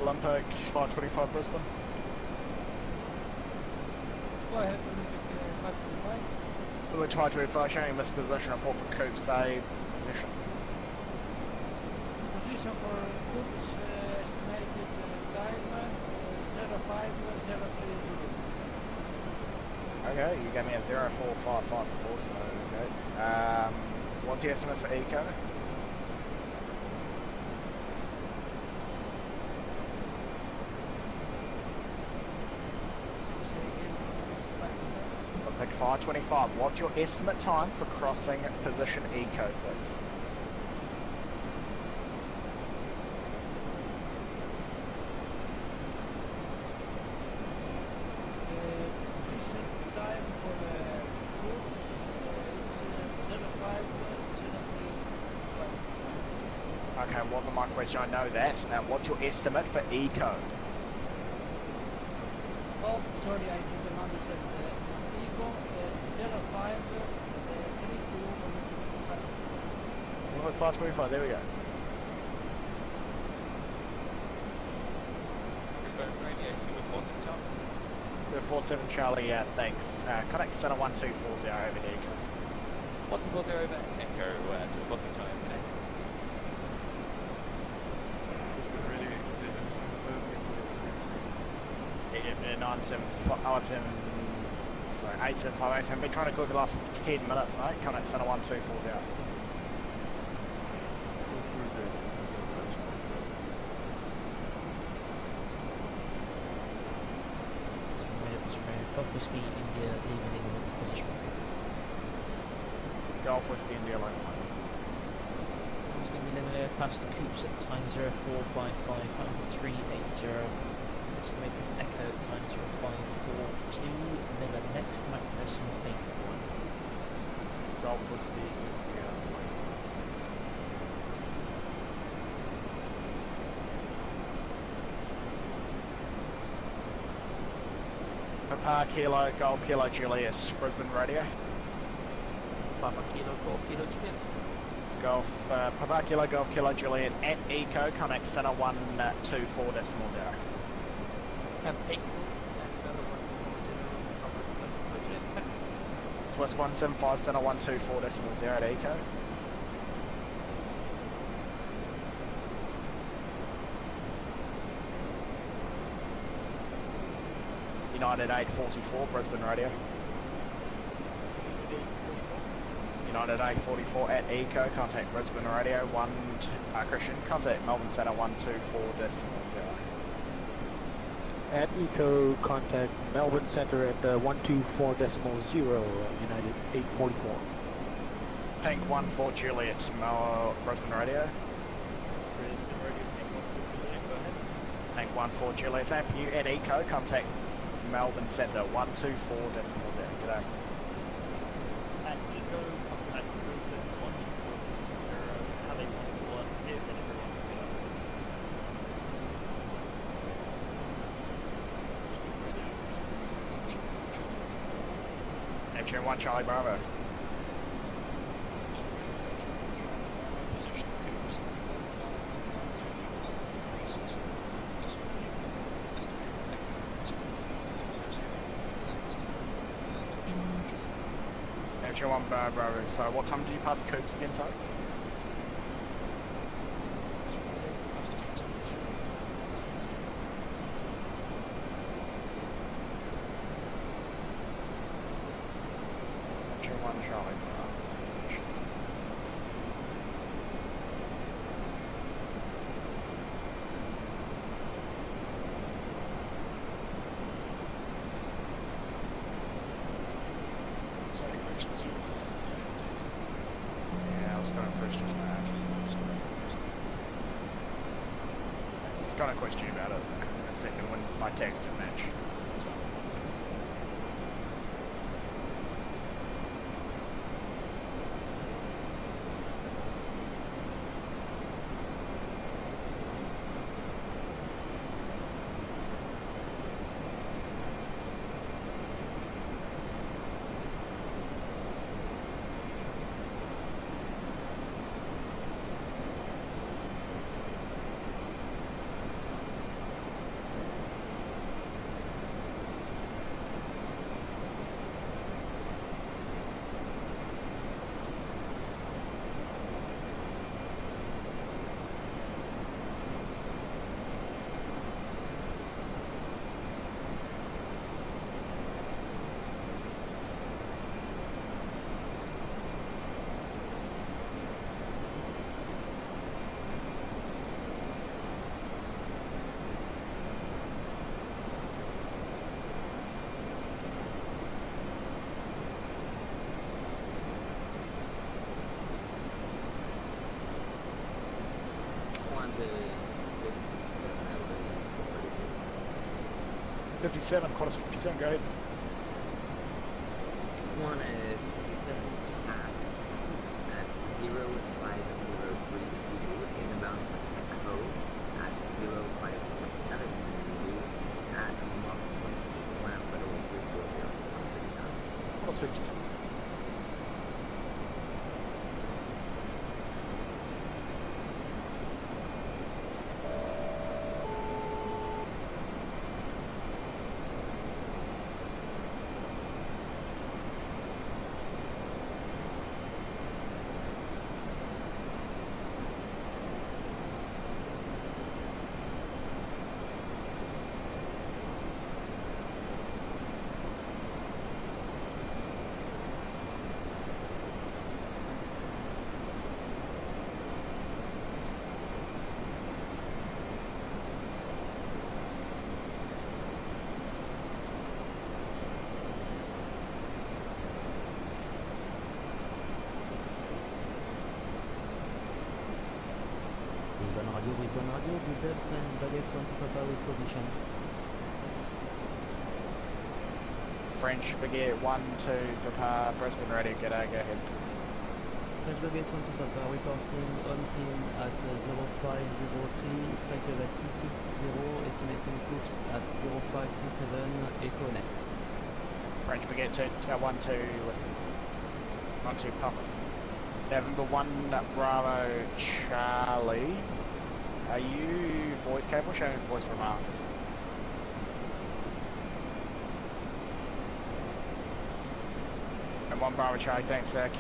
Olympic 525 Brisbane. Go ahead, Olympic 525. Olympic 525 showing this position report for Coop, say position. Position for Coops, estimated time 0503. Okay, you gave me a 0455 before, so okay. What's the estimate for Eco? Olympic 525, what's your estimate time for crossing position Eco, please? Time for Coops, it's 0573. Okay, wasn't my question, I know that. Now, what's your estimate for Eco? Oh, sorry, I didn't understand. Eco 0532. 525, there we go. We're 47 Charlie, thanks. Connect Center 1240 over to Eco. 140 over Echo to Boston Charlie Connect. Yeah, 8758. I've been trying to cook the last 10 minutes, mate. Connect Center 1240. Golf Whiskey India leaving in position. Golf Whiskey India line 1. It's going to be eliminated past the Coops at time 0455, 380. Estimated Echo time 0542. Miller next, Mac decimal 81. Golf Whiskey India line 1. Papa Kilo, Golf Kilo Juliet, Brisbane Radio. Papa Kilo, Golf Kilo Juliet. Golf, Papa Kilo, Golf Kilo Juliet at Eco, Connect Center 124.0. And Echo, West 175 Center 124.0 at Eco. United 844 Brisbane Radio. United 844 at Eco, contact Brisbane Radio 1 Christian, contact Melbourne Centre 124.0. At Eco, contact Melbourne Centre at 124.0, United 844. Pink 14 Juliet, Brisbane Radio. Brisbane Radio, Pink 14 Juliet, go ahead. Pink 14 Juliet, thank you. At Eco, contact Melbourne Centre 124.0. G'day. At Eco, contact Brisbane 124.0. How they want to work is and everyone can get over. Neptune 1 Charlie Bravo. Neptune 1 Bravo, so what time do you pass Coops again, sorry? Neptune 1 Charlie Bravo. Yeah, I was going to push just now. I was going to question you about it in a second when my text didn't match. One to 57, quarters 57, go ahead. One at 57 pass at 05032 inbound Echo at 0547 at Mach 1 Federal 340. Quarters 57. Brisbane Radio, good and baguette 20 Papa with position. French Baguette 1 to prepare Brisbane ready, go ahead. French baguette 20 Papa reporting on pin at 0503, flight level 260, estimating coops at 0537, echo next. French Baguette 1 to listen. 1 to Papa. November 1 Bravo Charlie. Are you voice capable? Showing voice remarks. And 1 Bravo Charlie, thanks Zach.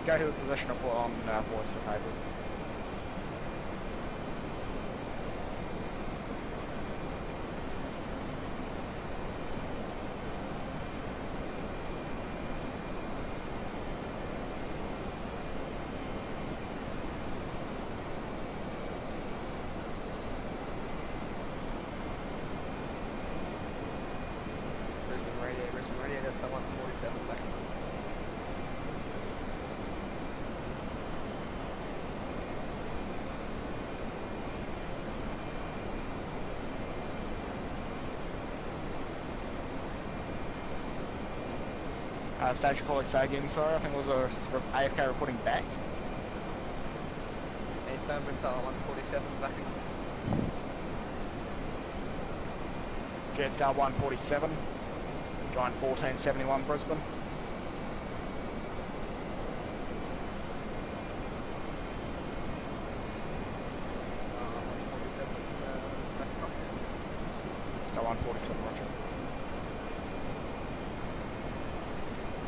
Go to the position report on voice for paper. Brisbane Radio, there's someone 47 back. Station calling say again, sorry, I think it was a AFK reporting back. Eastbound Brinzell 147 back. Jetstar 147, join 1471 Brisbane.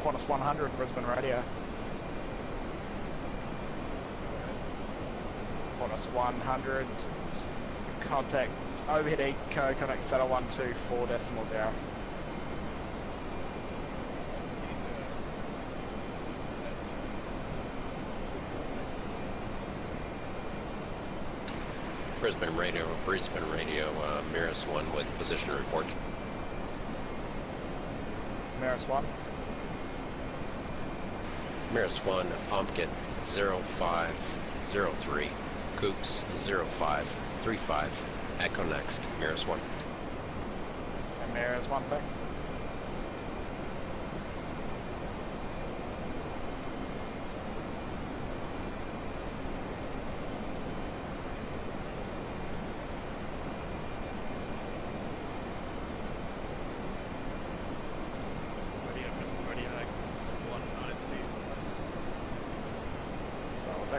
Qantas 100, Brisbane Radio. Qantas 100, contact overhead eco, connect Saddle 124.0. Brisbane Radio, Mirrors 1 with position report. Mirrors 1. Mirrors 1, Pumpkin 0503, Coops 0535, Echo next, Mirrors 1. And Mirrors 1 back.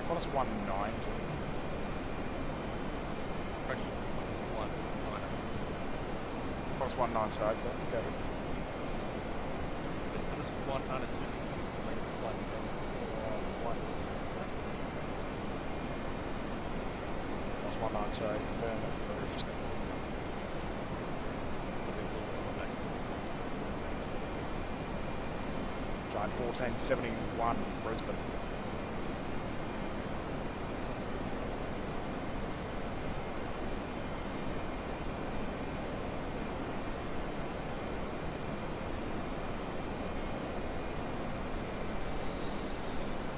Qantas 190. Qantas 190, okay. Just put us 192. Qantas 190, confirm that's approved. Giant 1471, Brisbane.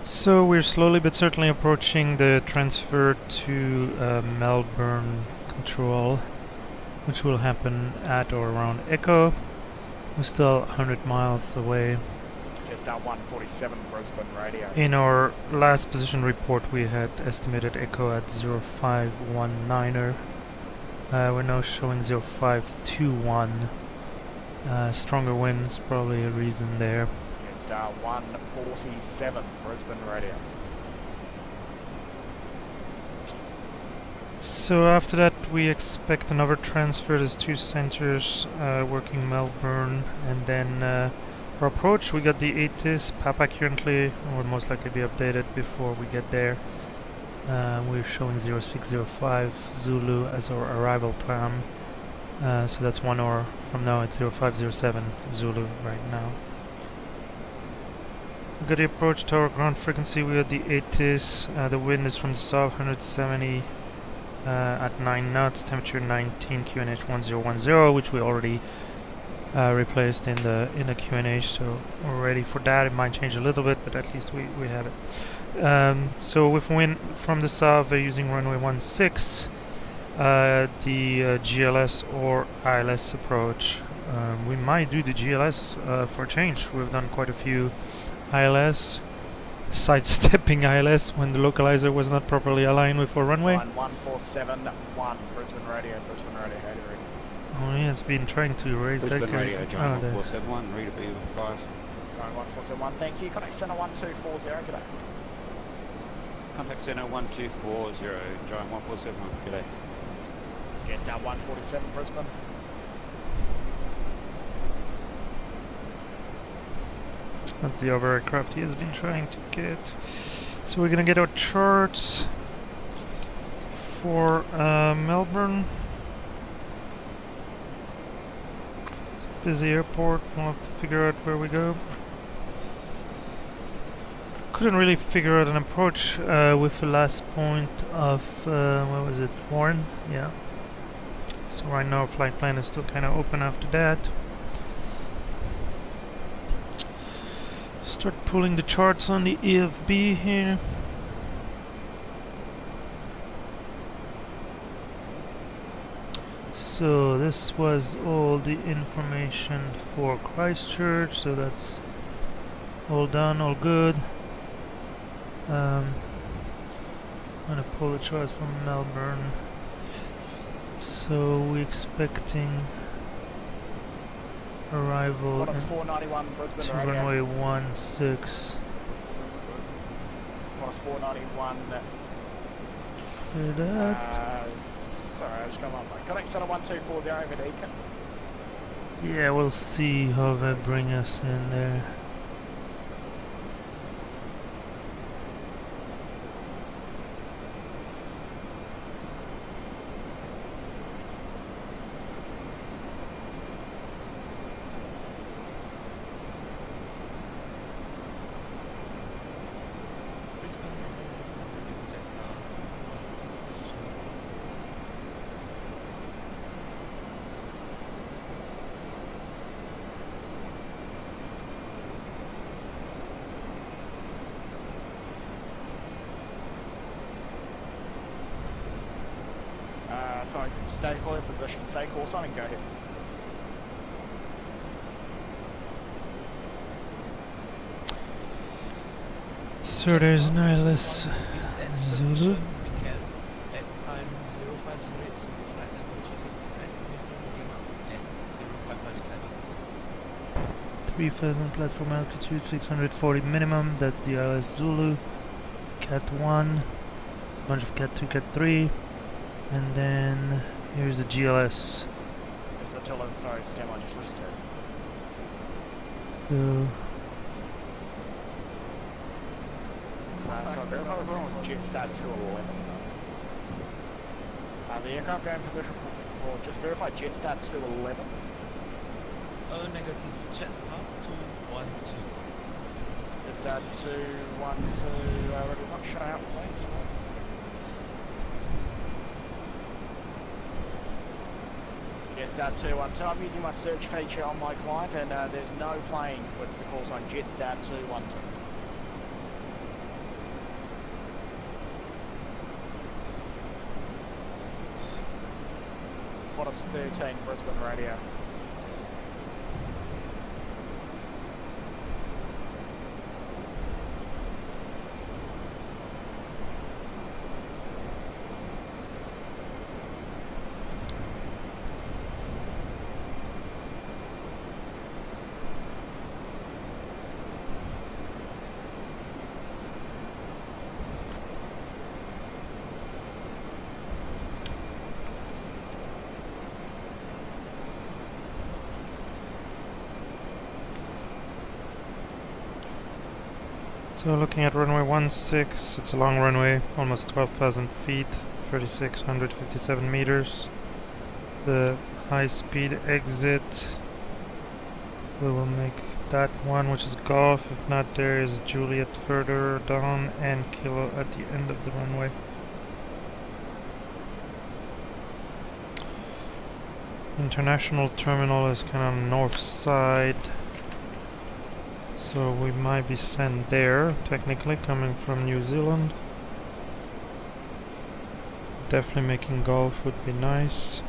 So we're slowly but certainly approaching the transfer to Melbourne control, which will happen at or around Echo. We're still 100 miles away. Just down 147 Brisbane Radio. In our last position report we had estimated Echo at 0519er. We're now showing 0521. Stronger winds, probably a reason there. Star 147 Brisbane Radio. So after that we expect another transfer. There's two centers working Melbourne, and then our approach, we got the ATIS Papa currently, will most likely be updated before we get there. We're showing 0605 Zulu as our arrival time, so that's 1 hour from now. It's 0507 Zulu right now. We got the approach tower ground frequency. We got the ATIS. The wind is from the south, 170 at 9 knots. Temperature 19, QNH 1010, which we already replaced in the QNH. So we're ready for that. It might change a little bit, but at least we have it. So with wind from the south, they're using runway 16. The GLS or ILS approach. We might do the GLS for a change. We've done quite a few ILS, sidestepping ILS when the localizer was not properly aligned with our runway. 1471 Brisbane Radio, how do you read? Oh, he has been trying to raise that. Brisbane Radio, John 1471, read it with 5. Giant 1471, thank you. Contact Center 1240, g'day. Contact Center 1240, Giant 1471, g'day. Yes, down 147 Brisbane. That's the other aircraft he has been trying to get. So we're gonna get our charts for Melbourne. Busy airport, we'll have to figure out where we go. Couldn't really figure out an approach with the last point of, what was it, Warren? Yeah. So right now our flight plan is still kind of open after that. Start pulling the charts on the EFB here. So this was all the information for Christchurch, so that's all done, all good. I'm gonna pull the charts from Melbourne. So we're expecting arrival Qantas 491 Brisbane to Radio. runway 16. Qantas 491. For that. Sorry, I just come up. Contact Center 1240 over Deacon. Yeah, we'll see how they bring us in there. sorry, stay clear position, stay course on and go ahead. So there's an ILS Zulu. 3,000 platform altitude, 640 minimum, that's the ILS Zulu. Cat 1, a bunch of Cat 2, Cat 3, and then here's the GLS. Sorry, stand on, just listed. So, So there's no wrong with JetStat 211. The aircraft going position for just verify JetStat 211. Negative, Chester 212. JetStat 212, ready, not shut out, please. JetStat 212, I'm using my search feature on my client and there's no plane with the call sign JetStat 212. Qantas 13, Brisbane radio. so looking at runway 16, it's a long runway, almost 12,000 feet, 3,657 meters. The high-speed exit, we will make that one, which is Golf. If not, there is Juliet further down and Kilo at the end of the runway. International terminal is kind of on the north side, so we might be sent there, technically, coming from New Zealand. Definitely making Golf would be nice.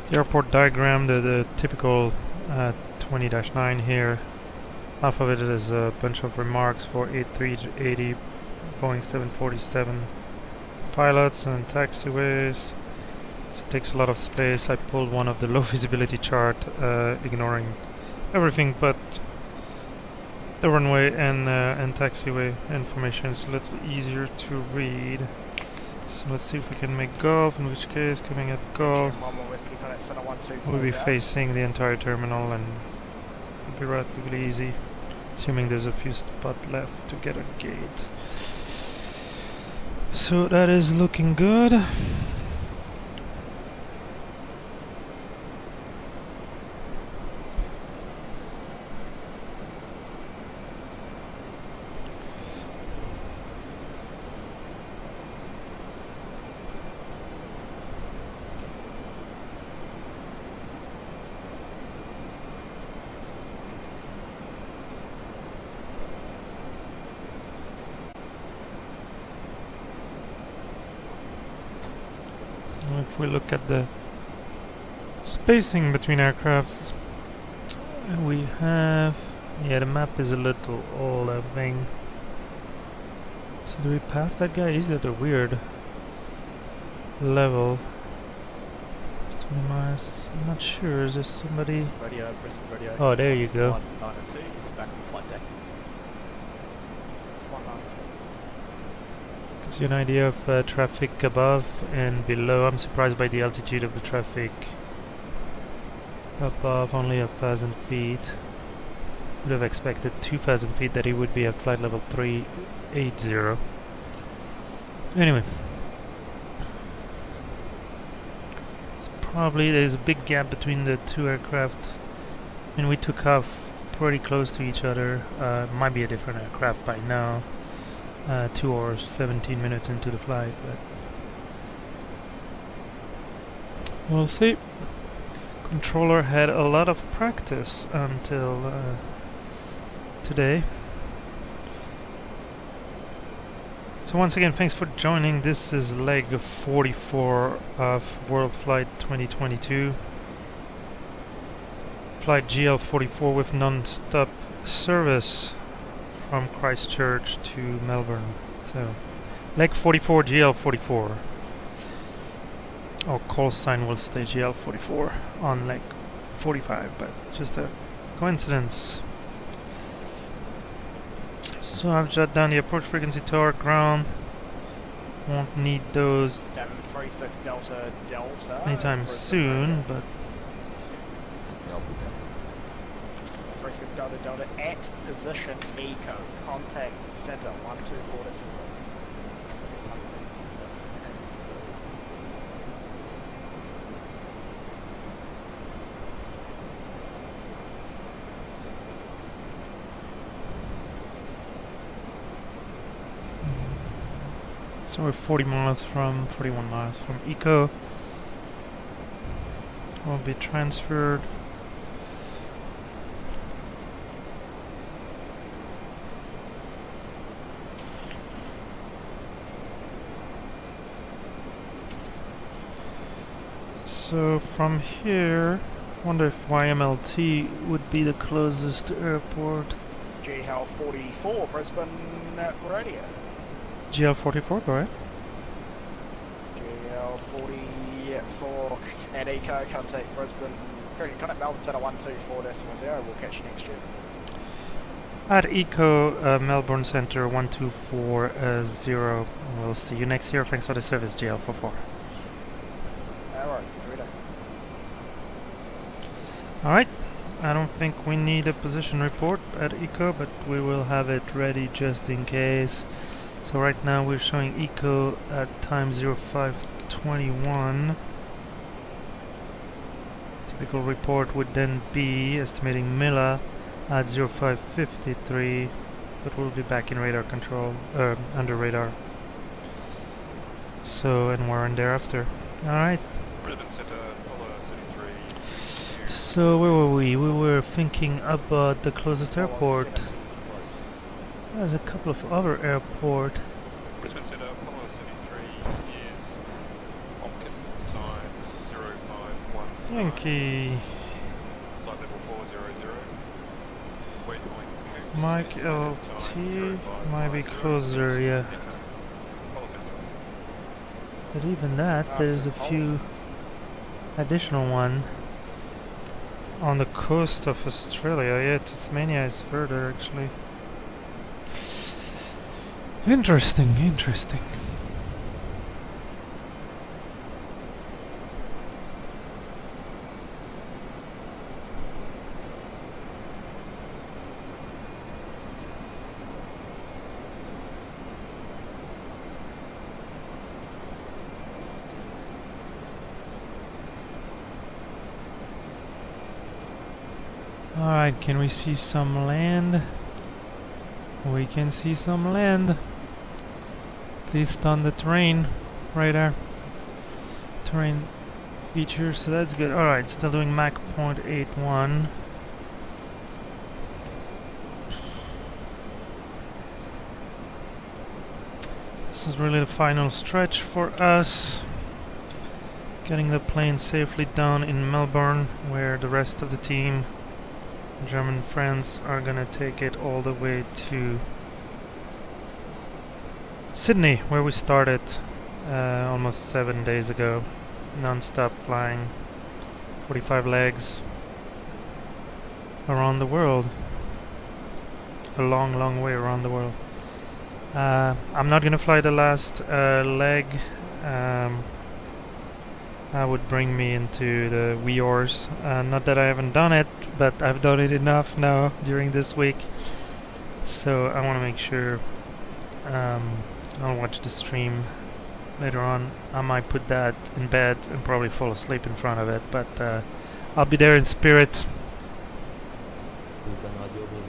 The airport diagram, the typical 20-9 here. Half of it is a bunch of remarks for A380, Boeing 747 pilots and taxiways. So it takes a lot of space. I pulled one of the low visibility chart, ignoring everything but the runway and taxiway information. It's a little easier to read. So let's see if we can make Golf, in which case, coming at Golf, we'll be facing the entire terminal and it'll be relatively easy, assuming there's a few spots left to get a gate. So that is looking good. If we look at the spacing between aircrafts, we have, yeah, the map is a little all thing. So do we pass that guy? He's at a weird level. It's 20 miles. I'm not sure. Is there somebody? Radio, radio. Oh, there you go. 192, it's back on the flight deck. 192. Gives you an idea of traffic above and below. I'm surprised by the altitude of the traffic above, only 1,000 feet. Would have expected 2,000 feet that it would be at flight level 380. Anyway, it's probably there's a big gap between the two aircraft, and we took off pretty close to each other. Might be a different aircraft by now. 2 hours 17 minutes into the flight, but we'll see. Controller had a lot of practice until today. So once again, thanks for joining. This is leg 44 of WorldFlight 2022. Flight JeeHell44 with non-stop service from Christchurch to Melbourne. So, leg 44, JeeHell44. Our call sign will stay JeeHell44 on leg 45, but just a coincidence. So I've jotted down the approach frequency to our ground. Won't need those 736 Delta Delta. anytime soon, but 36 Delta Delta at position eco. Contact center 124 decimal. so we're 41 miles from eco. Will be transferred. So from here, wonder if YMLT would be the closest airport. JeeHell 44 Brisbane radio. JeeHell44, go ahead. JeeHell 44 at eco. Contact Brisbane. Contact Melbourne Centre 124.0. We'll catch you next year. At eco, Melbourne Centre 124.0. We'll see you next year. Thanks for the service, JeeHell44. Alright, Alright, I don't think we need a position report at eco, but we will have it ready just in case. So right now we're showing eco at time 0521. Typical report would then be estimating Mila at 0553, but we'll be back in radar control, under radar. So, and we're in thereafter. Alright. So where were we? We were thinking about the closest airport. There's a couple of other airports. Brisbane Centre, Apollo 73 is Hopkins, time 0519. Yankee. Flight level 400. Waypoint Coops. Mike LT might be closer, yeah. But even that, there's a few additional one on the coast of Australia. Yeah, Tasmania is further actually. Interesting, interesting. Alright, can we see some land? We can see some land. At least on the terrain radar. Terrain features, so that's good. Alright, still doing Mach 0.81. This is really the final stretch for us. Getting the plane safely down in Melbourne, where the rest of the team, German friends, are gonna take it all the way to Sydney, where we started almost 7 days ago. Non-stop flying, 45 legs around the world. A long, long way around the world. I'm not gonna fly the last leg. That would bring me into the WEORs. Not that I haven't done it, but I've done it enough now during this week. So I want to make sure I'll watch the stream later on. I might put that in bed and probably fall asleep in front of it, but I'll be there in spirit. Brisbane Radio, can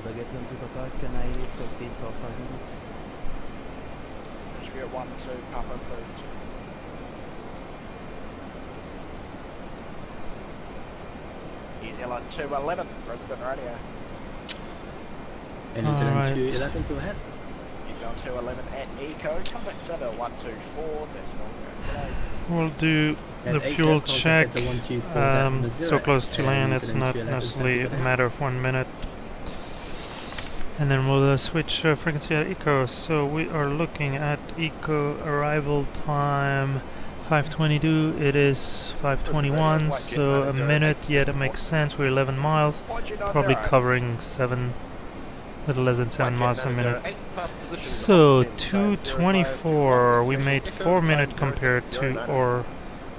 I get them to the park? Can I copy for 5 minutes? Should be at 1-2, Papa approved. New Zealand 211, Brisbane Radio. And New Zealand 211, go ahead. New Zealand 211 at Eco, contact center 124, decimal 0. We'll do the fuel check. So close to land, it's not necessarily a matter of 1 minute. And then we'll switch frequency at Eco. So we are looking at Eco arrival time 5:22. It is 5:21, so a minute. Yeah, that makes sense. We're 11 miles, probably covering little less than 7 miles a minute. So 2:24. We made 4 minutes compared to our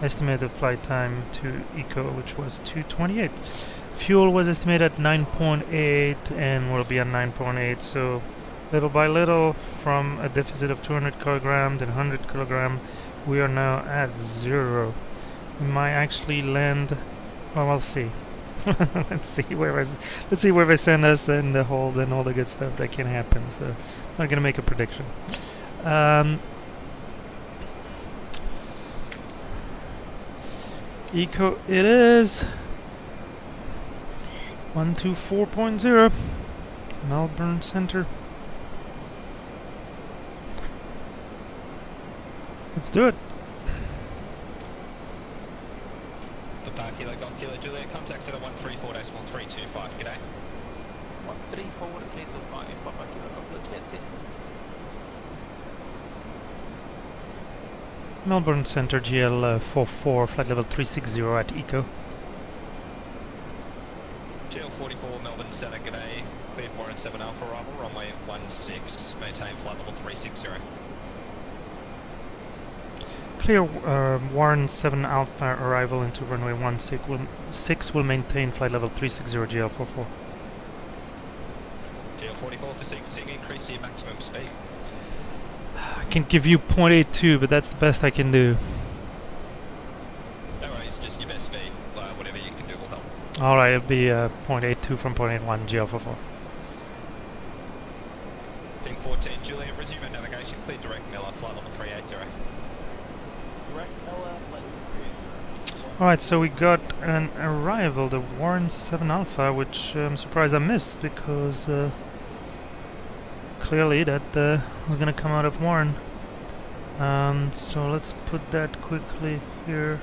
estimated flight time to Eco, which was 2:28. Fuel was estimated at 9.8 and will be at 9.8. So little by little, from a deficit of 200 kilograms and 100 kilograms, we are now at 0. We might actually land. Well, we'll see. let's see where they send us and the hold and all the good stuff that can happen. So I'm not gonna make a prediction. Eco it is 124.0 Melbourne Center. Let's do it. Papa Kilo Golf Kilo Juliet, contact center 134.325, g'day. 134.325, Papa Kilo Golf Juliet. Melbourne Center GL 44, flight level 360 at Eco. GL 44, Melbourne Center, g'day. Cleared Warren 7 Alpha arrival, runway 16, maintain flight level 360. Clear Warren 7 Alpha arrival into runway 16 will maintain flight level 360 GL 44. GL 44 for sequencing, increase your maximum speed. I can give you 0.82, but that's the best I can do. No worries, just your best speed. Whatever you can do will help. Alright, it'll be 0.82 from 0.81 GL 44. Ping 14, Juliet, resume our navigation, clear direct Miller, flight level 380. Alright, so we got an arrival, the Warren 7 Alpha, which I'm surprised I missed because clearly that was gonna come out of Warren. So let's put that quickly here.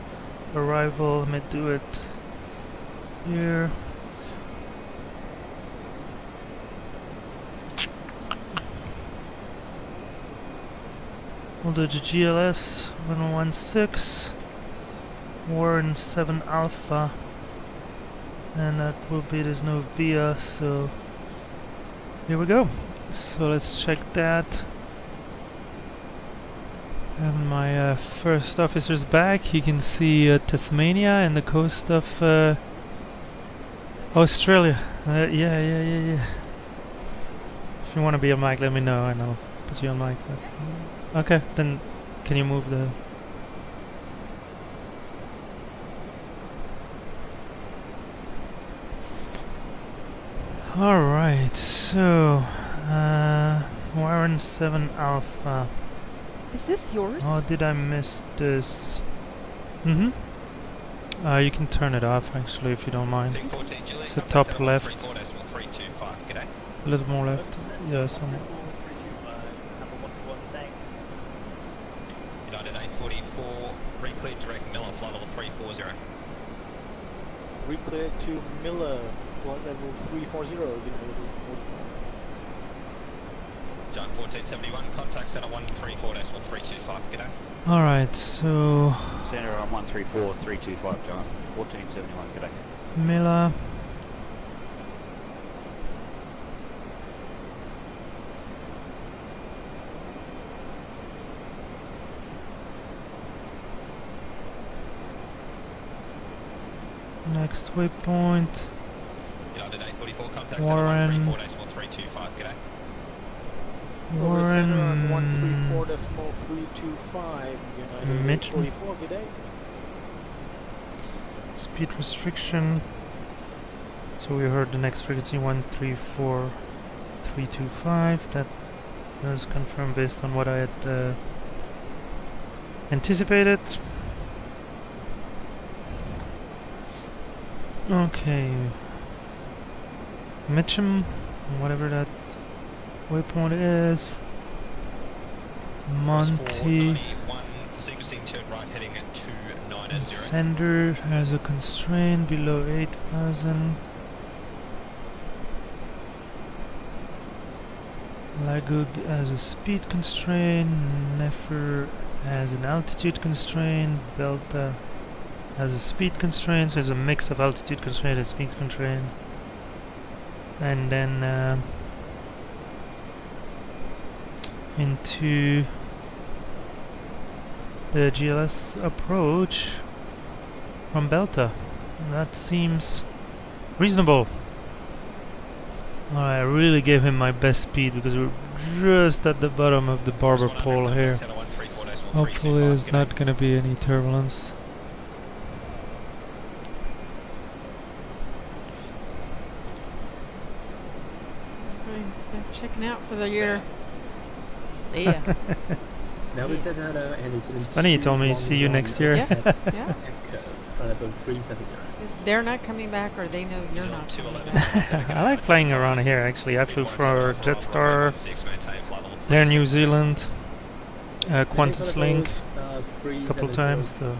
Arrival, let me do it here. We'll do the GLS 116. Warren 7 Alpha, and that will be, there's no VIA, so here we go. So let's check that. And my first officer's back. You can see Tasmania and the coast of Australia. Yeah. If you want to be on mic, let me know and I'll put you on mic. Okay, then can you move the... Alright, so Warren 7 Alpha. Is this yours? Oh, did I miss this? You can turn it off actually if you don't mind. It's the top left. A little more left. Yeah, some. United 844, recleared direct Miller, flight level 340. Reclear to Miller, flight level 340, John 1471, contact center 134.325, g'day. Alright, so... Center on 134.325, John. 1471, g'day. Miller. Next waypoint. United 844, contact Warren. center 134.325, g'day. Warren. 134.325, United Mitchell. 844, g'day. Speed restriction. So we heard the next frequency 134.325. That was confirmed based on what I had anticipated. Okay. Mitcham, whatever that waypoint is. Monty. 491 for sequencing, turn right heading at 290. Sender has a constraint below 8,000. Lagug has a speed constraint. Nefer has an altitude constraint. Delta has a speed constraint. So there's a mix of altitude constraint and speed constraint. And then into the GLS approach from Delta. That seems reasonable. I really gave him my best speed because we're just at the bottom of the barber pole here. Hopefully there's not going to be any turbulence. They're checking out for the year. See ya. Melvin said hello, and It's funny, he told me see you next year. Yeah. Yeah. Echo 370. If they're not coming back, or they know you're not coming back. I like flying around here actually. I flew for Jetstar, Air New Zealand, Qantas Link a couple of times. So.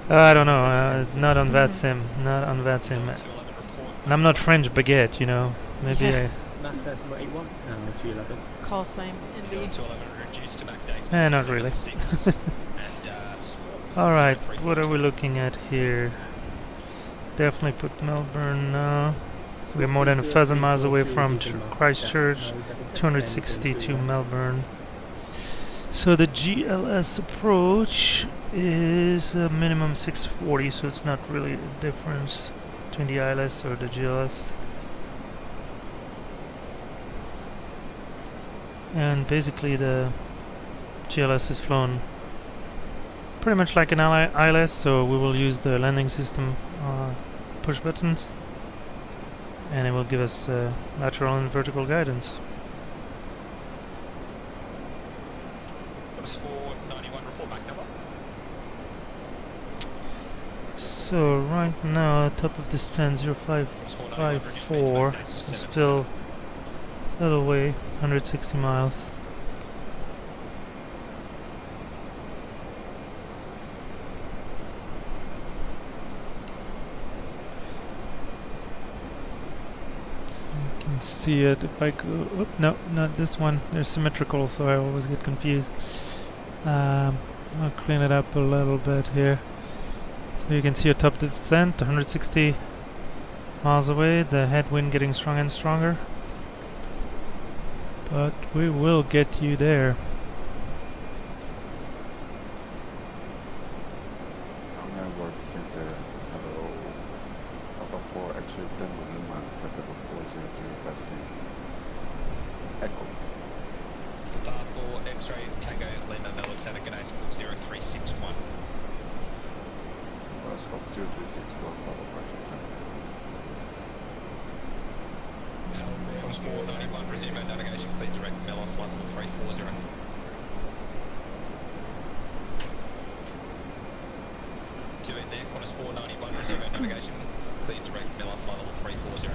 I don't know, not on VATSIM, not on VATSIM. And I'm not French baguette, you know. Maybe I... Call sign indeed. Not really. Alright, what are we looking at here? Definitely put Melbourne now. We're more than 1,000 miles away from Christchurch, 260 to Melbourne. So the GLS approach is a minimum 640, so it's not really a difference between the ILS or the GLS. And basically the GLS is flown pretty much like an ILS, so we will use the landing system push buttons, and it will give us lateral and vertical guidance. So right now, top of this 10.0554, so still a little way, 160 miles. See it if I go. Oop, no, not this one. They're symmetrical, so I always get confused. I'll clean it up a little bit here. So you can see a top descent, 160 miles away. The headwind getting stronger and stronger. But we will get you there. Work Center, hello. Alpha 4, actually 10 Lima, level 400, passing. Echo. Star 4, X-ray, Tango, Lima, Melbourne Center, G'day, Squawk 0361. Squawk 0361, follow project. Qantas 491, resume navigation, clear direct, Melo, flight level 340. Two in there, Qantas 491, resume navigation, clear direct, Melo, flight level 340.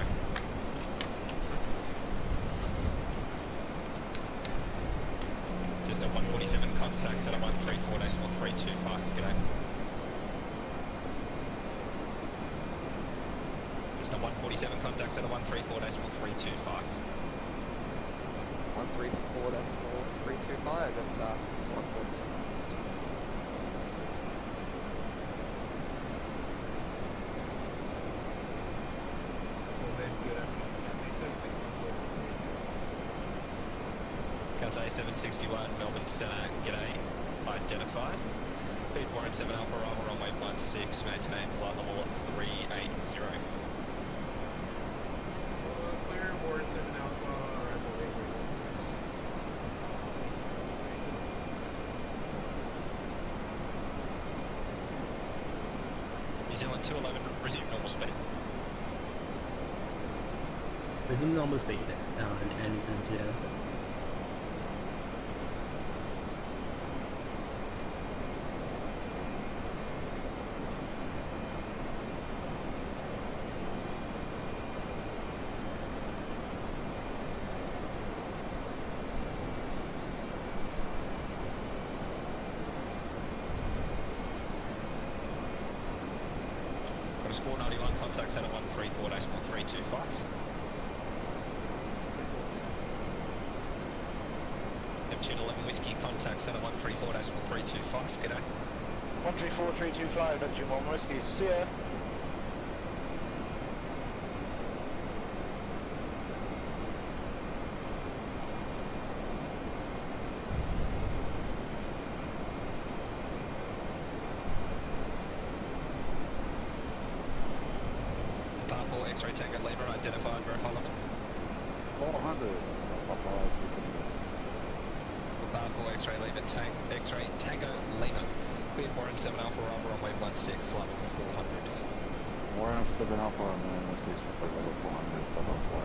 Just a 147 contact, set up 134.325, g'day. Just a 147 contact, set up 134.325. 134.325, that's 147. Cathay 761, Melbourne Centre, g'day, identified. Feed warrant 7 Alpha arrival, runway 16, maintain flight level 380. Clear, warrant 7 Alpha, arrival 816. New Zealand 211, resume normal speed. Resume normal speed, and listen to Qantas 491, contact center 134.325. Neptune 11 Whiskey, contact center 134.325. G'day. 134325, Neptune 1 Whiskey, see ya. Par 4 X-ray Tango Lima, identified, verify level. 400. Par 4 X-ray Lima, X-ray Tango Lima. Cleared Warren 7 Alpha Rover, runway 16, flight level 400. Warren 7 Alpha, runway 16, flight level 400, level 4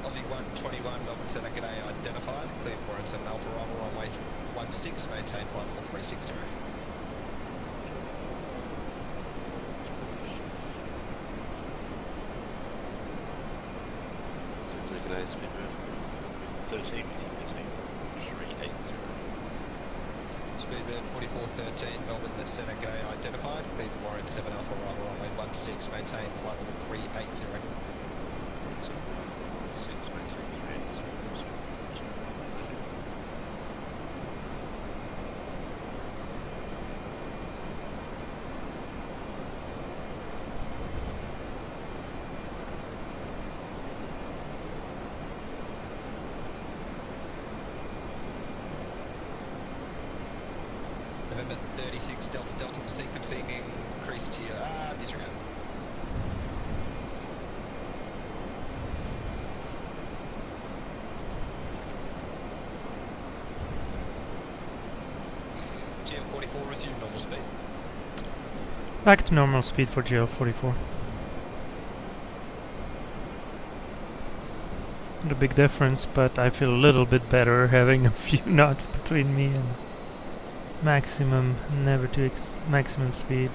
Aussie 121, Melbourne Centre, g'day, identified. Cleared Warren 7 Alpha Rover, runway 16, maintain flight level 360. Speedbird 4413, Melbourne Centre, g'day, identified. Cleared Warren 7 Alpha Rover, runway 16, maintain flight level 380. November 36, Delta Delta for sequencing, increase to your, disregard. GL44, resume normal speed. Back to normal speed for GL44. Not a big difference, but I feel a little bit better having a few knots between me and maximum, never to maximum speed.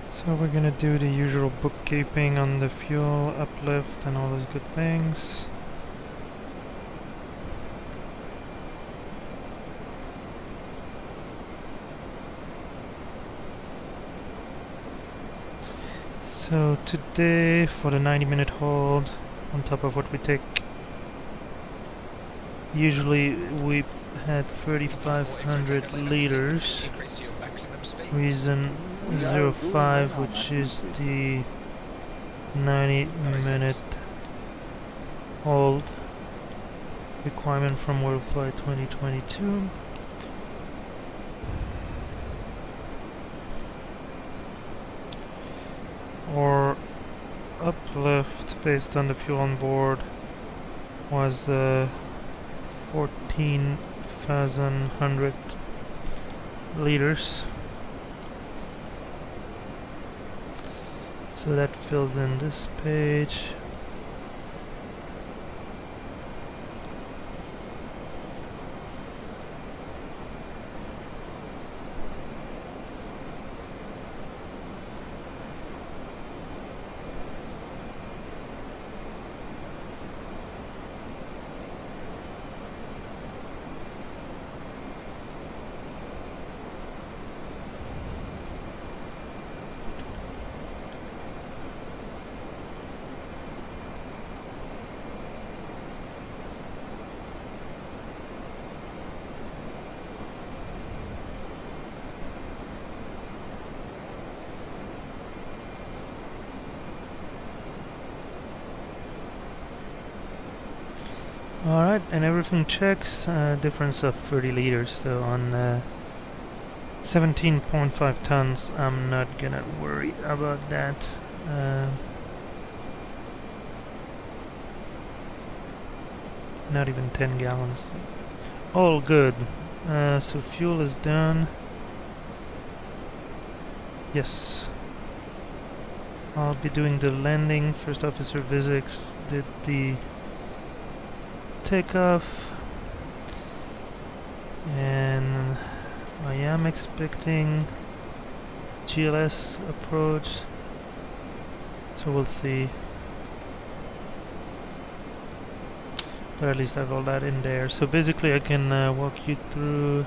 So we're gonna do the usual bookkeeping on the fuel, uplift and all those good things. So today for the 90-minute hold, on top of what we take, usually we had 3,500 liters. Reason 05, which is the 90-minute hold requirement from WorldFlight 2022. Or uplift based on the fuel on board was 14,100 liters. So that fills in this page. Alright, and everything checks, difference of 30 liters, so on 17.5 tons. I'm not gonna worry about that. Not even 10 gallons. All good. So fuel is done. Yes. I'll be doing the landing. First officer Vizix did the takeoff. And I am expecting GLS approach. So we'll see. But at least I have all that in there. So basically I can walk you through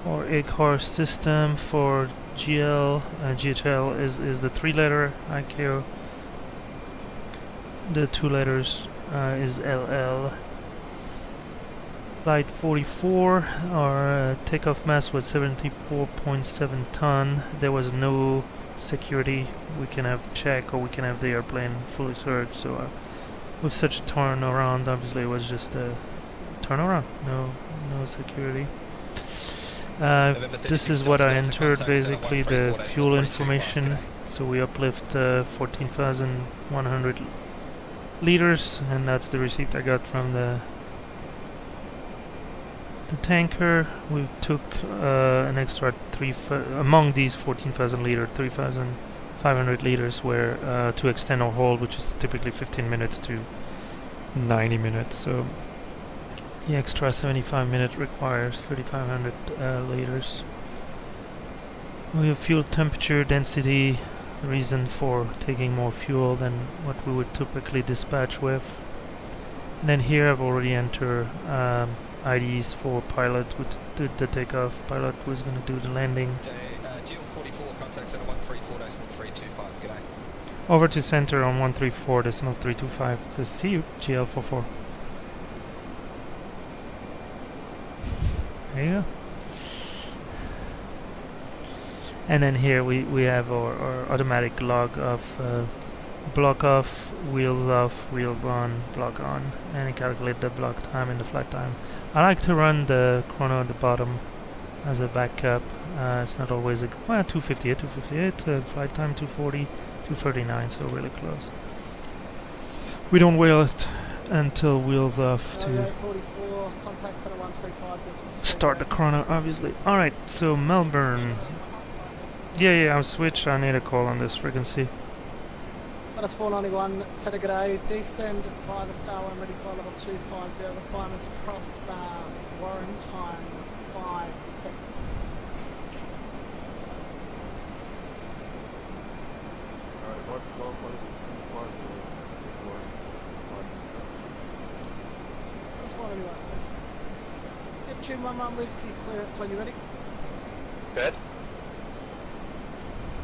our ACAR system for GL. GHL is the 3-letter ICAO. The 2 letters is LL. Flight 44, our takeoff mass was 74.7 ton. There was no security. We can have check or we can have the airplane fully searched. So with such a turnaround, obviously it was just a turnaround, no security. This is what I entered, basically the fuel information. So we uplift 14,100 liters, and that's the receipt I got from the tanker. We took an extra among these 14,000 liters, 3,500 liters were to extend our hold, which is typically 15 minutes to 90 minutes. So the extra 75 minutes requires 3,500 liters. We have fuel temperature, density, reason for taking more fuel than what we would typically dispatch with. And then here I've already entered IDs for pilot who did the takeoff. Pilot was going to do the landing. GL44, contact center 134.325, g'day. Over to center on 134.325. See you, GL44. There you go. And then here we have our automatic log of block off, wheels off, wheel on, block on, and it calculates the block time and the flight time. I like to run the chrono at the bottom as a backup. It's not always a 258, flight time 240, 239, so really close. We don't wheel it until wheels off to start the chrono, obviously. Alright, so Melbourne. Yeah, I'll switch. I need a call on this frequency. Minus 491, set a g'day, descend via the Star 1 ready flight level 250, requirements across Warren, time 5 seconds. Alright, what is it? Minus 491. Neptune 11 whiskey, clearance when you're ready. Good.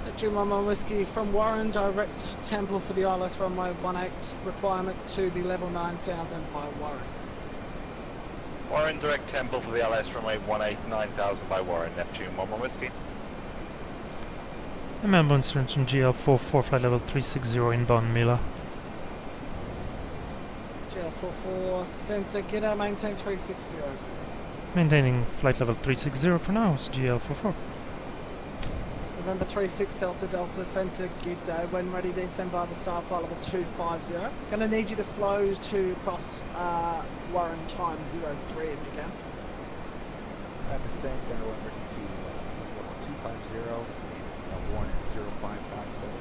Neptune 11 whiskey from Warren, direct Temple for the ILS runway 18, requirement to be level 9000 by Warren. Warren, direct Temple for the ILS runway 18, 9000 by Warren, Neptune 11 whiskey. And Melbourne turns from GL44, flight level 360 inbound Mila. GL44, center, get out, maintain 360. Maintaining flight level 360 for now, it's GL44. November 36 Delta Delta Center G'day, when ready descend by the Star flight level 250. Gonna need you to slow to cross Warren time 03 if you can. Descend down over to 250, Warren 0557.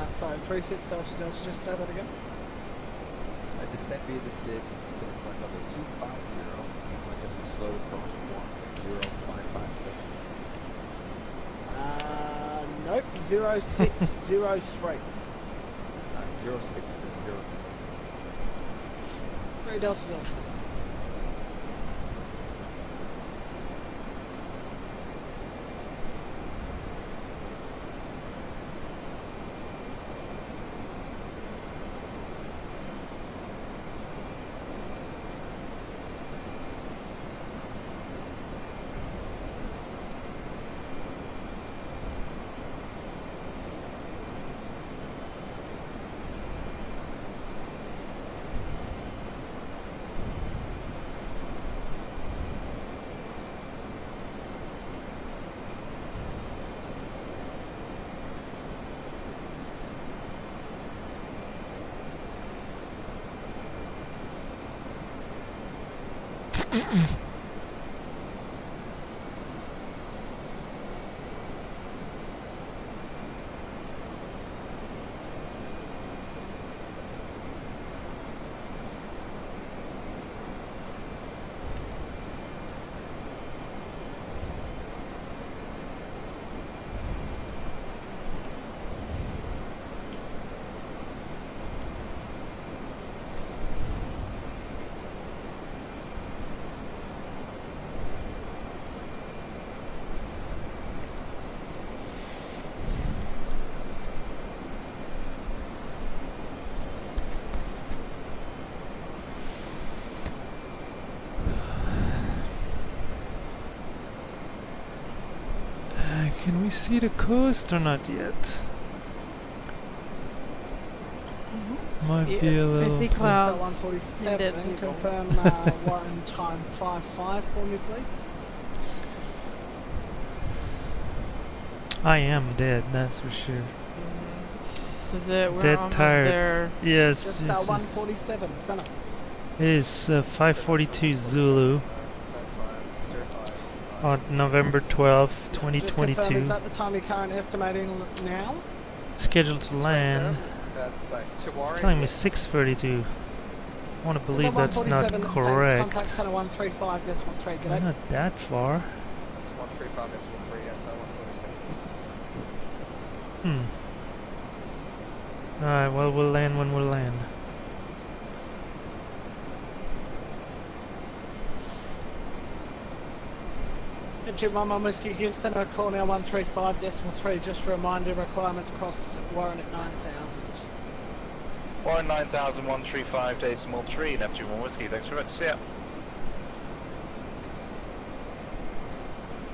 Sorry, 36 Delta Delta, just say that again. Descend via the SID, flight level 250, just slow to cross Warren 0557. Nope, 0603. 0603. 3 Delta Delta. Can we see the coast or not yet? Might Yeah, be a I little. see So clouds. 147, Indeed. confirm Warren time 55 for me, please. I am dead, that's for sure. This is it. We're Dead almost tired. there. Yes, Just yes, yes. 147, Senna. It is 5:42 Zulu on November 12th, Just confirm, is 2022. that the time you're currently estimating now? Scheduled to land. It's telling me 6:32. I want to believe that's not 147, correct. Contact center 135.3, We're g'day. not that far. 135.3, yes, 147. Hmm. Alright, well, we'll land when we'll land. Jim, my mum whiskey, give Center a call now 135.3, just a reminder, requirement across Warren at 9,000. Warren 900135.3, Neptune 1 Whiskey, thanks very much, see ya.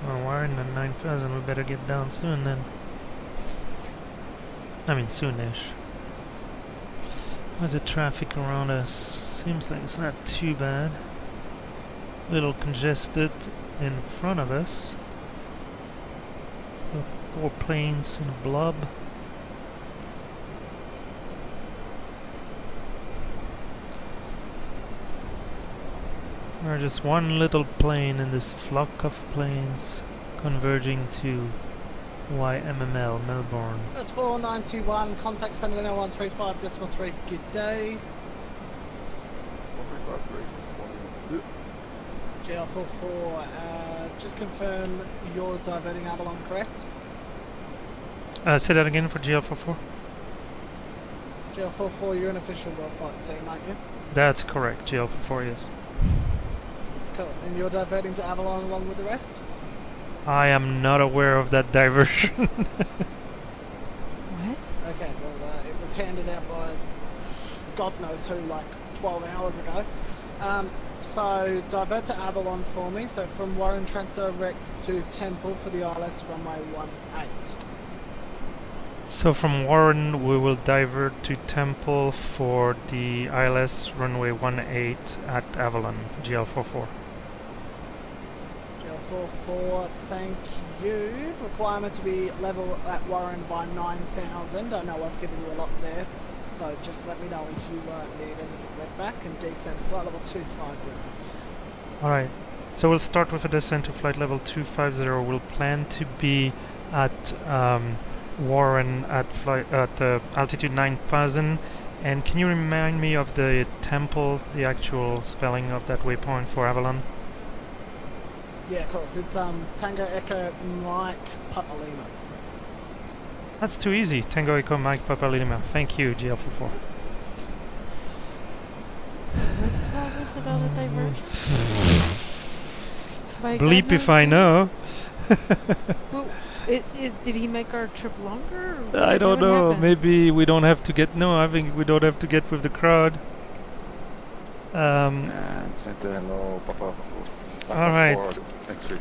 Well, we're in the 9,000, we better get down soon then. I mean, soonish. How's the traffic around us? Seems like it's not too bad. Little congested in front of us. The 4 planes in a blob. We're just one little plane in this flock of planes converging to YMML, Melbourne. That's 4921, contact Center now 135.3, good day. GL44, just confirm you're diverting Avalon, correct? Say that again for GL44. GL44, you're an official WorldFlight team, aren't you? That's correct, GL44 is. Cool, and you're diverting to Avalon along with the rest? I am not aware of that diversion. What? Okay, well, it was handed out by God knows who, like 12 hours ago. So, divert to Avalon for me. So, from Warren track direct to Temple for the ILS runway 18. So from Warren we will divert to Temple for the ILS runway 18 at Avalon, GL44. GL44, thank you. Requirement to be level at Warren by 9,000. I know I've given you a lot there. So just let me know if you need anything read back, and descend flight level 250. Alright, so we'll start with a descent to flight level 250. We'll plan to be at Warren at altitude 9,000. And can you remind me of the Temple, the actual spelling of that waypoint for Avalon? Yeah, of course. It's Tango Echo Mike Papa Lima. That's too easy. Tango Echo Mike Papa Lima. Thank you, GL44. So what's all this about a diversion? By Bleep God if I knows know. Well, did he make our trip longer? Or I don't what know. happened? Maybe we don't have to get. No, I think we don't have to get with the crowd. And Center, hello, Papa. Alright. X-ray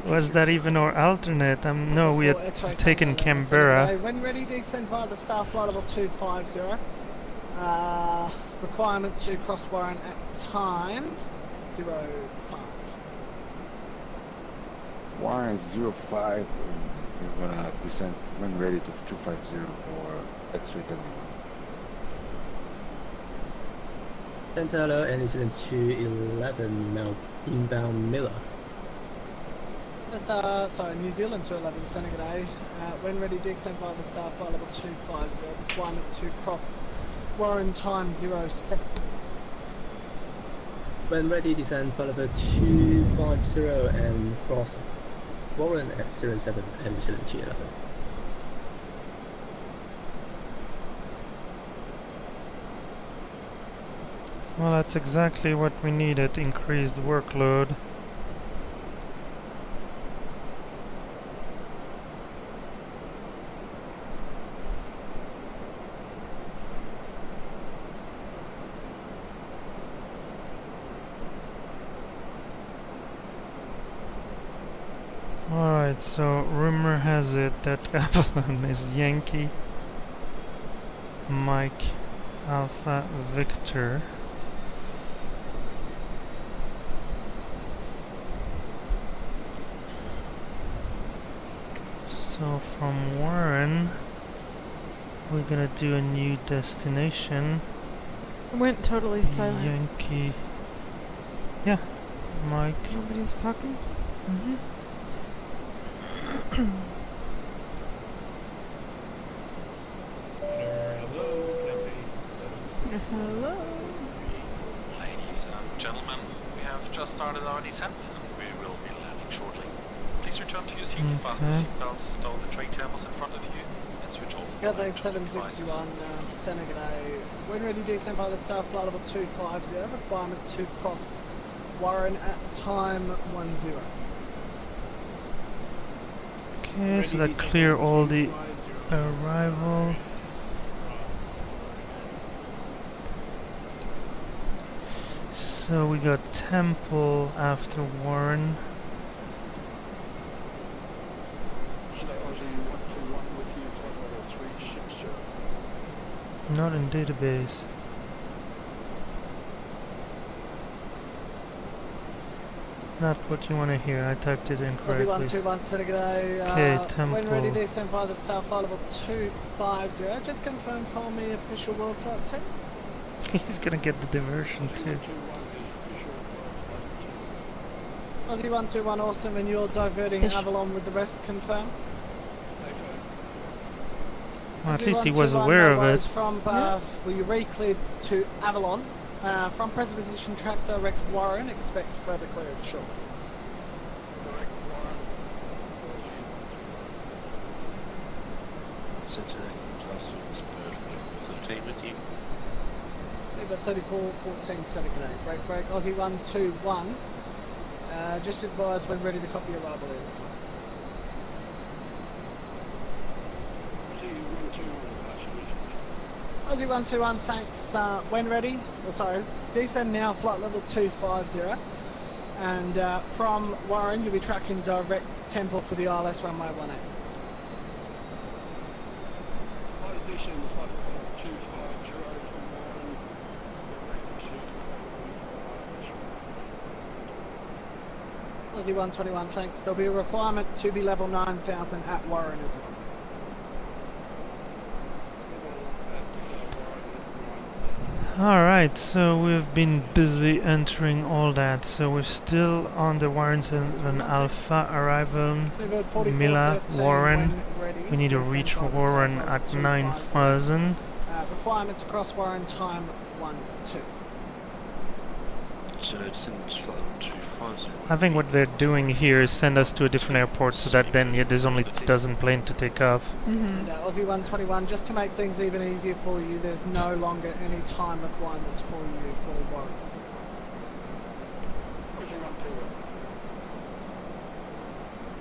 Was that even our alternate? No, we had taken Canberra. When ready, descend via the star flight level 250. Requirement to cross Warren at time 05. Warren 05, we're gonna descend when ready to 250 for X-ray 71. Center hello, and New Zealand 211 now inbound Miller. Sorry, New Zealand 211, Center g'day. When ready, descend via the star flight level 250, requirement to cross Warren time 07. When ready, descend flight level 250 and cross Warren at 07 and New Zealand 211. Well, that's exactly what we needed, increased workload. Alright, so rumor has it that Avalon is Yankee Mike Alpha Victor. So from Warren, we're gonna do a new destination. It went totally silent. Yankee. Yeah, Mike. Nobody's talking? Mm-hmm. Hello. Ladies and gentlemen, we have just started our descent and we will be landing shortly. Please return to your seat, fasten your seatbelts, stow the tray tables in front of you, and switch off. Cathay 761, Center g'day. When ready, descend by the star flight level 250, requirement to cross Warren at time 10. Okay, so that clear all the arrival. So we got Temple after Warren. Not in database. Not what you want to hear, I typed it in correctly. 121, Center g'day. Okay, Temple. When ready, descend by the star flight level 250, just confirm for me official WorldFlight team. He's gonna get the diversion too. Aussie 121, awesome, and you're diverting Avalon with the rest, confirm? Well, at least he was aware of it. From we re-cleared to Avalon. From present position, track direct Warren, expect further clearance shortly. About 34-14 Center g'day. Break, Aussie 121. Just advise when ready to copy arrival in. Aussie 121, thanks. When ready, descend now, flight level 250. And from Warren, you'll be tracking direct Temple for the ILS runway 18. Aussie 121, thanks. There'll be a requirement to be level 9000 at Warren as well. Alright, so we've been busy entering all that, so we're still on the Warren 7 Alpha arrival, Mila, Warren. We need to reach Warren at 9000. Requirement to cross Warren time 12. I think what they're doing here is send us to a different airport so that then there's only a dozen planes to take off. And Aussie 121, just to make things even easier for you, there's no longer any time requirements for you for Warren.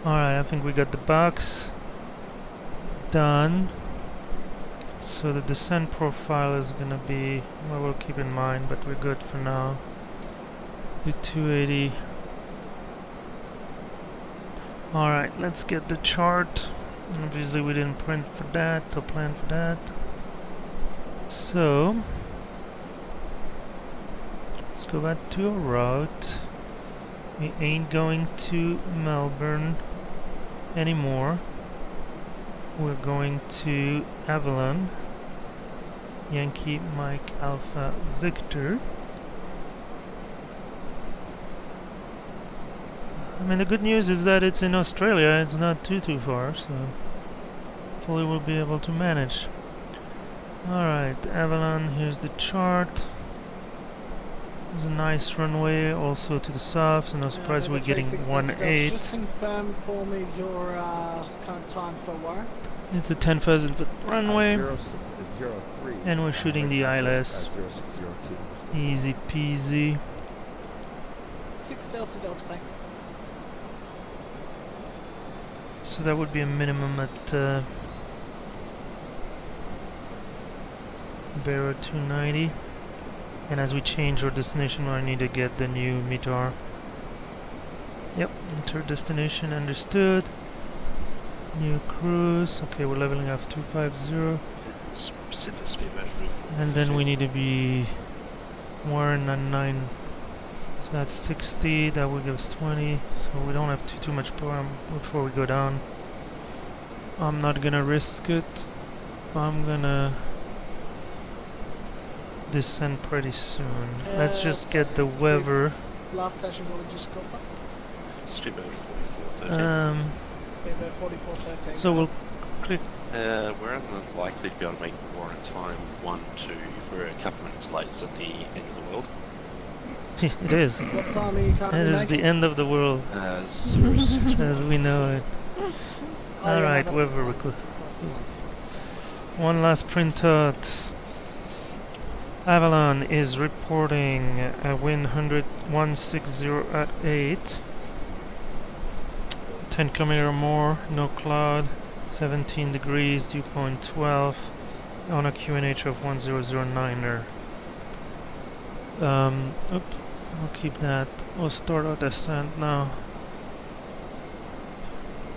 Alright, I think we got the box done. So the descent profile is gonna be, well, we'll keep in mind, but we're good for now. Do 280. Alright, let's get the chart. Obviously we didn't print for that, or plan for that. So let's go back to our route. We ain't going to Melbourne anymore. We're going to Avalon, Yankee Mike Alpha Victor. I mean, the good news is that it's in Australia. It's not too far, so hopefully we'll be able to manage. Alright, Avalon, here's the chart. There's a nice runway also to the south, so no surprise we're getting 1.8. Just confirm for me your current time for Warren. It's a 10,000 foot runway. 0603. And we're shooting the ILS. 0602. Easy peasy. 6 Delta Delta, thanks. So that would be a minimum at Barra 290. And as we change our destination, I need to get the new METAR. Yep, enter destination, understood. New cruise. Okay, we're leveling off 250. And then we need to be 199. So that's 60. That will give us 20. So we don't have too much power before we go down. I'm not gonna risk it. I'm gonna descend pretty soon. Let's just get the weather. Last session, what we just got something? Street mode 4413. About 4413. So we'll click. We're unlikely to be able to make Warren time 1-2 for a couple minutes late. It's at the end of the world. It is. What time are you currently It is making? the end of the world. 06. As we know it. Alright, weather record. One last printout. Avalon is reporting a wind 160 at 8. 10 km or more, no cloud, 17 degrees, dew point 12, on a QNH of 1009er. I'll keep that. We'll start our descent now.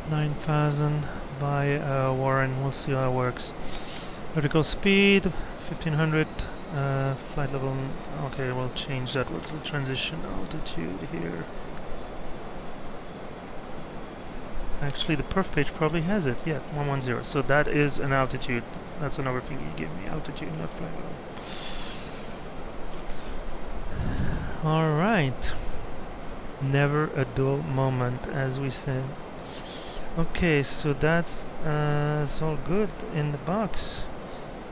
9,000 by Warren, we'll see how it works. Vertical speed, 1500. Flight level, okay, we'll change that. What's the transition altitude here? Actually, the perf page probably has it. Yeah, 110. So that is an altitude. That's another thing you give me. Altitude, not flight level. Alright. Never a dull moment, as we said. Okay, so that's it's all good in the box.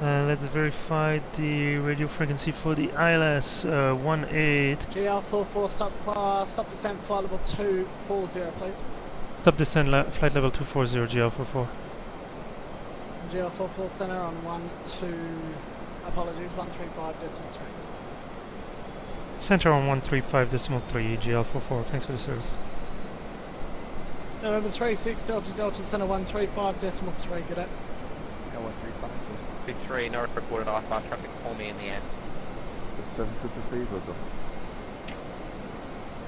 Let's verify the radio frequency for the ILS 18. GL44, stop descent, flight level 240, please. Stop descent, flight level 240, GL44. GL44 center on 135.3. Center on 135.3, GL44. Thanks for the service. November 36, Delta Delta, center 135.3, good day. L135. Big 3, no reported I-5 traffic, call me in the end. 753, go go.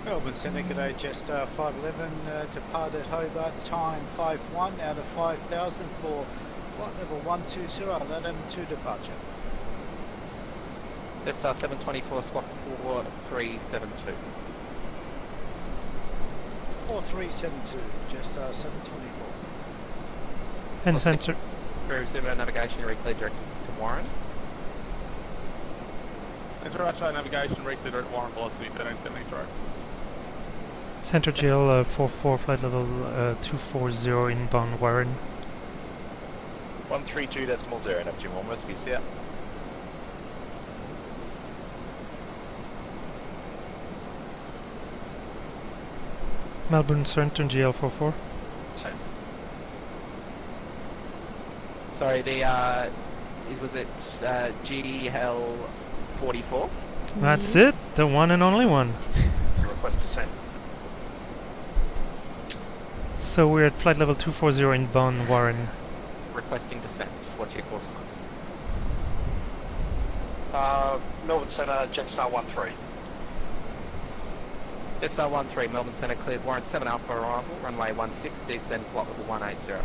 Melbourne Centre, g'day, Jetstar 511, departed Hobart, time 51 out of 5,000 for flight level 120, let them to departure. Jetstar 724, squawk 4372. 4372, Jetstar 724. And center. Through Zero navigation, reclear direct to Warren. Interaction navigation, reclear direct Warren, velocity 1370. Center GL 44, flight level 240 inbound Warren. 132.0, Neptune 1 Whiskey, see ya. Melbourne Center GL 44. Same. Sorry, the was it JeeHell 44? That's it, the one and only one. Request descent. So we're at flight level 240 inbound Warren. Requesting descent. What's your course line? Melbourne Centre, Jetstar 13. Jetstar 13, Melbourne Centre cleared. Warren 7 Alpha arrival, runway 16, descend flight level 180.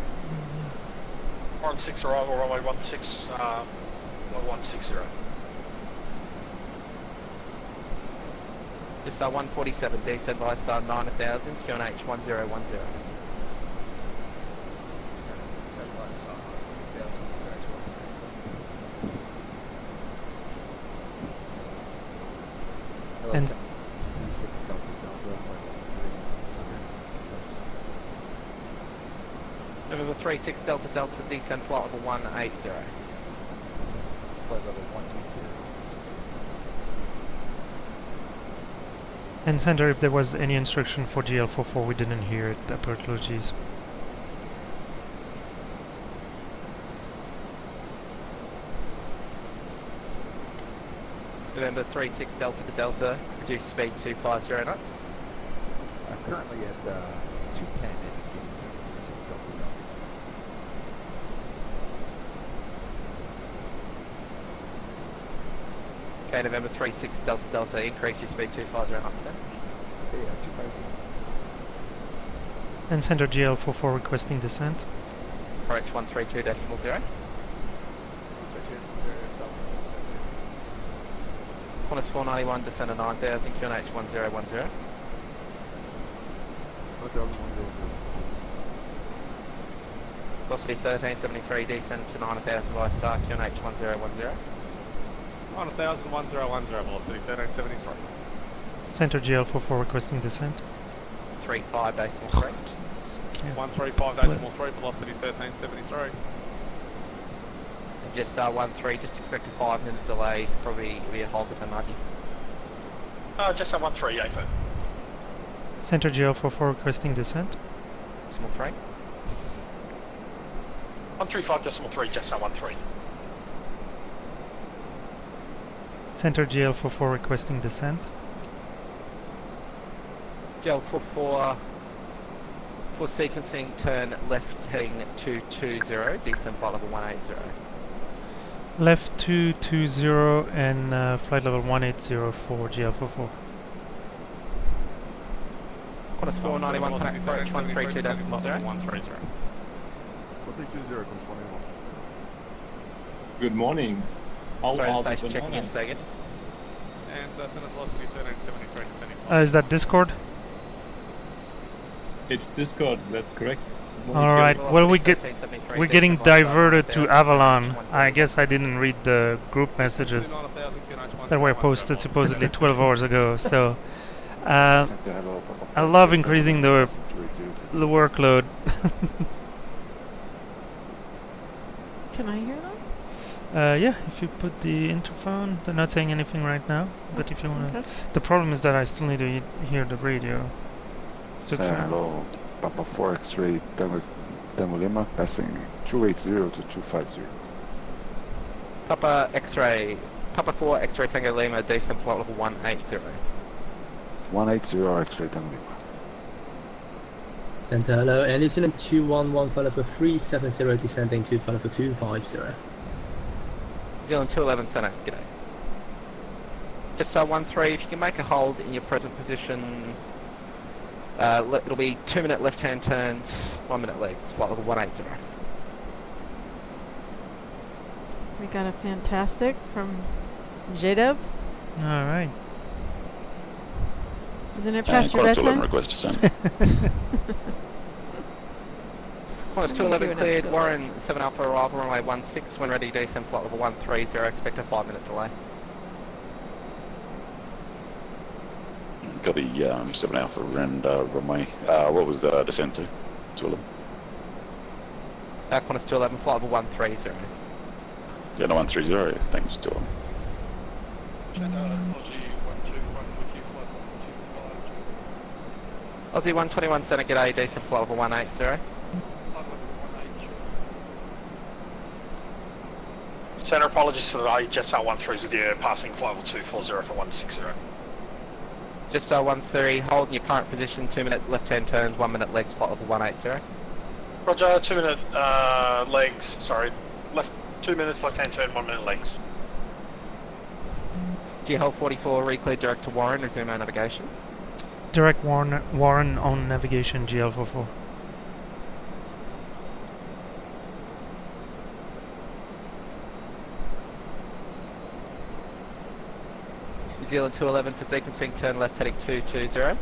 Warren 6 arrival, runway 16, 160. Jetstar 147, descend by star 9000, QNH 1010. And 136 Delta Delta, descend flight level 180. Flight level 120. And Center, if there was any instruction for GL44, we didn't hear it. Apologies. November 36 Delta to Delta, reduce speed 250 knots. Currently at 210 indicating 36 Delta Delta. Okay, November 36 Delta Delta, increase your speed 250 knots then. Okay, 250. And Center GL44 requesting descent. Correct, 132 decimal 0. Qantas 491, descend to 9000, QNH 1010. 1010. Velocity 1373, descend to 9000 via star, QNH 1010. 9000, 1010, velocity 1373. Center GL44 requesting descent. 35 decimal 3. 135 decimal 3, velocity 1373. And just 13, just expect a 5-minute delay, probably be a hold at Unlucky. Just 13, AFO. Center GL44 requesting descent. Decimal 3. 135 decimal 3, just 13. Center GL44 requesting descent. GL44 for sequencing, turn left heading 220, descend flight level 180. Left 220 and flight level 180 for GL44. Qantas 491, pack approach 132 decimal 0. 130. 132 control. Good morning. How Sorry, are the the station checking in, bananas? say again. And descend velocity 1373, descending. Is that Discord? It's Discord, that's correct. Alright, well we're getting diverted to Avalon. I guess I didn't read the group messages that were posted supposedly 12 hours ago, so I love increasing the workload. Can I hear them? Yeah, if you put the interphone, they're not saying anything right now, but if you want to... Okay. The problem is that I still need to hear the radio. So Hello, Papa 4 X-ray Tango Lima, passing 280 to 250. Papa X-ray, Papa 4 X-ray Tango Lima, descent flight level 180. 180 X-ray Tango Lima. Center, hello, and it's in 211 flight level 370, descending to flight level 250. New Zealand 211 Center, g'day. Just 13, if you can make a hold in your present position, it'll be 2-minute left-hand turns, 1-minute legs, flight level 180. We got a fantastic from JDub. Alright. Isn't it past your bedtime? Request to send. Qantas 211 cleared, Warren 7 Alpha arrival, runway 16, when ready, descend flight level 130, expect a 5-minute delay. Copy, 7 Alpha and runway. What was the descent to? 211? Qantas 211, flight level 130. Yeah, no, 130, thanks, 211. Aussie 121 Center, g'day, descent flight level 180. Center, apologies for the delay. Jetstar 13 with you, passing flight level 240 for 160. Just 13, hold in your current position, 2-minute left-hand turns, 1-minute legs, flight level 180. Roger, 2-minute legs, sorry. 2 minutes left-hand turn, 1-minute legs. JeeHell 44, reclear direct to Warren, resume our navigation. Direct Warren on navigation, GL44. New Zealand 211 for sequencing, turn left heading 220.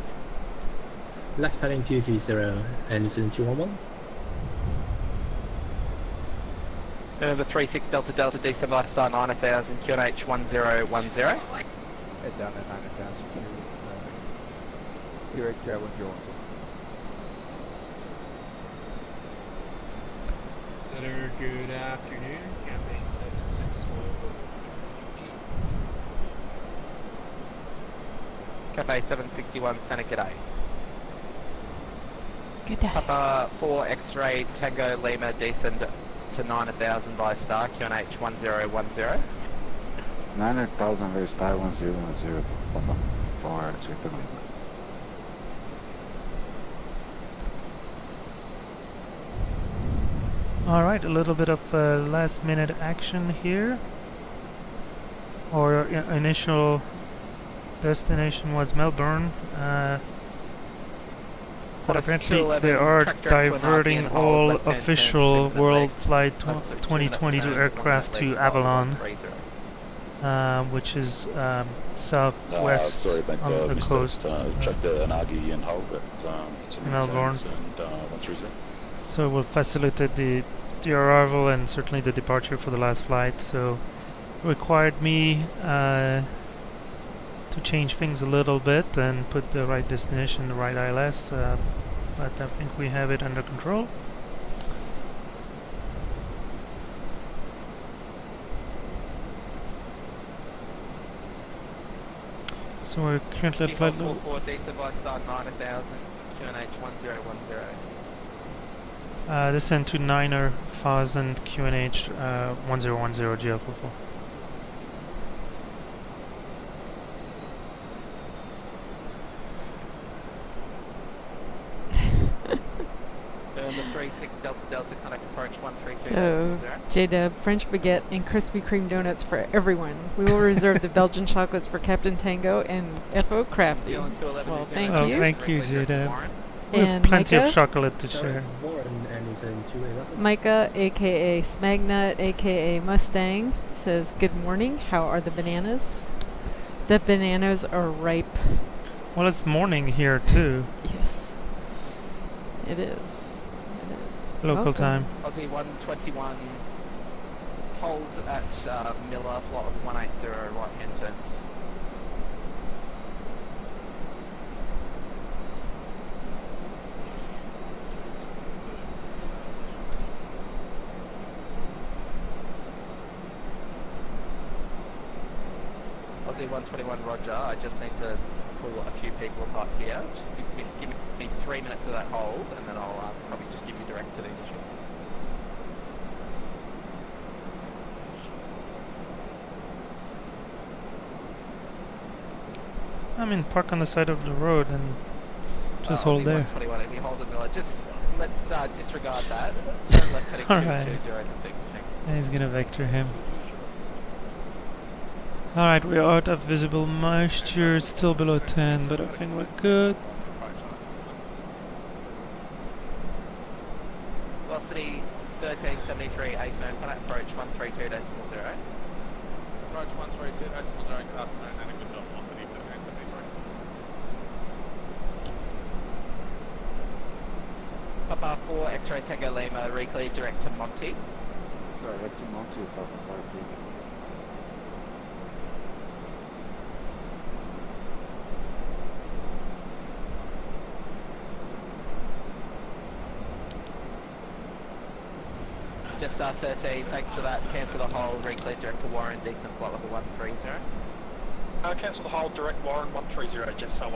Left heading 220, and it's in 211. November 36 Delta Delta, descend by star 9000, QNH 1010. Head down at 9000 to QH 1010. Another good afternoon. Cafe 764. Cafe 761 Santa G'day. Good day. Papa 4 X-ray Tango Lima descend to 9,000 by star QNH 1010. 900,000 by star 1010 Papa for X-ray Lima. Alright, a little bit of last minute action here. Our initial destination was Melbourne, but apparently they are diverting all official WorldFlight 2022 aircraft to Avalon, which is southwest sorry about on the coast. Check the Anagi and hull at Melbourne. and 130. So it will facilitate the arrival and certainly the departure for the last flight. So required me to change things a little bit and put the right destination, the right ILS, but I think we have it under control. So we're currently at flight level. Descend to 9,000 QNH 1010 JeeHell. So, J-Dub, French baguette and Krispy Kreme donuts for everyone. We will reserve the Belgian chocolates for Captain Tango and FO Crafty. Well, thank you. Thank you, J-Dub. We have And plenty Micah? of chocolate to share. Warren and he's in 211. Micah, aka Smagnut, aka Mustang, says, "Good morning. How are the bananas?" The bananas are ripe. Well, it's morning here too. Yes, it is. Local Welcome. time. Aussie 121, hold at Miller, plot of 180, right hand turns. Aussie 121, roger. I just need to pull a few people apart here. Just give me 3 minutes of that hold, and then I'll probably just give you direct to the initial. I mean, park on the side of the road and just hold Aussie there. 121, if you hold it, Miller, just let's disregard that. Turn left heading Alright. 220 to sequencing. And he's gonna vector him. Alright, we are out of visible moisture, still below 10, but I think we're good. Velocity 1373, 8 known, plan approach 132.0. Approach 132, decimal 0, good afternoon, and a good velocity 1373. Papa 4, X-ray Tango Lima, reclear direct to Monty. Direct to Monty, Papa 53. Just 13, thanks for that. Cancel the hold, reclear direct to Warren, decent flight level 130. Cancel the hold, direct Warren 130, just 13.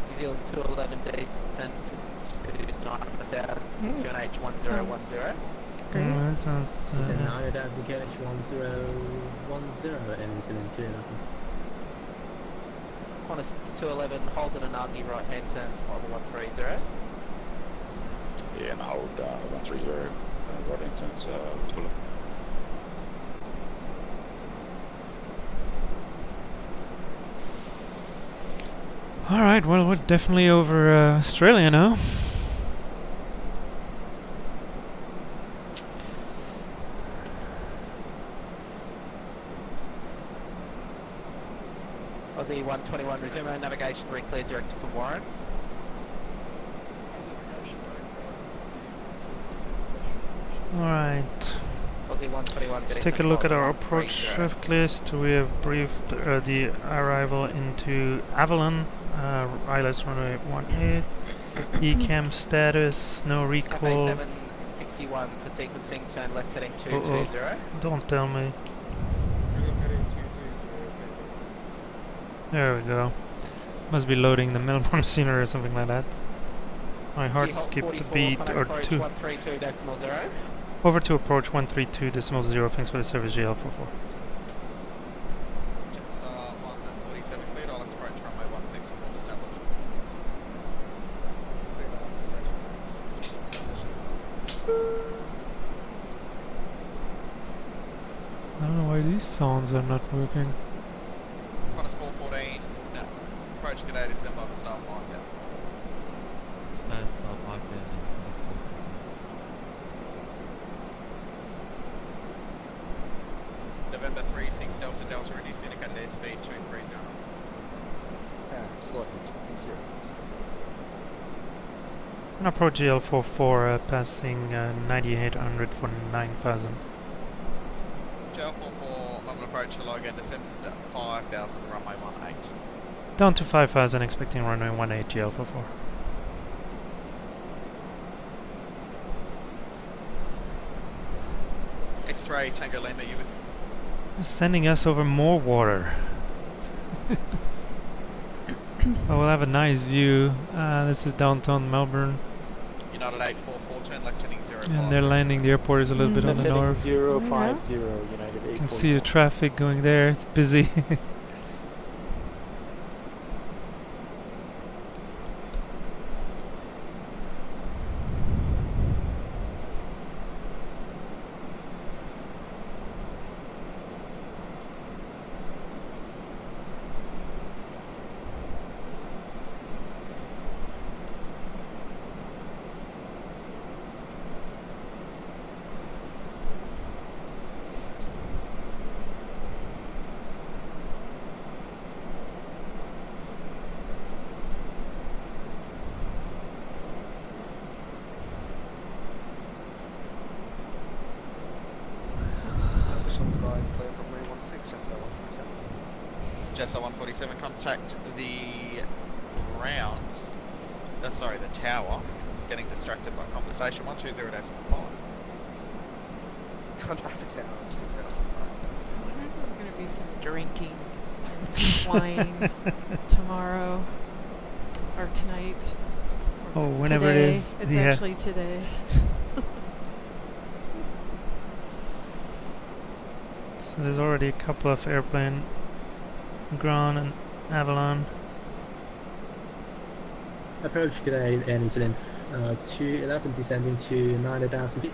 New Zealand 211 descent to 9,000, QNH 1010. That sounds, He's in 9,000 KH 1010 and he's in 211. Qantas 211, hold at Anagi, right hand turns, flight level 130. Yeah, and hold 130 right hand turns full. Alright, well, we're definitely over Australia now. Aussie 121, resume our navigation, reclear direct to Warren. Alright. Aussie Let's take a look at our approach shift list. We have briefed the arrival into Avalon, ILS runway 18, ECAM status, no recall. 761 for sequencing, turn left heading 220. Don't tell me. There we go. Must be loading the Melbourne scenery or something like that. My heart skipped a beat or two. 132.0. Over to approach 132.0. Thanks for the service, JeeHell 44. Jetstar 147 cleared, ILS approach runway 16 full established. I don't know why these sounds are not working. Qantas 414, no. Approach g'day December, start 5000. Start 5000. November 36 Delta Delta, reduce indicated airspeed 230. Yeah, slightly 0. And approach JeeHell 44, passing 9800 for 9000. JeeHell 44, London approach hello again, descend 5000, runway 18. Down to 5000, expecting runway 18, JeeHell 44. X-ray Tango Lima, you with Sending us over more water. Oh, we'll have a nice view. This is downtown Melbourne. United 844, turn left heading 0. And they're landing. The airport is a little bit on the north. 050, United 844. You can see the traffic going there. It's busy. Jetstar 147, contact the ground, sorry, the tower. Getting distracted by conversation, 120.5. Contact the tower, 205. There's going to be some drinking and flying tomorrow or tonight. Oh, whenever today. it is. It's Yeah. actually today. So there's already a couple of airplane, ground and Avalon. Approach today and New Zealand 211 descending to 90,000 feet.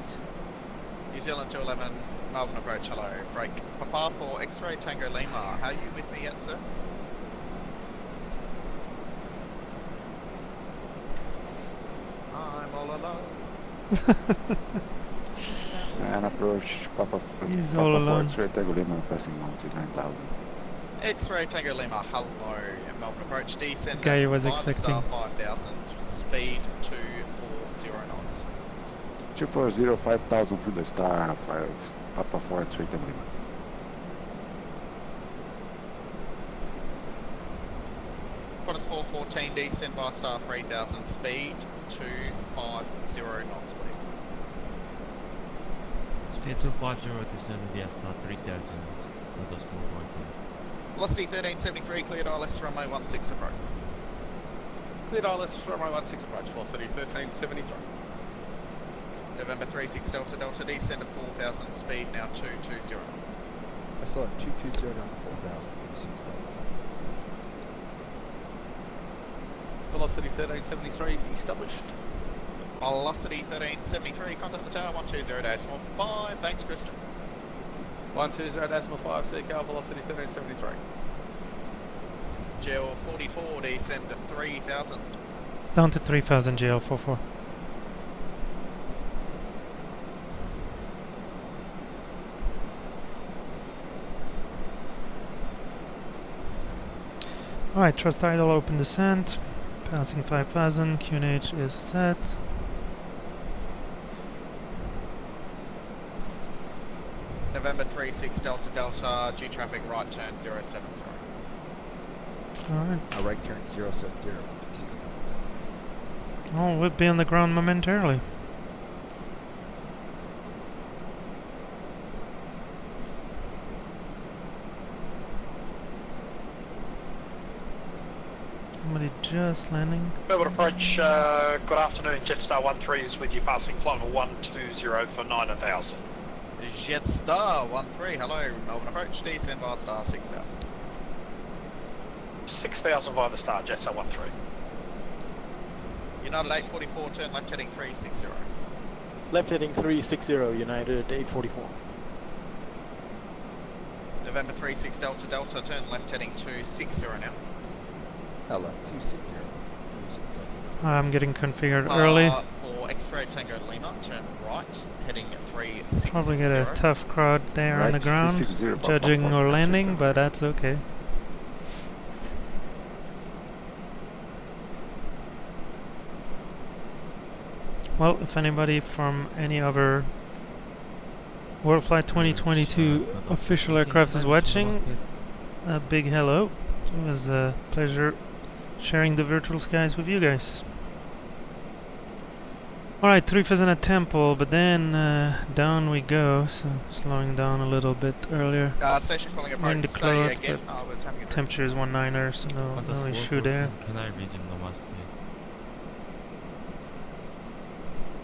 New Zealand 211, Melbourne approach, hello, break. Papa for X-ray Tango Lima, are you with me yet, sir? I'm all alone. And approach Papa He's Papa all for alone. X-ray Tango Lima passing 99,000. X-ray Tango Lima, hello, Melbourne approach, descend Okay, he was 5 expecting. star 5000, speed 240 knots. 240, 5,000 through the star, 5 Papa for X-ray Tango Lima. Qantas 414, descend by star 3000, speed 250 knots, please. Speed 250, descend via star 3000, Qantas 414. Velocity 1373, cleared ILS runway 16 approach. Cleared ILS runway 16 approach, velocity 1373. November 36 Delta Delta, descend to 4000, speed now 220. I saw 220 down to 4,000. Velocity 1373 established. Velocity 1373, contact the tower 120.5. Thanks, Kristen. 120.5, CCAR, velocity 1373. JeeHell 44, descend to 3000. Down to 3000, JeeHell 44. Alright, thrust idle, open descent. Passing 5000, QNH is set. November 36 Delta Delta, due traffic right turn 070. Alright. Right turn 070. Oh, we'll be on the ground momentarily. Somebody just landing. Melbourne approach, good afternoon, Jetstar 13 is with you, passing flight level 120 for 9,000. Jetstar 13, hello, Melbourne approach, descend via star 6000. 6,000 via the star, Jetstar 13. United 844, turn left heading 360. Left heading 360, United 844. November 36 Delta Delta, turn left heading 260 now. Left 260. I'm getting configured early. For X-ray Tango Lima, turn right, heading 360. Probably get a tough crowd there on the ground, judging or landing, but that's okay. Well, if anybody from any other WorldFlight 2022 official aircraft is watching, a big hello. It was a pleasure sharing the virtual skies with you guys. Alright, 3 Pheasant Temple, but then down we go, so slowing down a little bit earlier. Station calling We're in the approach, cloud, say again, but I was having a temperature is 19er, so no issue there. Can I read your numbers,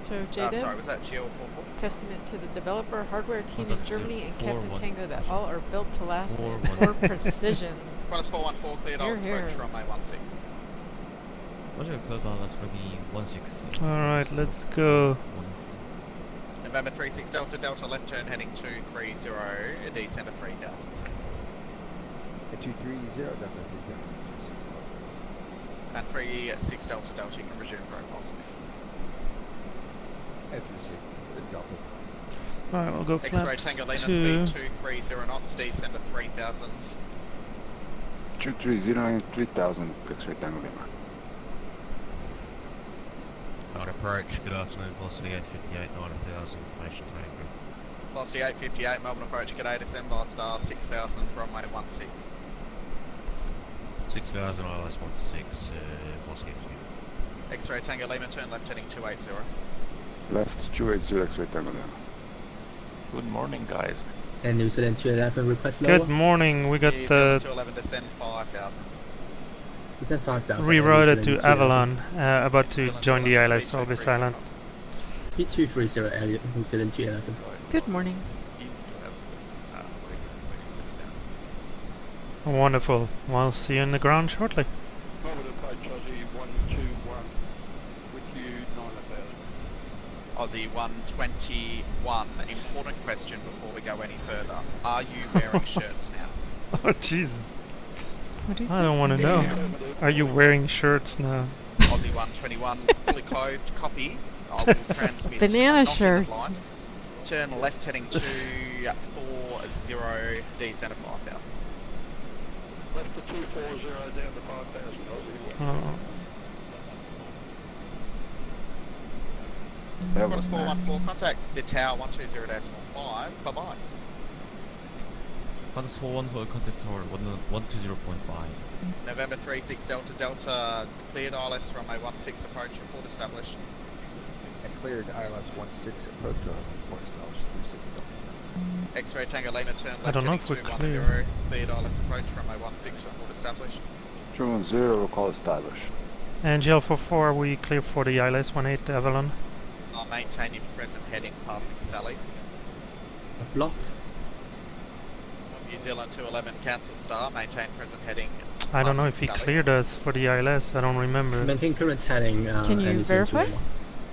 So JeeHell, sorry, was that GL44? testament to the developer, hardware team What in is Germany, it? and Captain 4-1. Tango that all are built to last and 4-1. for precision. Qantas 414, cleared Here, on here. approach runway 16. What's your cloud dollars for the 16? Alright, let's go. November 36 Delta Delta, left turn heading 230, descend to 3000. 230 down to 3000. And 36 Delta Delta, you can resume profile speed. F36 Delta. Alright, we'll go X-ray flaps Tango Lima 2. speed 230 knots, descend to 3000. 230 and 3000, X-ray Tango Lima. On approach, good afternoon, velocity 858, 9000, information tango. Velocity 858, Melbourne approach, g'day, descend by star 6000 from runway 16. 6000, ILS 16, velocity X-ray Tango Lima, turn left heading 280. Left 280, X-ray Tango Lima. Good morning, guys. And New Zealand 211 request lower. Good morning, we got 211, descend 5000. Descend 5000. rerouted to Avalon, about to join the ILS, so I'll be silent. Speed 230, Elliot, New Zealand 211. Good morning. Wonderful. We'll see you on the ground shortly. Melbourne approach Aussie 121 with you 9000. Aussie 121, important question before we go any further. Are you wearing shirts now? Oh, Jesus. I don't want to know. Are you wearing shirts now? Aussie 121, fully clothed, copy. I will transmit Banana not in shirts. the blind. Turn left heading 240, descend to 5000. Left to 240 down to 5000 Aussie. Oh. That Qantas was 414, contact the tower 120.5, bye-bye. Qantas 414, contact tower 120.5. November 36 Delta Delta, cleared ILS runway 16 approach, report established. And cleared ILS 16 approach report established 36 Delta. X-ray Tango Lima, turn left I don't know heading if we're 210, clear. cleared ILS approach, runway 16, report established. 210, call established. And GL44, we clear for the ILS 18 Avalon. I'll maintain your present heading passing Sally. Blocked. New Zealand 211, cancel star, maintain present heading. I don't know if he Sally. cleared us for the ILS, I don't remember. Maintain current heading. Can you verify?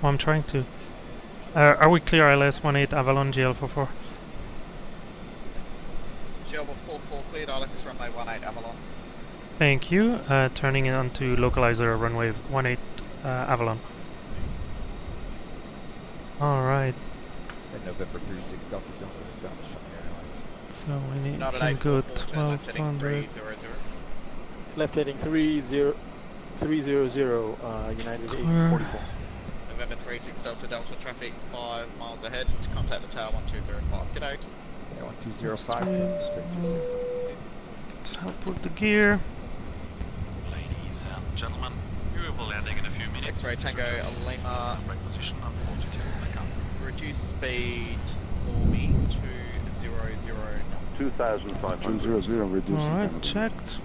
Oh, I'm trying to. Are we clear ILS 18 Avalon GL44? GL44 cleared ILS runway 18 Avalon. Thank you. Turning it onto localizer runway 18 Avalon. Alright, And November 36 Delta Delta established on the airlines. so we need Not at can go 844, turn left heading 1200. 300. Left heading 300, United Clear. 844. November 36 Delta Delta, traffic 5 miles ahead, contact the tower 1205. G'day. Yeah, 1205. Take your 6 knots indeed. Let's help with the gear. Ladies and gentlemen, we will be landing in a few minutes. X-ray Tango Lima. Right position and 42 back up. Reduce speed for me to 000 knots. 2,500. 200, reducing. Alright, checked.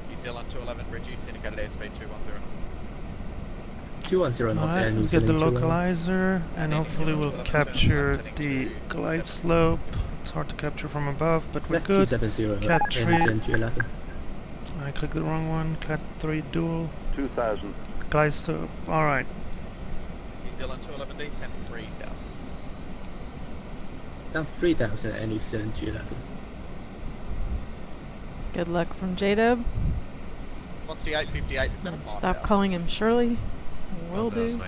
New Zealand 211, reduce indicated airspeed 210. 210 knots Alright, and let's New get the Zealand 211. localizer and hopefully we'll capture the glide slope. It's hard to capture from above, but we're Left good. 270 Cat and 3. New Zealand 211. I clicked the wrong one. Cat 3 dual. 2,000. Glide slope. Alright. New Zealand 211, descend 3000. Down 3000 and New Zealand 211. Good luck from J-Dub. Velocity 858, descend 5000. Stop calling him Shirley. Will do.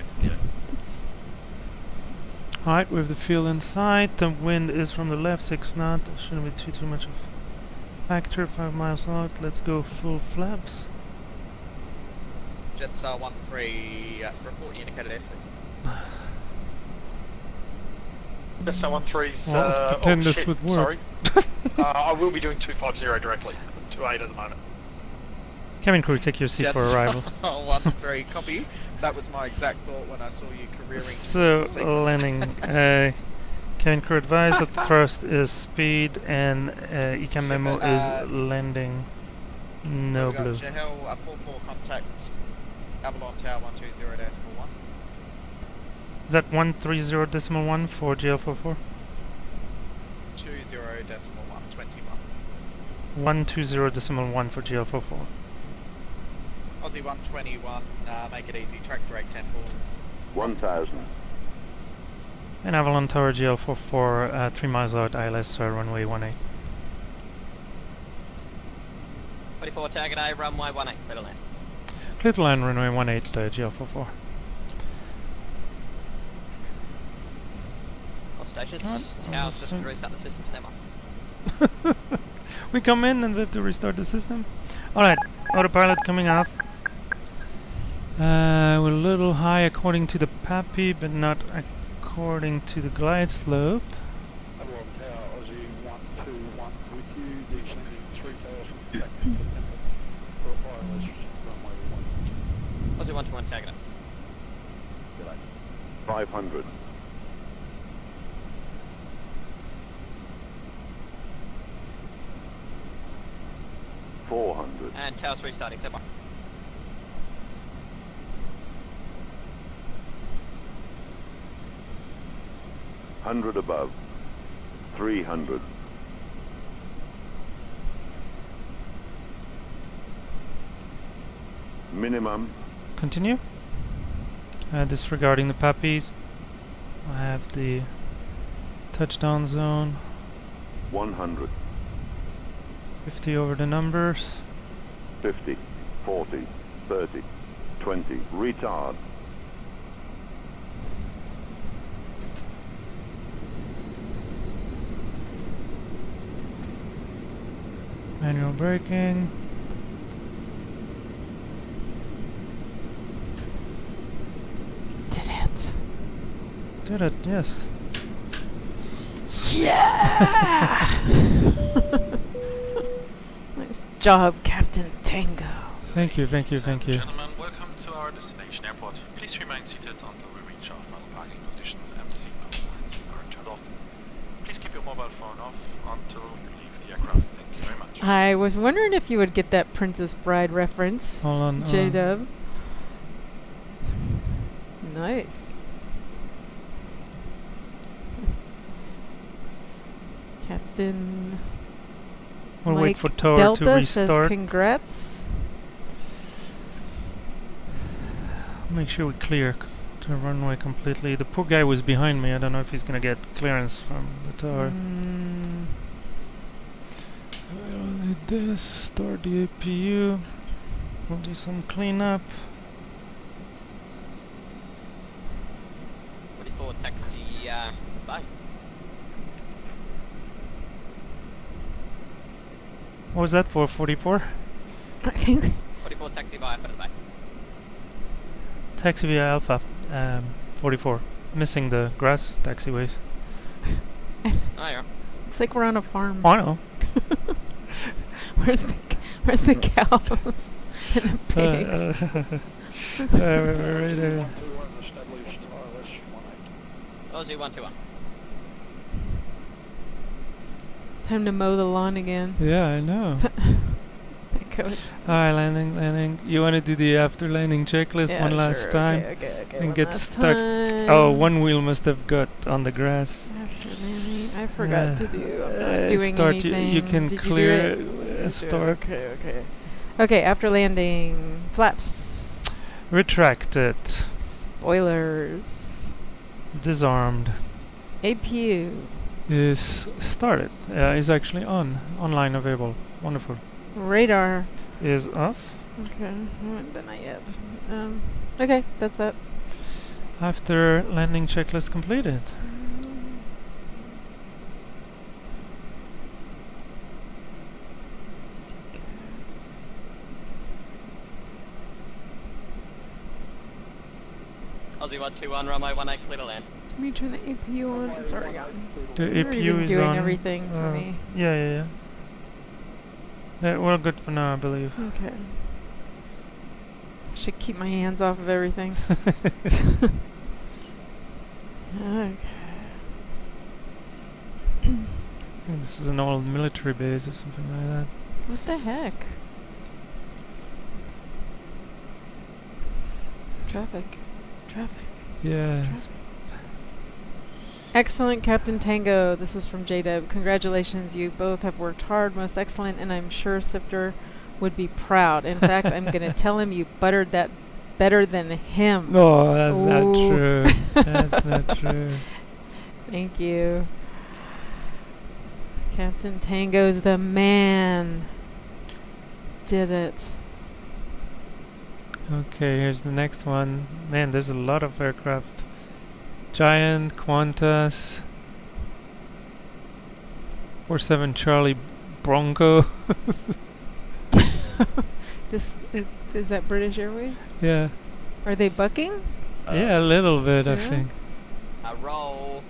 Alright, we have the fuel inside. The wind is from the left, 6 knots. Shouldn't be too much of a factor. 5 miles out. Let's go full flaps. Jetstar 13, report your indicated airspeed. Jetstar 13's, Well, let's pretend this would work. Sorry. I will be doing 250 directly. 28 at the moment. Cabin crew, take your seat for arrival. 13, copy. That was my exact thought when I saw you careering. So, landing. Cabin crew advise that thrust is speed and ECAM memo is landing. No blue. JeeHell, 44 contact Avalon Tower 120.41. Is that 130.1 for JL44? 20.1, 120.1 for JL44. Aussie 121, make it easy, track direct 10 forward. 1,000. And Avalon Tower GL44, 3 miles out, ILS runway 18. 24 target A, runway 18, clear to land. Clear to land, runway 18, GL44. All stations, towers just to restart the system, stand by. We come in and we have to restart the system. Alright, autopilot coming off. We're a little high according to the PAPI, but not according to the glide slope. Avalon Tower, Aussie 121 with you, descending 3,000 back to the temple for ILS runway 1. Aussie 121, target A. 500. 400. And towers restarting, stand by. Hundred above. 300. Minimum. Continue. Disregarding the PAPI, I have the touchdown zone. 100. 50 over the numbers. 50. 40. 30. 20. Retard. Manual braking. Did it. Did it, yes. Yeah! Nice job, Captain Tango. Thank you, thank you, thank you. Gentlemen, welcome to our destination airport. Please remain seated until we reach our final parking position and the seatbelt signs are turned off. Please keep your mobile phone off until you leave the aircraft. Thank you very much. I was wondering if you would get that Princess Bride reference. Hold on. J-Dub. Nice. Captain We'll Mike wait for Tower Delta to says restart. congrats. Make sure we clear the runway completely. The poor guy was behind me. I don't know if he's gonna get clearance from the tower. I'll need this. Start the APU. We'll do some cleanup. 44 taxi, bye. What was that for? 44? 44 taxi by for the back. Taxi via Alpha. 44. missing the grass taxiways. Oh, yeah. It's like we're on a farm. I know. Where's the cows and the pigs? Right there. Aussie 121. Time to mow the lawn again. Yeah, I know. That goes. Alright, landing. You want to do the after landing checklist Yeah, one last sure. time? Okay, and one get last stuck. time. Oh, one wheel must have got on the grass. After landing, I forgot to do. I'm not doing start anything. You can Did clear you do it? start. Okay. Okay, after landing, flaps. Retracted. Spoilers. Disarmed. APU. Is started. Is actually online available. Wonderful. Radar. Is off. Okay, I haven't done that yet. Okay, that's that. After landing checklist completed. Aussie 121, runway 18, clear to land. Let me turn the APU on. It's already on. The You're APU even is doing on. everything for me. Yeah. We're good for now, I believe. Okay. Should keep my hands off of everything. Okay. I think this is an old military base or something like that. What the heck? Traffic. Yeah. Excellent, Captain Tango. This is from JDub. Congratulations, you both have worked hard, most excellent, and I'm sure Sifter would be proud. In fact, I'm going to tell him you buttered that better than him. No, that's not Ooh. true. That's not true. Thank you. Captain Tango's the man. Did it. Okay, here's the next one. Man, there's a lot of aircraft. Giant, Qantas, 47 Charlie Bronco. Is that British Airways? Yeah. Are they bucking? Yeah, a little bit, I yeah. think. A roll.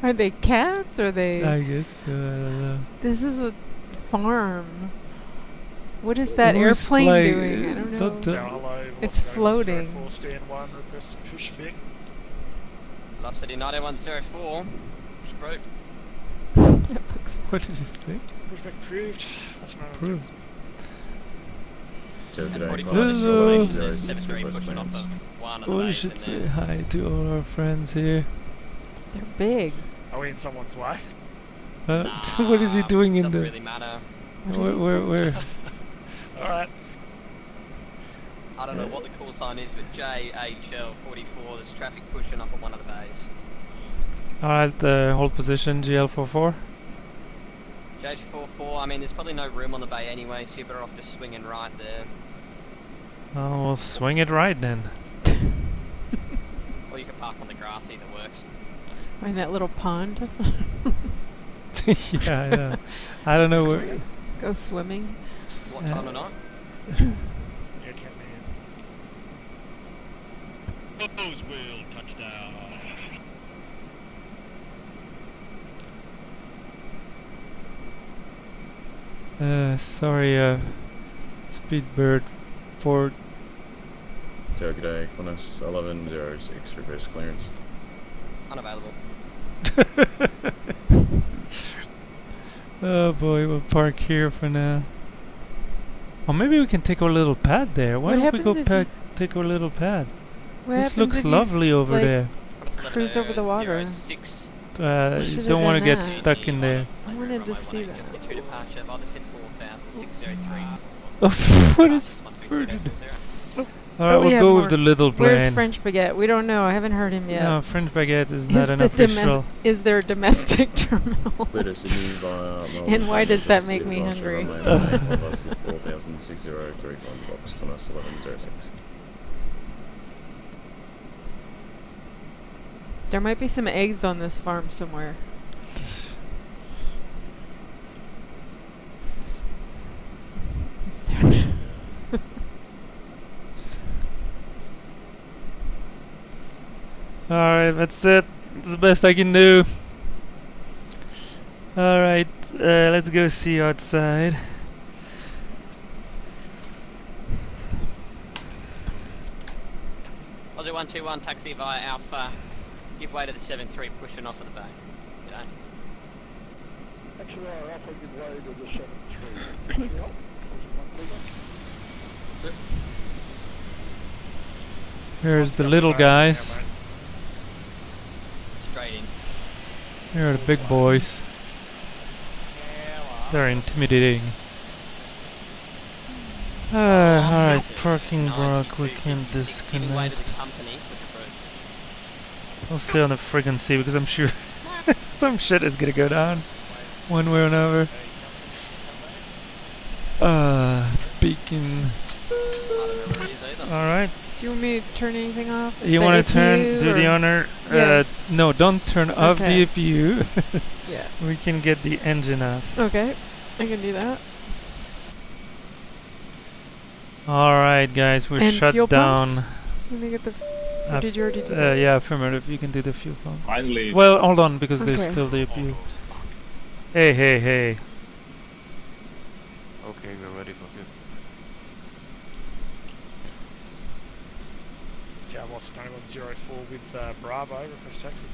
Are they cats or are they? I guess so, I don't know. This is a farm. What is that Who's airplane flying? doing? I don't know. Hello, It's floating. 04 stand 1, request some push big. Velocity 9104. Stroke. What did you say? Pushback approved. That's not Approved. And 45 Hello. there's 73 pushing off of one of the We bays should in say there. hi to all our friends here. They're big. Are we in someone's way? What is he doing in Doesn't the... really matter. Where? Alright. I don't know what the call sign is, but JeeHell 44, there's traffic pushing up on one of the bays. Alright, hold position, GL44. JeeHell44, I mean, there's probably no room on the bay anyway, so you're better off just swinging right there. Oh, we'll swing it right then. Or you can park on the grass, either works. Or in that little pond. Yeah. I don't know where... Go swimming. What time of night? Yeah, count me in. Boswell touchdown. Sorry, Speedbird 4... G'day, Qantas 1106, reverse clearance. Unavailable. Oh boy, we'll park here for now. Or maybe we can take our little pad there. Why What don't we go happens if take our little pad? What This happens looks if you lovely over like, there. Cruise over the water. 06. You should've don't want to done get that. stuck in there. I wanted to see that. Two departure, I'll just hit 4,603. What is... Alright, But we we'll have go more. with the little Where's plane. French Baguette? We don't know. I haven't heard him yet. No, French Baguette is not an the official... Is there a domestic terminal? Better Sydney via Melbourne. And why does that make me Departure hungry? runway 4,603 from box, Qantas 1106. There might be some eggs on this farm somewhere. Alright, that's it. It's the best I can do. Alright, let's go see outside. I'll do 121 taxi via Alpha. Give way to the 7-3 pushing off of the bay. G'day. Actually, our Alpha give way to the 7-3. Here's the little guys. Straight in. Here are the big boys. They're intimidating. Alright, parking block, we can disconnect. I'll stay on the friggin' sea because I'm sure some shit is gonna go down one way or another. Beacon. Alright. Do you want me to turn anything off? You want to do the honor? Yes. No, don't turn off the APU. Yeah. We can get the engine up. Okay, I can do that. Alright guys, we're shut down. Let me get the... Or did you already do that? Yeah, affirmative, you can do the fuel pump. Finally. Well, hold on, because there's still the APU. Hey, hey, hey. Okay, we're ready for fuel. Yeah, I lost 9104 with Bravo, request taxi.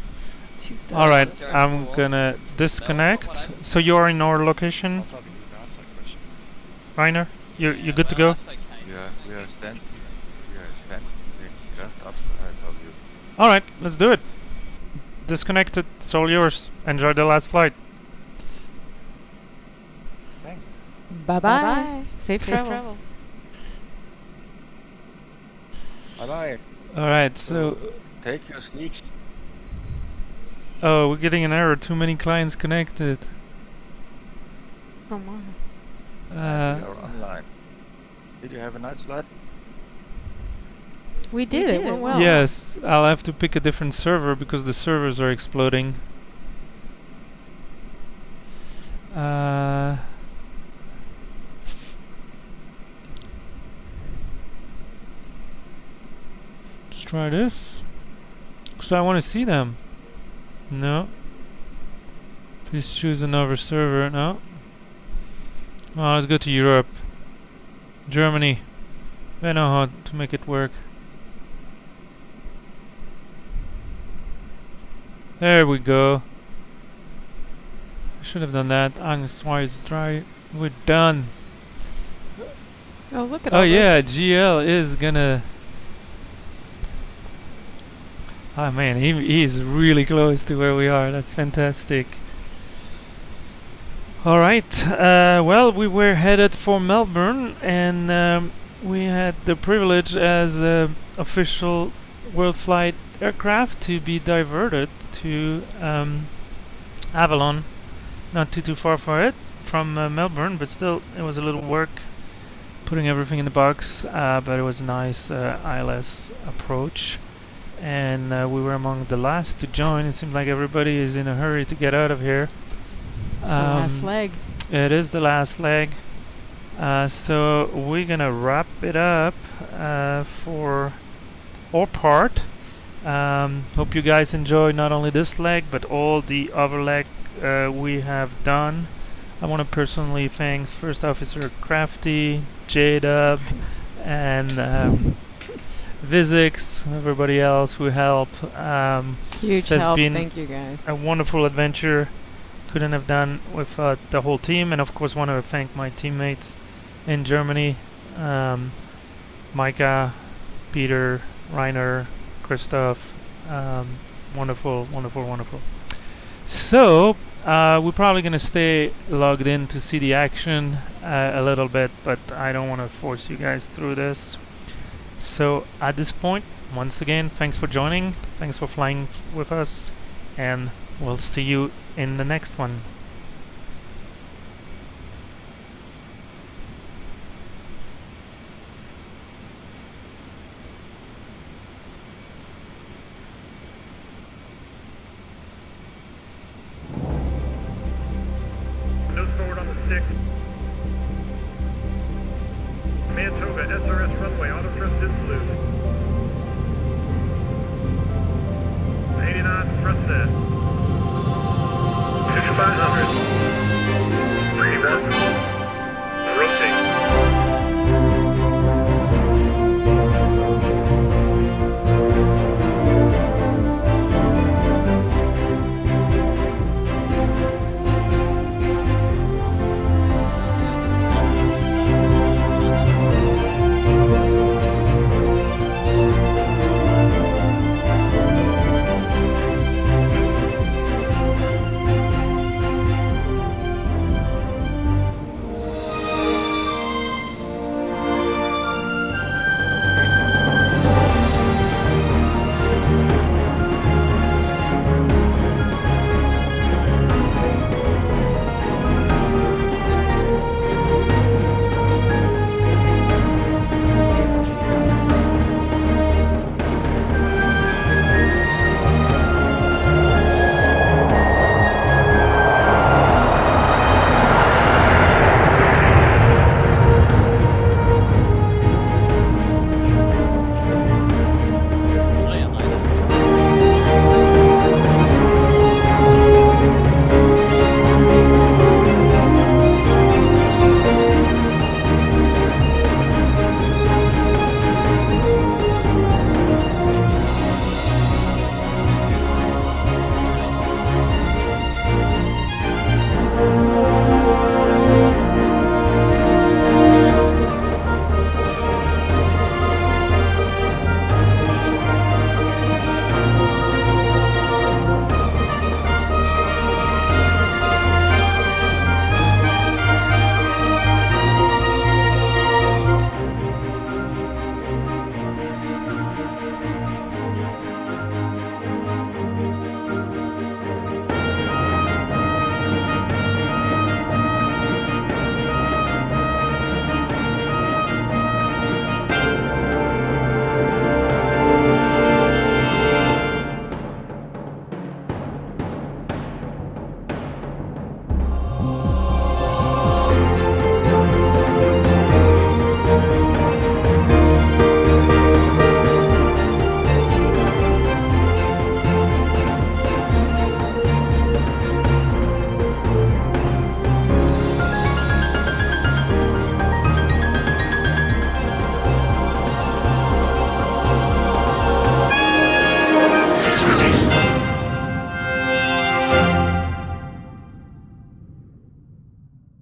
Alright, I'm gonna disconnect. So you're in our location? Reiner, you good to go? We are standing just outside of you. Alright, let's do it. Disconnected, it's all yours. Enjoy the last flight. Bye-bye. Safe travels. Bye-bye. Alright, so... Take your seat. Oh, we're getting an error. Too many clients connected. Oh my. We are online. Did you have a nice flight? We did. It went well. Yes, I'll have to pick a different server because the servers are exploding. Let's try this. Because I want to see them. No. Please choose another server. No. Oh, let's go to Europe. Germany. I know how to make it work. There we go. Should have done that. Angstwise dry. We're done. Oh, look at Oh all yeah, this. JeeHell is gonna... Oh man, he's really close to where we are. That's fantastic. Alright, well, we were headed for Melbourne, and we had the privilege as official WorldFlight aircraft to be diverted to Avalon. Not too far for it from Melbourne, but still it was a little work putting everything in the box, but it was a nice ILS approach. And we were among the last to join. It seems like everybody is in a hurry to get out of here. The last leg. It is the last leg. So we're gonna wrap it up for our part. Hope you guys enjoy not only this leg but all the other leg we have done. I want to personally thank First Officer Crafty, J-Dub, and Vizix, everybody else who helped. Huge help, thank you guys. A wonderful adventure. Couldn't have done without the whole team, and of course want to thank my teammates in Germany, Micah, Peter, Reiner, Christoph. Wonderful, wonderful, wonderful. So we're probably gonna stay logged in to see the action a little bit, but I don't want to force you guys through this. So at this point, once again, thanks for joining, thanks for flying with us, and we'll see you in the next one. Nose forward on the 6. Manitoba, SRS runway, auto thrust is loose. Bravo,